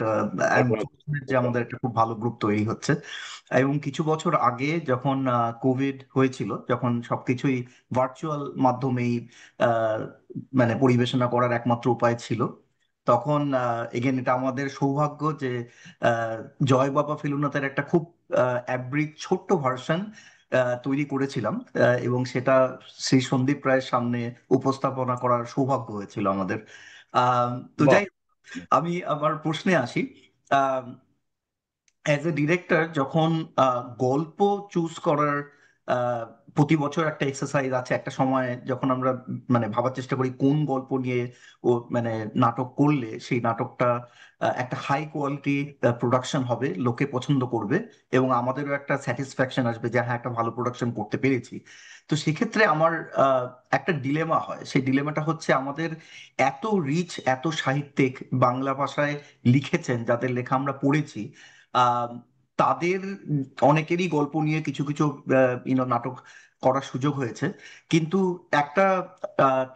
Speaker 2: আই এম
Speaker 3: অসাধারণ,
Speaker 2: যে আমাদের একটা খুব ভালো গ্রুপ তৈরি হচ্ছে। এবং কিছু বছর আগে যখন কোভিড হয়েছিল, যখন সবকিছুই ভার্চুয়াল মাধ্যমেই আহ, মানে পরিবেশনা করার একমাত্র উপায় ছিল, তখন এগেন এটা আমাদের সৌভাগ্য যে আহ, জয় বাবা ফেলুনাথের একটা খুব অ্যাব্রিক ছোট্ট ভার্সন তৈরি করেছিলাম। এবং সেটা শ্রী সন্দীপ রায়ের সামনে উপস্থাপনা করার সৌভাগ্য হয়েছিল আমাদের। তো
Speaker 3: বাহ।
Speaker 2: যাই হোক, আমি আমার প্রশ্নে আসি। অ্যাজ এ ডিরেক্টর যখন গল্প চুজ করার আহ, প্রতি বছর একটা এক্সারসাইজ আছে, একটা সময় যখন আমরা মানে ভাবার চেষ্টা করি কোন গল্প নিয়ে ও মানে নাটক করলে সেই নাটকটা একটা হাই কোয়ালিটি প্রোডাকশন হবে, লোকে পছন্দ করবে এবং আমাদেরও একটা স্যাটিসফ্যাকশন আসবে যে হ্যাঁ একটা ভালো প্রোডাকশন করতে পেরেছি। তো সেক্ষেত্রে আমার আহ, একটা ডিলেমা হয়। সেই ডিলেমাটা হচ্ছে আমাদের এত রিচ, এত সাহিত্যিক বাংলা ভাষায় লিখেছেন যাদের লেখা আমরা পড়েছি, আহ, তাদের অনেকেরই গল্প নিয়ে কিছু কিছু নাটক করার সুযোগ হয়েছে। কিন্তু একটা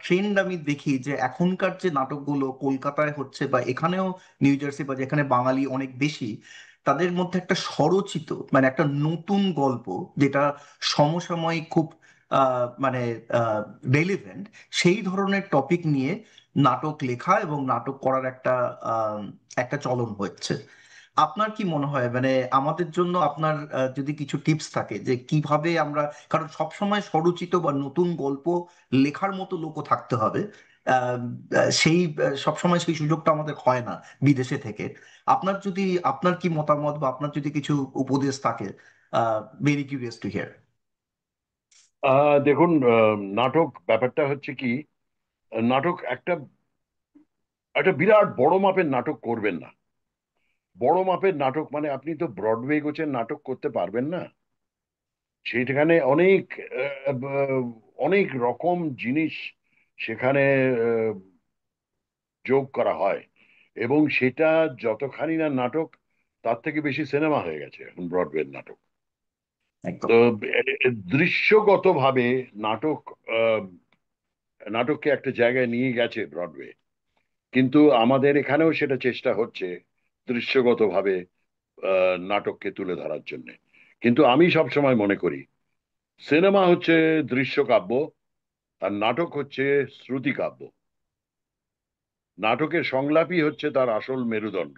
Speaker 2: ট্রেন্ড আমি দেখি যে এখনকার যে নাটকগুলো কলকাতায় হচ্ছে বা এখানেও নিউ জার্সি বা যেখানে বাঙালি অনেক বেশি, তাদের মধ্যে একটা স্বরচিত মানে একটা নতুন গল্প যেটা সমসাময়িক খুব মানে রেলিভেন্ট সেই ধরনের টপিক নিয়ে নাটক লেখা এবং নাটক করার একটা চলন হচ্ছে। আপনার কি মনে হয়, মানে আমাদের জন্য আপনার যদি কিছু টিপস থাকে যে কিভাবে আমরা, কারণ সবসময় স্বরচিত বা নতুন গল্প লেখার মতো লোকও থাকতে হবে, আহ, সেই সবসময় সেই সুযোগটা আমাদের হয় না বিদেশে থেকে। আপনার কি মতামত বা আপনার যদি কিছু উপদেশ থাকে, ভেরি কিউরিয়াস টু হিয়ার।
Speaker 3: দেখুন, নাটক ব্যাপারটা হচ্ছে কি, নাটক একটা একটা বিরাট বড় মাপের নাটক করবেন না। বড় মাপের নাটক মানে আপনি তো ব্রডওয়ে গোছের নাটক করতে পারবেন না। সেখানে অনেক রকম জিনিস সেখানে আহ, যোগ করা হয়, এবং সেটা যতখানি না নাটক, তার থেকে বেশি সিনেমা হয়ে গেছে এখন ব্রডওয়ে নাটক।
Speaker 2: একদম।
Speaker 3: তো দৃশ্যগতভাবে নাটক আহ, নাটককে একটা জায়গায় নিয়ে গেছে ব্রডওয়ে, কিন্তু আমাদের এখানেও সেটা চেষ্টা হচ্ছে দৃশ্যগতভাবে নাটককে তুলে ধরার জন্য। কিন্তু আমি সবসময় মনে করি সিনেমা হচ্ছে দৃশ্যকাব্য, আর নাটক হচ্ছে শ্রুতিকাব্য। নাটকের সংলাপই হচ্ছে তার আসল মেরুদণ্ড।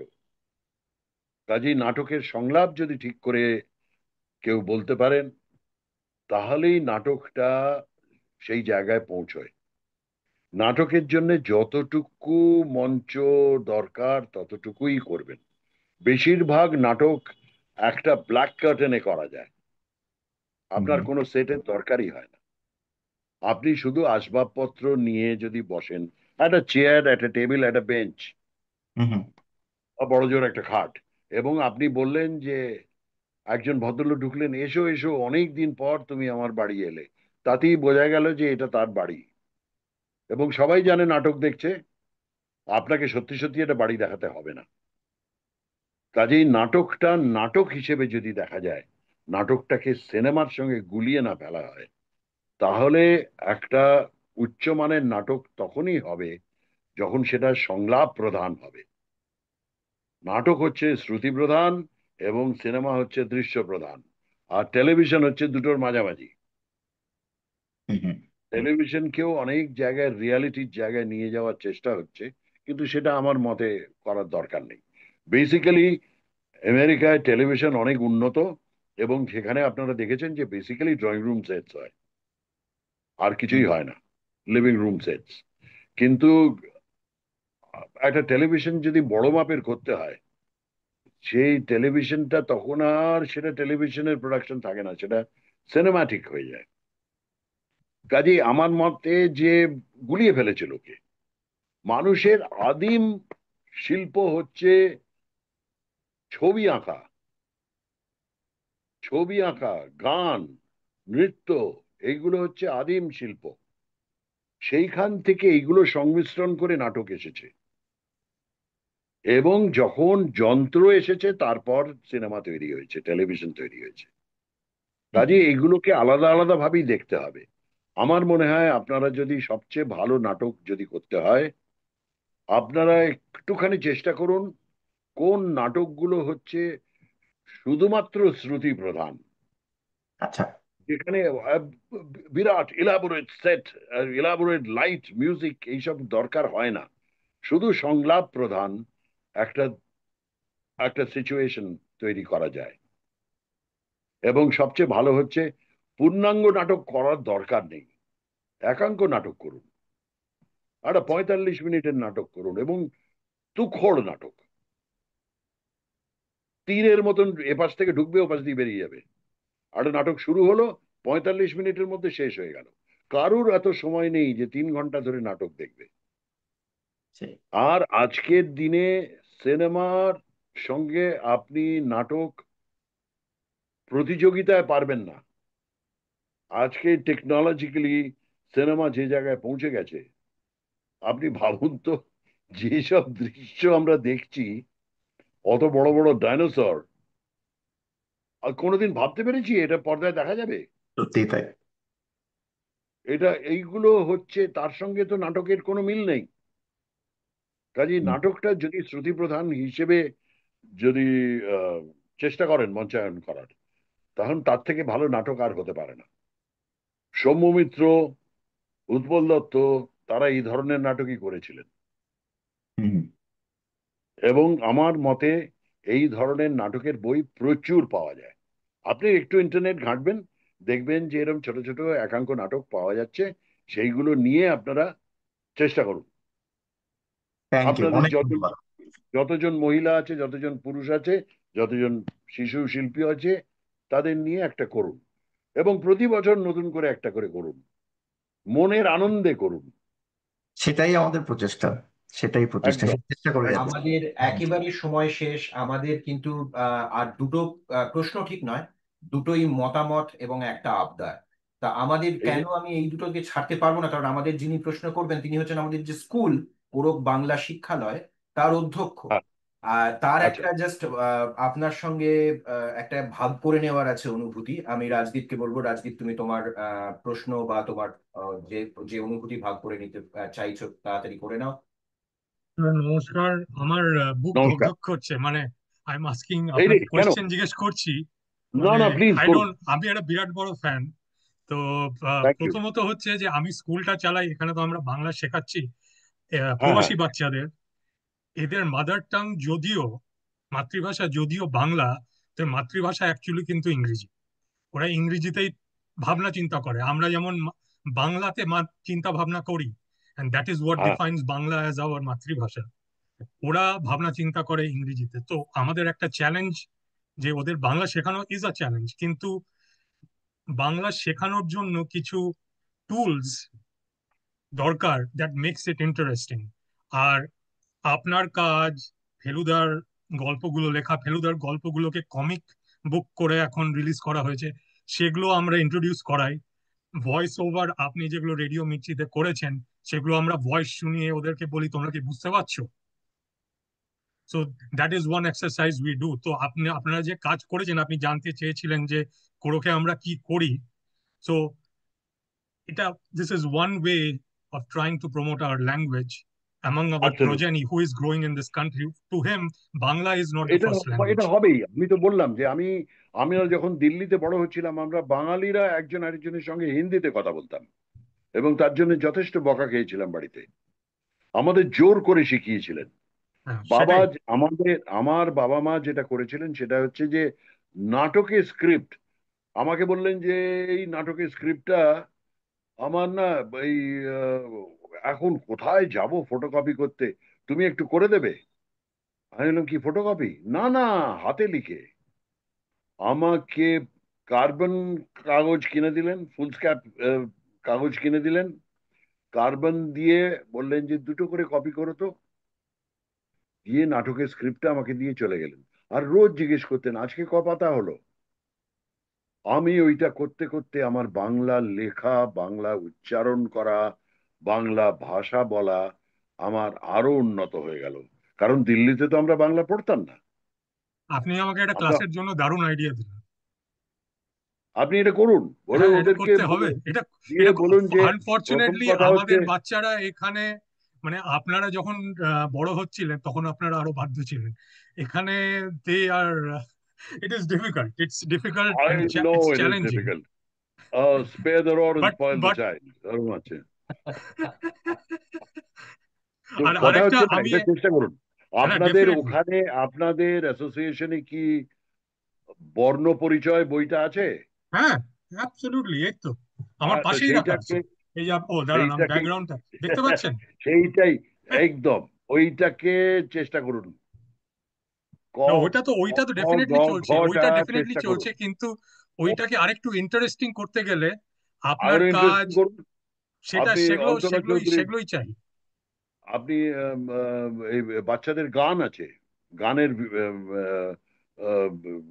Speaker 3: কাজেই নাটকের সংলাপ যদি ঠিক করে কেউ বলতে পারেন, তাহলেই নাটকটা সেই জায়গায় পৌঁছয়। নাটকের জন্য যতটুকু মঞ্চ দরকার ততটুকুই করবেন। বেশিরভাগ নাটক একটা ব্ল্যাক কার্টেনে করা যায়,
Speaker 2: হুম
Speaker 3: আপনার কোনো সেটের দরকারই হয় না। আপনি শুধু আসবাবপত্র নিয়ে যদি বসেন, একটা চেয়ার, একটা টেবিল, একটা বেঞ্চ,
Speaker 2: হুম হুম
Speaker 3: বড় জোর একটা খাট, এবং আপনি বললেন যে একজন ভদ্রলোক ঢুকলেন, এসো এসো, অনেক দিন পর তুমি আমার বাড়ি এলে, তাতেই বোঝা গেল যে এটা তার বাড়ি, এবং সবাই জানে নাটক দেখছে। আপনাকে সত্যি সত্যি এটা বাড়ি দেখাতে হবে না। কাজেই নাটকটা নাটক হিসেবে যদি দেখা যায়, নাটকটাকে সিনেমার সঙ্গে গুলিয়ে না ফেলা হয়, তাহলে একটা উচ্চমানের নাটক তখনই হবে যখন সেটা সংলাপ প্রধান হবে। নাটক হচ্ছে শ্রুতি প্রধান এবং সিনেমা হচ্ছে দৃশ্য প্রধান, আর টেলিভিশন হচ্ছে দুটোর মাঝামাঝি।
Speaker 2: হুম হুম
Speaker 3: টেলিভিশনকেও অনেক জায়গায় রিয়ালিটির জায়গায় নিয়ে যাওয়ার চেষ্টা হচ্ছে, কিন্তু সেটা আমার মতে করার দরকার নেই। বেসিক্যালি আমেরিকায় টেলিভিশন অনেক উন্নত, এবং সেখানে আপনারা দেখেছেন যে বেসিক্যালি ড্রয়িং রুম সেটস হয়, আর
Speaker 2: হুম
Speaker 3: কিছুই হয় না, লিভিং রুম সেটস। কিন্তু একটা টেলিভিশন যদি বড় মাপের করতে হয়, সেই টেলিভিশনটা তখন আর সেটা টেলিভিশনের প্রোডাকশন থাকে না, সেটা সিনেমাটিক হয়ে যায়। কাজেই আমার মতে যে গুলিয়ে ফেলেছে লোকে, মানুষের আদিম শিল্প হচ্ছে ছবি আঁকা। ছবি আঁকা, গান, নৃত্য, এইগুলো হচ্ছে আদিম শিল্প। সেইখান থেকে এইগুলো সংমিশ্রণ করে নাটক এসেছে, এবং যখন যন্ত্র এসেছে তারপর সিনেমা তৈরি হয়েছে, টেলিভিশন তৈরি হয়েছে।
Speaker 2: হুম
Speaker 3: কাজে এগুলোকে আলাদা আলাদা ভাবেই দেখতে হবে। আমার মনে হয় আপনারা যদি সবচেয়ে ভালো নাটক যদি করতে হয়, আপনারা একটুখানি চেষ্টা করুন কোন নাটকগুলো হচ্ছে শুধুমাত্র শ্রুতি প্রধান,
Speaker 2: আচ্ছা।
Speaker 3: যেখানে বিরাট elaborate set, elaborate light, music এইসব দরকার হয় না, শুধু সংলাপ প্রধান একটা একটা সিচুয়েশন তৈরি করা যায়। এবং সবচেয়ে ভালো হচ্ছে পূর্ণাঙ্গ নাটক করার দরকার নেই, একাঙ্ক নাটক করুন, একটা 45 মিনিটের নাটক করুন, এবং তুখোড় নাটক, তীরের মতন এপাশ থেকে ঢুকবে ওপাশ দিয়ে বেরিয়ে যাবে। একটা নাটক শুরু হলো, 45 মিনিটের মধ্যে শেষ হয়ে গেল। কারুর এত সময় নেই যে 3 ঘন্টা ধরে নাটক দেখবে।
Speaker 2: সেই।
Speaker 3: আর আজকের দিনে সিনেমার সঙ্গে আপনি নাটক প্রতিযোগিতায় পারবেন না। আজকে টেকনোলজিক্যালি সিনেমা যে জায়গায় পৌঁছে গেছে, আপনি ভাবুন তো, যেসব দৃশ্য আমরা দেখছি, অত বড় বড় ডাইনোসর, আর কোনোদিন ভাবতে পেরেছি এটা পর্দায় দেখা যাবে?
Speaker 2: সত্যিই তাই।
Speaker 3: এটা এইগুলো হচ্ছে, তার সঙ্গে তো নাটকের কোনো মিল নেই। কাজেই
Speaker 2: হুম।
Speaker 3: নাটকটা যদি শ্রুতি প্রধান হিসেবে যদি আহ, চেষ্টা করেন মঞ্চায়ন করার, তখন তার থেকে ভালো নাটক আর হতে পারে না। সৌম্য মিত্র, উৎপল দত্ত, তারা এই ধরনের নাটকই করেছিলেন।
Speaker 2: হুম।
Speaker 3: এবং আমার মতে এই ধরনের নাটকের বই প্রচুর পাওয়া যায়। আপনি একটু ইন্টারনেট ঘাঁটবেন, দেখবেন যে এরকম ছোট ছোট একাঙ্ক নাটক পাওয়া যাচ্ছে। সেইগুলো নিয়ে আপনারা চেষ্টা করুন।
Speaker 2: থ্যাংক ইউ,
Speaker 3: আপনাদের
Speaker 2: অনেক ধন্যবাদ।
Speaker 3: যতজন মহিলা আছে, যতজন পুরুষ আছে, যতজন শিশু শিল্পী আছে, তাদের নিয়ে একটা করুন। এবং প্রতি বছর নতুন করে একটা করে করুন, মনের আনন্দে করুন।
Speaker 2: সেটাই আমাদের প্রচেষ্টা, সেটাই প্রচেষ্টা,
Speaker 3: একদম।
Speaker 2: সেই চেষ্টা করে যাচ্ছি।
Speaker 1: আমাদের
Speaker 2: থ্যাংক ইউ।
Speaker 1: একেবারেই সময় শেষ। আমাদের কিন্তু আর দুটো প্রশ্ন ঠিক নয়, দুটোই মতামত এবং একটা আবদার। তা আমাদের
Speaker 3: এই যে,
Speaker 1: কেন আমি এই দুটোকে ছাড়তে পারবো না, কারণ আমাদের যিনি প্রশ্ন করবেন তিনি হচ্ছেন আমাদের যে স্কুল, ওরক বাংলা শিক্ষালয়, তার অধ্যক্ষ।
Speaker 3: হ্যাঁ,
Speaker 1: আর তার
Speaker 3: আচ্ছা।
Speaker 1: একটা জাস্ট আপনার সঙ্গে একটা ভাগ করে নেওয়ার আছে অনুভূতি। আমি রাজদীপকে বলবো, রাজদীপ তুমি তোমার প্রশ্ন বা তোমার যে যে অনুভূতি ভাগ করে নিতে চাইছো তাড়াতাড়ি করে নাও।
Speaker 8: নমস্কার। আমার বুক
Speaker 3: নমস্কার।
Speaker 8: ধকধক করছে, মানে আই এম আস্কিং,
Speaker 3: এই রে,
Speaker 8: আপনাকে
Speaker 3: কেন?
Speaker 8: কোয়েশ্চেন জিজ্ঞেস করছি।
Speaker 3: না
Speaker 8: মানে
Speaker 3: না, প্লিজ
Speaker 8: আই
Speaker 3: করুন।
Speaker 8: ডোন্ট, আমি একটা বিরাট বড় ফ্যান। তো
Speaker 3: থ্যাংক ইউ।
Speaker 8: প্রথমত হচ্ছে যে আমি স্কুলটা চালাই, এখানে তো আমরা বাংলা শেখাচ্ছি
Speaker 3: হ্যাঁ, হ্যাঁ,
Speaker 8: প্রবাসী বাচ্চাদের। এদের মাদার টাং যদিও, মাতৃভাষা যদিও বাংলা, তো মাতৃভাষা অ্যাকচুয়ালি কিন্তু ইংরেজি। ওরা ইংরেজিতেই ভাবনা চিন্তা করে, আমরা যেমন বাংলাতে চিন্তা ভাবনা করি, and that is what
Speaker 3: হ্যাঁ।
Speaker 8: defines বাংলা as our মাতৃভাষা। ওরা ভাবনা চিন্তা করে ইংরেজিতে। তো আমাদের একটা চ্যালেঞ্জ যে ওদের বাংলা শেখানো ইজ আ চ্যালেঞ্জ, কিন্তু বাংলা শেখানোর জন্য কিছু টুলস দরকার দ্যাট মেক্স ইট ইন্টারেস্টিং। আর আপনার কাজ, ফেলুদার গল্পগুলো লেখা, ফেলুদার গল্পগুলোকে কমিক বুক করে এখন রিলিজ করা হয়েছে, সেগুলো আমরা ইন্ট্রোডিউস করাই। ভয়েস ওভার আপনি যেগুলো রেডিও মির্চিতে করেছেন, সেগুলো আমরা ভয়েস শুনিয়ে ওদেরকে বলি তোমরা কি বুঝতে পারছো। So that is one exercise we do. তো আপনারা যে কাজ করেছেন, আপনি জানতে চেয়েছিলেন যে কোরকে আমরা কি করি। সো এটা, this is one way of trying to promote our language among our
Speaker 3: Absolutely.
Speaker 8: progeny who is growing in this country. To him, Bangla is not the
Speaker 3: এটা
Speaker 8: first
Speaker 3: এটা
Speaker 8: language.
Speaker 3: হবেই। আমি তো বললাম যে আমরা যখন দিল্লিতে বড় হচ্ছিলাম, আমরা বাঙালিরা একজন আরেকজনের সঙ্গে হিন্দিতে কথা বলতাম, এবং তার জন্য যথেষ্ট বকা খেয়েছিলাম বাড়িতে। আমাদের জোর করে শিখিয়েছিলেন
Speaker 8: হ্যাঁ,
Speaker 3: বাবা।
Speaker 8: সেটাই।
Speaker 3: আমার বাবা মা যেটা করেছিলেন সেটা হচ্ছে যে নাটকের স্ক্রিপ্ট আমাকে বললেন যে এই নাটকের স্ক্রিপ্টটা আমার না, এই আহ, এখন কোথায় যাব ফটোকপি করতে, তুমি একটু করে দেবে। আমি বললাম কি ফটোকপি? না না, হাতে লিখে। আমাকে কার্বন কাগজ কিনে দিলেন, ফুল স্ক্যাপ কাগজ কিনে দিলেন, কার্বন দিয়ে বললেন যে দুটো করে কপি করো তো। দিয়ে নাটকের স্ক্রিপ্টটা আমাকে দিয়ে চলে গেলেন। আর রোজ জিজ্ঞেস করতেন আজকে ক পাতা হলো। আমি ওইটা করতে করতে আমার বাংলা লেখা, বাংলা উচ্চারণ করা, বাংলা ভাষা বলা আমার আরো উন্নত হয়ে গেল। কারণ দিল্লিতে তো আমরা বাংলা পড়তাম না।
Speaker 8: আপনি আমাকে একটা
Speaker 3: আমরা
Speaker 8: ক্লাসের জন্য দারুণ আইডিয়া দিলেন।
Speaker 3: আপনি এটা করুন, বলে
Speaker 8: হ্যাঁ, এটা
Speaker 3: ওদেরকে
Speaker 8: করতে হবে। এটা
Speaker 3: দিয়ে
Speaker 8: এটা
Speaker 3: বলুন যে প্রথম
Speaker 8: আনফরচুনেটলি
Speaker 3: কথা হচ্ছে।
Speaker 8: আমাদের বাচ্চারা এখানে, মানে আপনারা যখন বড় হচ্ছিলেন তখন আপনারা আরো বাধ্য ছিলেন এখানে। They are, it is difficult, it's difficult
Speaker 3: I
Speaker 8: and
Speaker 3: know
Speaker 8: it's
Speaker 3: it is
Speaker 8: challenging.
Speaker 3: difficult. Spare the rod and
Speaker 8: but
Speaker 3: spoil the
Speaker 8: but
Speaker 3: child, এরকম আছে। তো
Speaker 8: আর
Speaker 3: কথা
Speaker 8: আরেকটা
Speaker 3: হচ্ছে না,
Speaker 8: আমি,
Speaker 3: এটা চেষ্টা করুন।
Speaker 8: হ্যাঁ
Speaker 3: আপনাদের
Speaker 8: ডেফিনেটলি।
Speaker 3: ওখানে, আপনাদের অ্যাসোসিয়েশনে কি বর্ণ পরিচয় বইটা আছে?
Speaker 8: হ্যাঁ, অ্যাবসলিউটলি, এই তো আমার
Speaker 3: তো
Speaker 8: পাশেই রাখা আছে।
Speaker 3: সেইটাকে,
Speaker 8: এই যে ও দাঁড়ান, আমি
Speaker 3: সেইটাকে
Speaker 8: ব্যাকগ্রাউন্ডটা দেখতে পাচ্ছেন।
Speaker 3: সেইটাই একদম, ওইটাকে চেষ্টা করুন। ক
Speaker 8: না, ওইটা তো
Speaker 3: খ গ
Speaker 8: ডেফিনেটলি চলছে,
Speaker 3: ঘটা
Speaker 8: ওইটা ডেফিনেটলি
Speaker 3: চেষ্টা করুন।
Speaker 8: চলছে, কিন্তু ওইটাকে আরেকটু ইন্টারেস্টিং করতে গেলে আপনার
Speaker 3: আরো
Speaker 8: কাজ,
Speaker 3: ইন্টারেস্টিং করুন।
Speaker 8: সেটা
Speaker 3: আপনি
Speaker 8: সেগুলো
Speaker 3: অন্তরা
Speaker 8: সেগুলোই
Speaker 3: চৌধুরী,
Speaker 8: সেগুলোই চাই।
Speaker 3: আপনি এই বাচ্চাদের গান আছে, গানের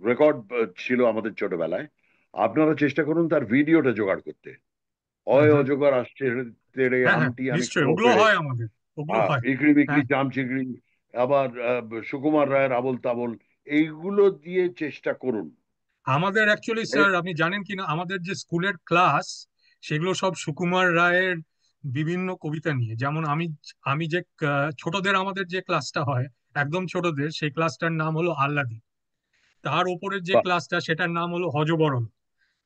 Speaker 3: রেকর্ড ছিল আমাদের ছোটবেলায়। আপনারা চেষ্টা করুন তার ভিডিওটা জোগাড় করতে।
Speaker 8: হুম
Speaker 3: অয়
Speaker 8: হুম।
Speaker 3: অজগর আসছে তেড়ে
Speaker 8: হ্যাঁ হ্যাঁ,
Speaker 3: আমটি আমি
Speaker 8: নিশ্চয়ই
Speaker 3: খাবো
Speaker 8: ওগুলো
Speaker 3: পেড়ে।
Speaker 8: হয় আমাদের, ওগুলো
Speaker 3: হ্যাঁ,
Speaker 8: হয়।
Speaker 3: ইকড়ি বিকড়ি
Speaker 8: হ্যাঁ,
Speaker 3: চাম চিকড়ি, আবার সুকুমার রায়ের আবোল তাবোল, এইগুলো দিয়ে চেষ্টা করুন।
Speaker 8: আমাদের অ্যাকচুয়ালি স্যার, আপনি জানেন কিনা, আমাদের যে স্কুলের ক্লাস, সেগুলো সব সুকুমার রায়ের বিভিন্ন কবিতা নিয়ে। যেমন আমি আমি যে ছোটদের আমাদের যে ক্লাসটা হয়, একদম ছোটদের, সেই ক্লাসটার নাম হলো আল্লাদি। তার উপরের যে
Speaker 3: বাহ,
Speaker 8: ক্লাসটা, সেটার নাম হলো হযবরল।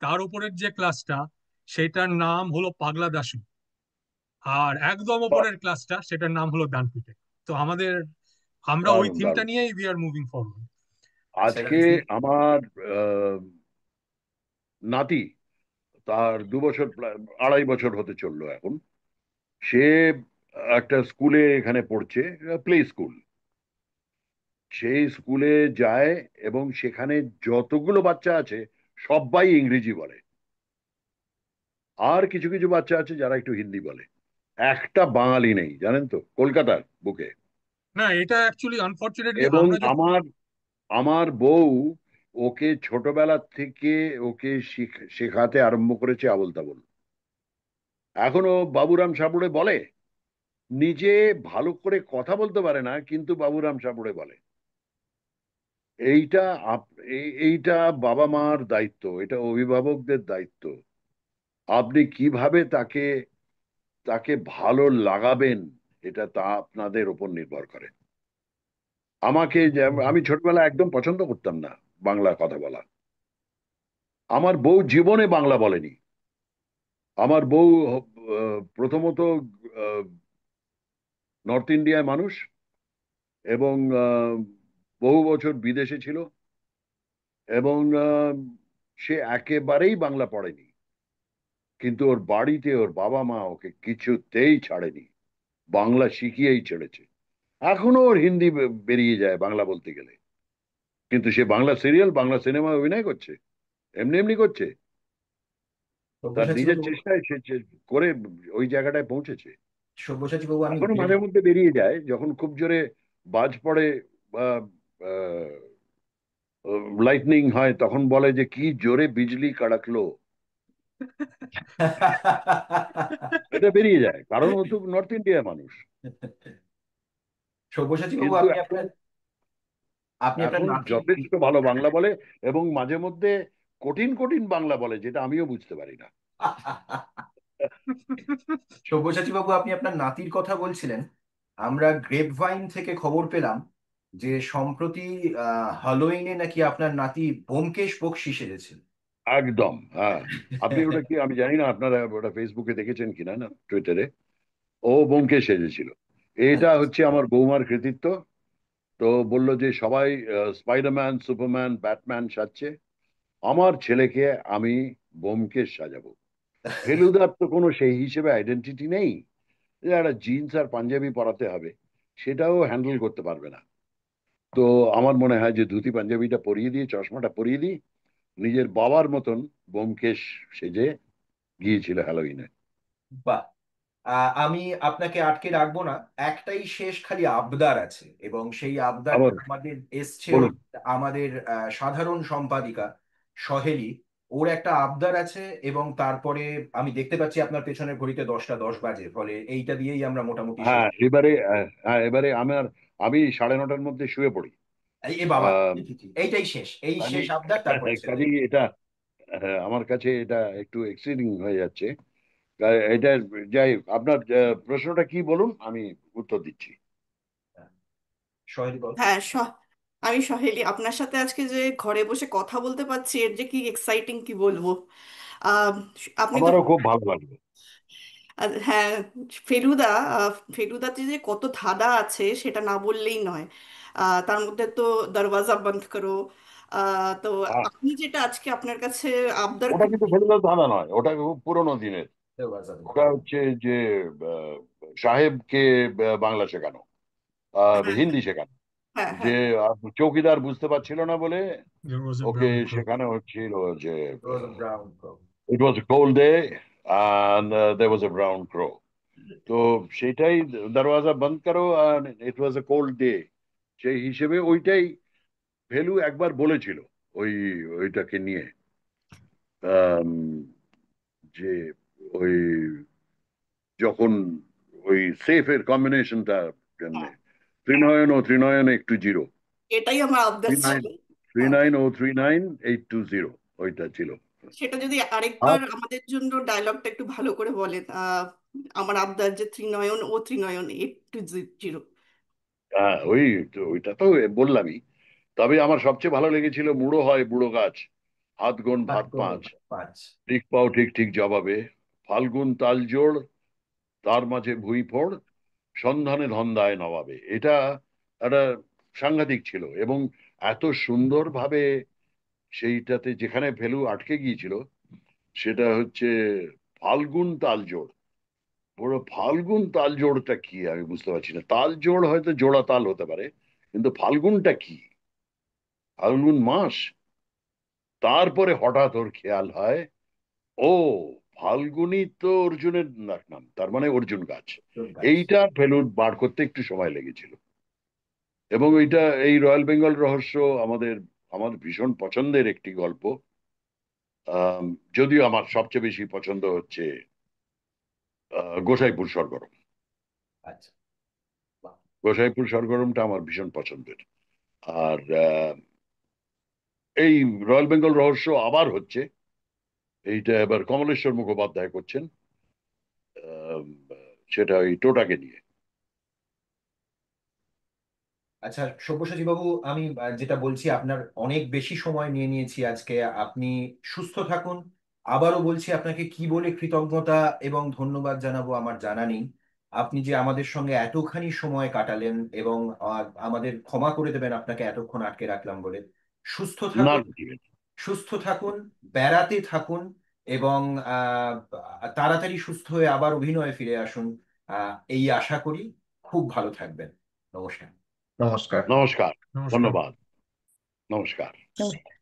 Speaker 8: তার উপরের যে ক্লাসটা, সেটার নাম হলো পাগলা দাশু। আর একদম
Speaker 3: বাহ,
Speaker 8: ওপরের ক্লাসটা সেটার নাম হলো ডানপিটে। তো আমরা ওই
Speaker 3: দারুণ
Speaker 8: থিমটা
Speaker 3: দারুণ।
Speaker 8: নিয়েই উই আর মুভিং ফরওয়ার্ড।
Speaker 3: আজকে আমার নাতি, তার 2 বছর 2.5 বছর হতে চললো এখন। সে একটা স্কুলে এখানে পড়ছে, প্লে স্কুল। সেই স্কুলে যায় এবং সেখানে যতগুলো বাচ্চা আছে সবাই ইংরেজি বলে, আর কিছু কিছু বাচ্চা আছে যারা একটু হিন্দি বলে। একটা বাঙালি নেই, জানেন তো, কলকাতার বুকে।
Speaker 8: না, এটা অ্যাকচুয়ালি আনফরচুনেটলি
Speaker 3: এবং
Speaker 8: আমরা যখন
Speaker 3: আমার আমার বউ ওকে ছোটবেলা থেকে ওকে শেখাতে আরম্ভ করেছে আবোল তাবোল। এখনো বাবুরাম সাবুড়ে বলে। নিজে ভালো করে কথা বলতে পারে না, কিন্তু বাবুরাম সাবুড়ে বলে। এইটা এইটা বাবা মার দায়িত্ব, এটা অভিভাবকদের দায়িত্ব। আপনি কিভাবে তাকে তাকে ভালো লাগাবেন, এটা তা আপনাদের উপর নির্ভর করে। আমি ছোটবেলায় একদম পছন্দ করতাম না বাংলা কথা বলা। আমার বউ জীবনে বাংলা বলেনি। আমার বউ প্রথমত নর্থ ইন্ডিয়ায় মানুষ, এবং বহু বছর বিদেশে ছিল, এবং সে একেবারেই বাংলা পড়েনি। কিন্তু ওর বাড়িতে ওর বাবা মা ওকে কিছুতেই ছাড়েনি, বাংলা শিখিয়েই ছেড়েছে। এখনো ওর হিন্দি বেরিয়ে যায় বাংলা বলতে গেলে, কিন্তু সে বাংলা সিরিয়াল বাংলা সিনেমায় অভিনয় করছে, এমনি এমনি করছে। তার
Speaker 1: সব্যসাচী
Speaker 3: নিজের
Speaker 1: বাবু,
Speaker 3: চেষ্টায় সে করে ওই জায়গাটায় পৌঁছেছে।
Speaker 1: সব্যসাচী বাবু আমি
Speaker 3: এখনো মাঝে মধ্যে বেরিয়ে যায় যখন খুব জোরে বাজ পড়ে বা লাইটনিং হয়, তখন বলে যে কি জোরে বিজলি কড়াকলো। এটা বেরিয়ে যায়, কারণ ও তো নর্থ ইন্ডিয়ার মানুষ।
Speaker 1: সব্যসাচী বাবু,
Speaker 3: কিন্তু
Speaker 1: আপনি
Speaker 3: এখন
Speaker 1: আপনার আপনি আপনার
Speaker 3: এখন
Speaker 1: নাতির
Speaker 3: যথেষ্ট ভালো বাংলা বলে, এবং মাঝে মধ্যে কঠিন কঠিন বাংলা বলে, যেটা আমিও বুঝতে পারি না।
Speaker 1: সব্যসাচী বাবু, আপনি আপনার নাতির কথা বলছিলেন। আমরা গ্রেপ ভাইন থেকে খবর পেলাম যে সম্প্রতি হ্যালোইনে নাকি আপনার নাতি ব্যোমকেশ বক্সী সেজেছেন।
Speaker 3: একদম, হ্যাঁ। আপনি ওটা কি, আমি জানি না আপনারা ওটা ফেসবুকে দেখেছেন কিনা, না টুইটারে। ও ব্যোমকেশ সেজেছিল। এটা হচ্ছে আমার বৌমার কৃতিত্ব। তো বলল যে সবাই স্পাইডারম্যান, সুপারম্যান, ব্যাটম্যান সাজছে, আমার ছেলেকে আমি ব্যোমকেশ সাজাবো। ফেলুদার তো কোনো সেই হিসেবে আইডেন্টিটি নেই, যে একটা জিন্স আর পাঞ্জাবি পরাতে হবে, সেটাও হ্যান্ডেল করতে পারবে না। তো আমার মনে হয় যে ধুতি পাঞ্জাবিটা পরিয়ে দিয়ে চশমাটা পরিয়ে দিই, নিজের বাবার মতন ব্যোমকেশ সেজে গিয়েছিল হ্যালোইনে।
Speaker 1: বাহ। আমি আপনাকে আটকে রাখবো না। একটাই শেষ খালি আবদার আছে, এবং সেই আবদারটা
Speaker 3: আবার
Speaker 1: আমাদের এসছে
Speaker 3: বলুন।
Speaker 1: আমাদের সাধারণ সম্পাদিকা সহেলি। ওর একটা আবদার আছে, এবং তারপরে আমি দেখতে পাচ্ছি আপনার পেছনের ঘড়িতে 10টা 10 বাজে, ফলে এইটা দিয়েই আমরা মোটামুটি শেষ।
Speaker 3: হ্যাঁ, এবারে আমি 9:30টার মধ্যে শুয়ে পড়ি।
Speaker 1: এ বাবা,
Speaker 3: আহ,
Speaker 1: এইটাই শেষ, এই শেষ
Speaker 3: কাজেই
Speaker 1: আবদার, তারপরে ছেড়ে
Speaker 3: কাজেই
Speaker 1: দেবো।
Speaker 3: এটা আমার কাছে এটা একটু এক্সিডিং হয়ে যাচ্ছে। এটা যাই হোক, আপনার প্রশ্নটা কি বলুন, আমি উত্তর দিচ্ছি।
Speaker 1: সহেলি বল।
Speaker 9: হ্যাঁ, আমি সহেলি, আপনার সাথে আজকে যে ঘরে বসে কথা বলতে পারছি এর যে কি এক্সাইটিং কি বলবো। আহ, আপনি তো
Speaker 3: আমারও খুব ভালো লাগবে।
Speaker 9: হ্যাঁ, ফেলুদা, ফেলুদাতে যে কত ধাঁধা আছে সেটা না বললেই নয়। তার মধ্যে তো দরওয়াজা বন্ধ করো। তো
Speaker 3: আহ,
Speaker 9: আপনি যেটা আজকে আপনার কাছে আবদার
Speaker 3: ওটা কিন্তু ফেলুদার ধাঁধা নয়, ওটা খুব পুরোনো দিনের। ওটা হচ্ছে যে আহ, সাহেবকে বাংলা শেখানো,
Speaker 9: হ্যাঁ,
Speaker 3: হিন্দি শেখানো।
Speaker 9: হ্যাঁ,
Speaker 3: যে
Speaker 9: হ্যাঁ,
Speaker 3: চৌকিদার বুঝতে পারছিল না বলে
Speaker 8: There was a
Speaker 3: okay
Speaker 8: brown crow.
Speaker 3: শেখানো হচ্ছিল যে
Speaker 1: brown.
Speaker 3: It was a cold day and there was a brown crow. তো সেটাই, দরওয়াজা বন্ধ করো আর ইট ওয়াজ এ কোল্ড ডে, সেই হিসেবে ওইটাই ফেলু একবার বলেছিল। ওই ওইটাকে নিয়ে আম, যে ওই যখন ওই সেফের কম্বিনেশনটা জন্য
Speaker 9: হ্যাঁ,
Speaker 3: 3903 একটু জিরো,
Speaker 9: এটাই আমার আবদার
Speaker 3: থ্রি
Speaker 9: ছিল।
Speaker 3: নাইন থ্রি
Speaker 9: হ্যাঁ,
Speaker 3: নাইন ও 390820, ওইটা ছিল।
Speaker 9: সেটা যদি
Speaker 3: আর
Speaker 9: আরেকবার আমাদের জন্য ডায়লগটা একটু ভালো করে বলেন। আমার আবদার যে ত্রিনয়ন 820।
Speaker 3: ওইটা তো বললামই। তবে আমার সবচেয়ে ভালো লেগেছিল মুড়ো হয় বুড়ো গাছ, হাত গোন
Speaker 1: হাত
Speaker 3: ভাত
Speaker 1: গোল
Speaker 3: পাঁচ,
Speaker 1: পাঁচ।
Speaker 3: ঠিক পাও ঠিক ঠিক জবাবে, ফাল্গুন তাল জোড়, তার মাঝে ভুঁই ফোড়, সন্ধানে ধন্দায় নবাবে। এটা একটা সাংঘাতিক ছিল, এবং এত সুন্দরভাবে সেইটাতে যেখানে ভ্যালু আটকে গিয়েছিল সেটা হচ্ছে ফাল্গুন তাল জোড়। বড় ফাল্গুন তাল জোড়টা কি আমি বুঝতে পারছি না। তাল জোড় হয়তো জোড়া তাল হতে পারে, কিন্তু ফাল্গুনটা কি? ফাল্গুন মাস। তারপরে হঠাৎ ওর খেয়াল হয়, ও ফাল্গুনি তো অর্জুনের নাম, তার মানে অর্জুন গাছ।
Speaker 1: তোর গাছ।
Speaker 3: এইটা ফেলুদ বার করতে একটু সময় লেগেছিল, এবং এইটা এই রয়্যাল বেঙ্গল রহস্য আমাদের আমাদের ভীষণ পছন্দের একটি গল্প। আম, যদিও আমার সবচেয়ে বেশি পছন্দ হচ্ছে গোসাইপুর সরগরম।
Speaker 1: আচ্ছা, বাহ।
Speaker 3: গোসাইপুর সরগরমটা আমার ভীষণ পছন্দের। আর এই রয়্যাল বেঙ্গল রহস্য আবার হচ্ছে, এইটা এবার কমলেশ্বর মুখোপাধ্যায় করছেন। আম, সেটা ওই টোটাকে নিয়ে।
Speaker 1: আচ্ছা সব্যসাচী বাবু, আমি যেটা বলছি, আপনার অনেক বেশি সময় নিয়ে নিয়েছি আজকে। আপনি সুস্থ থাকুন। আবারও বলছি, আপনাকে কি বলে কৃতজ্ঞতা এবং ধন্যবাদ জানাবো আমার জানা নেই। আপনি যে আমাদের সঙ্গে এতখানি সময় কাটালেন, এবং আমাদের ক্ষমা করে দেবেন আপনাকে এতক্ষণ আটকে রাখলাম বলে। সুস্থ
Speaker 3: না,
Speaker 1: থাকুন, সুস্থ থাকুন, বেড়াতে থাকুন, এবং তাড়াতাড়ি সুস্থ হয়ে আবার অভিনয়ে ফিরে আসুন, এই আশা করি। খুব ভালো থাকবেন। নমস্কার।
Speaker 2: নমস্কার।
Speaker 3: নমস্কার।
Speaker 8: নমস্কার।
Speaker 3: ধন্যবাদ। নমস্কার।
Speaker 4: নমস্কার।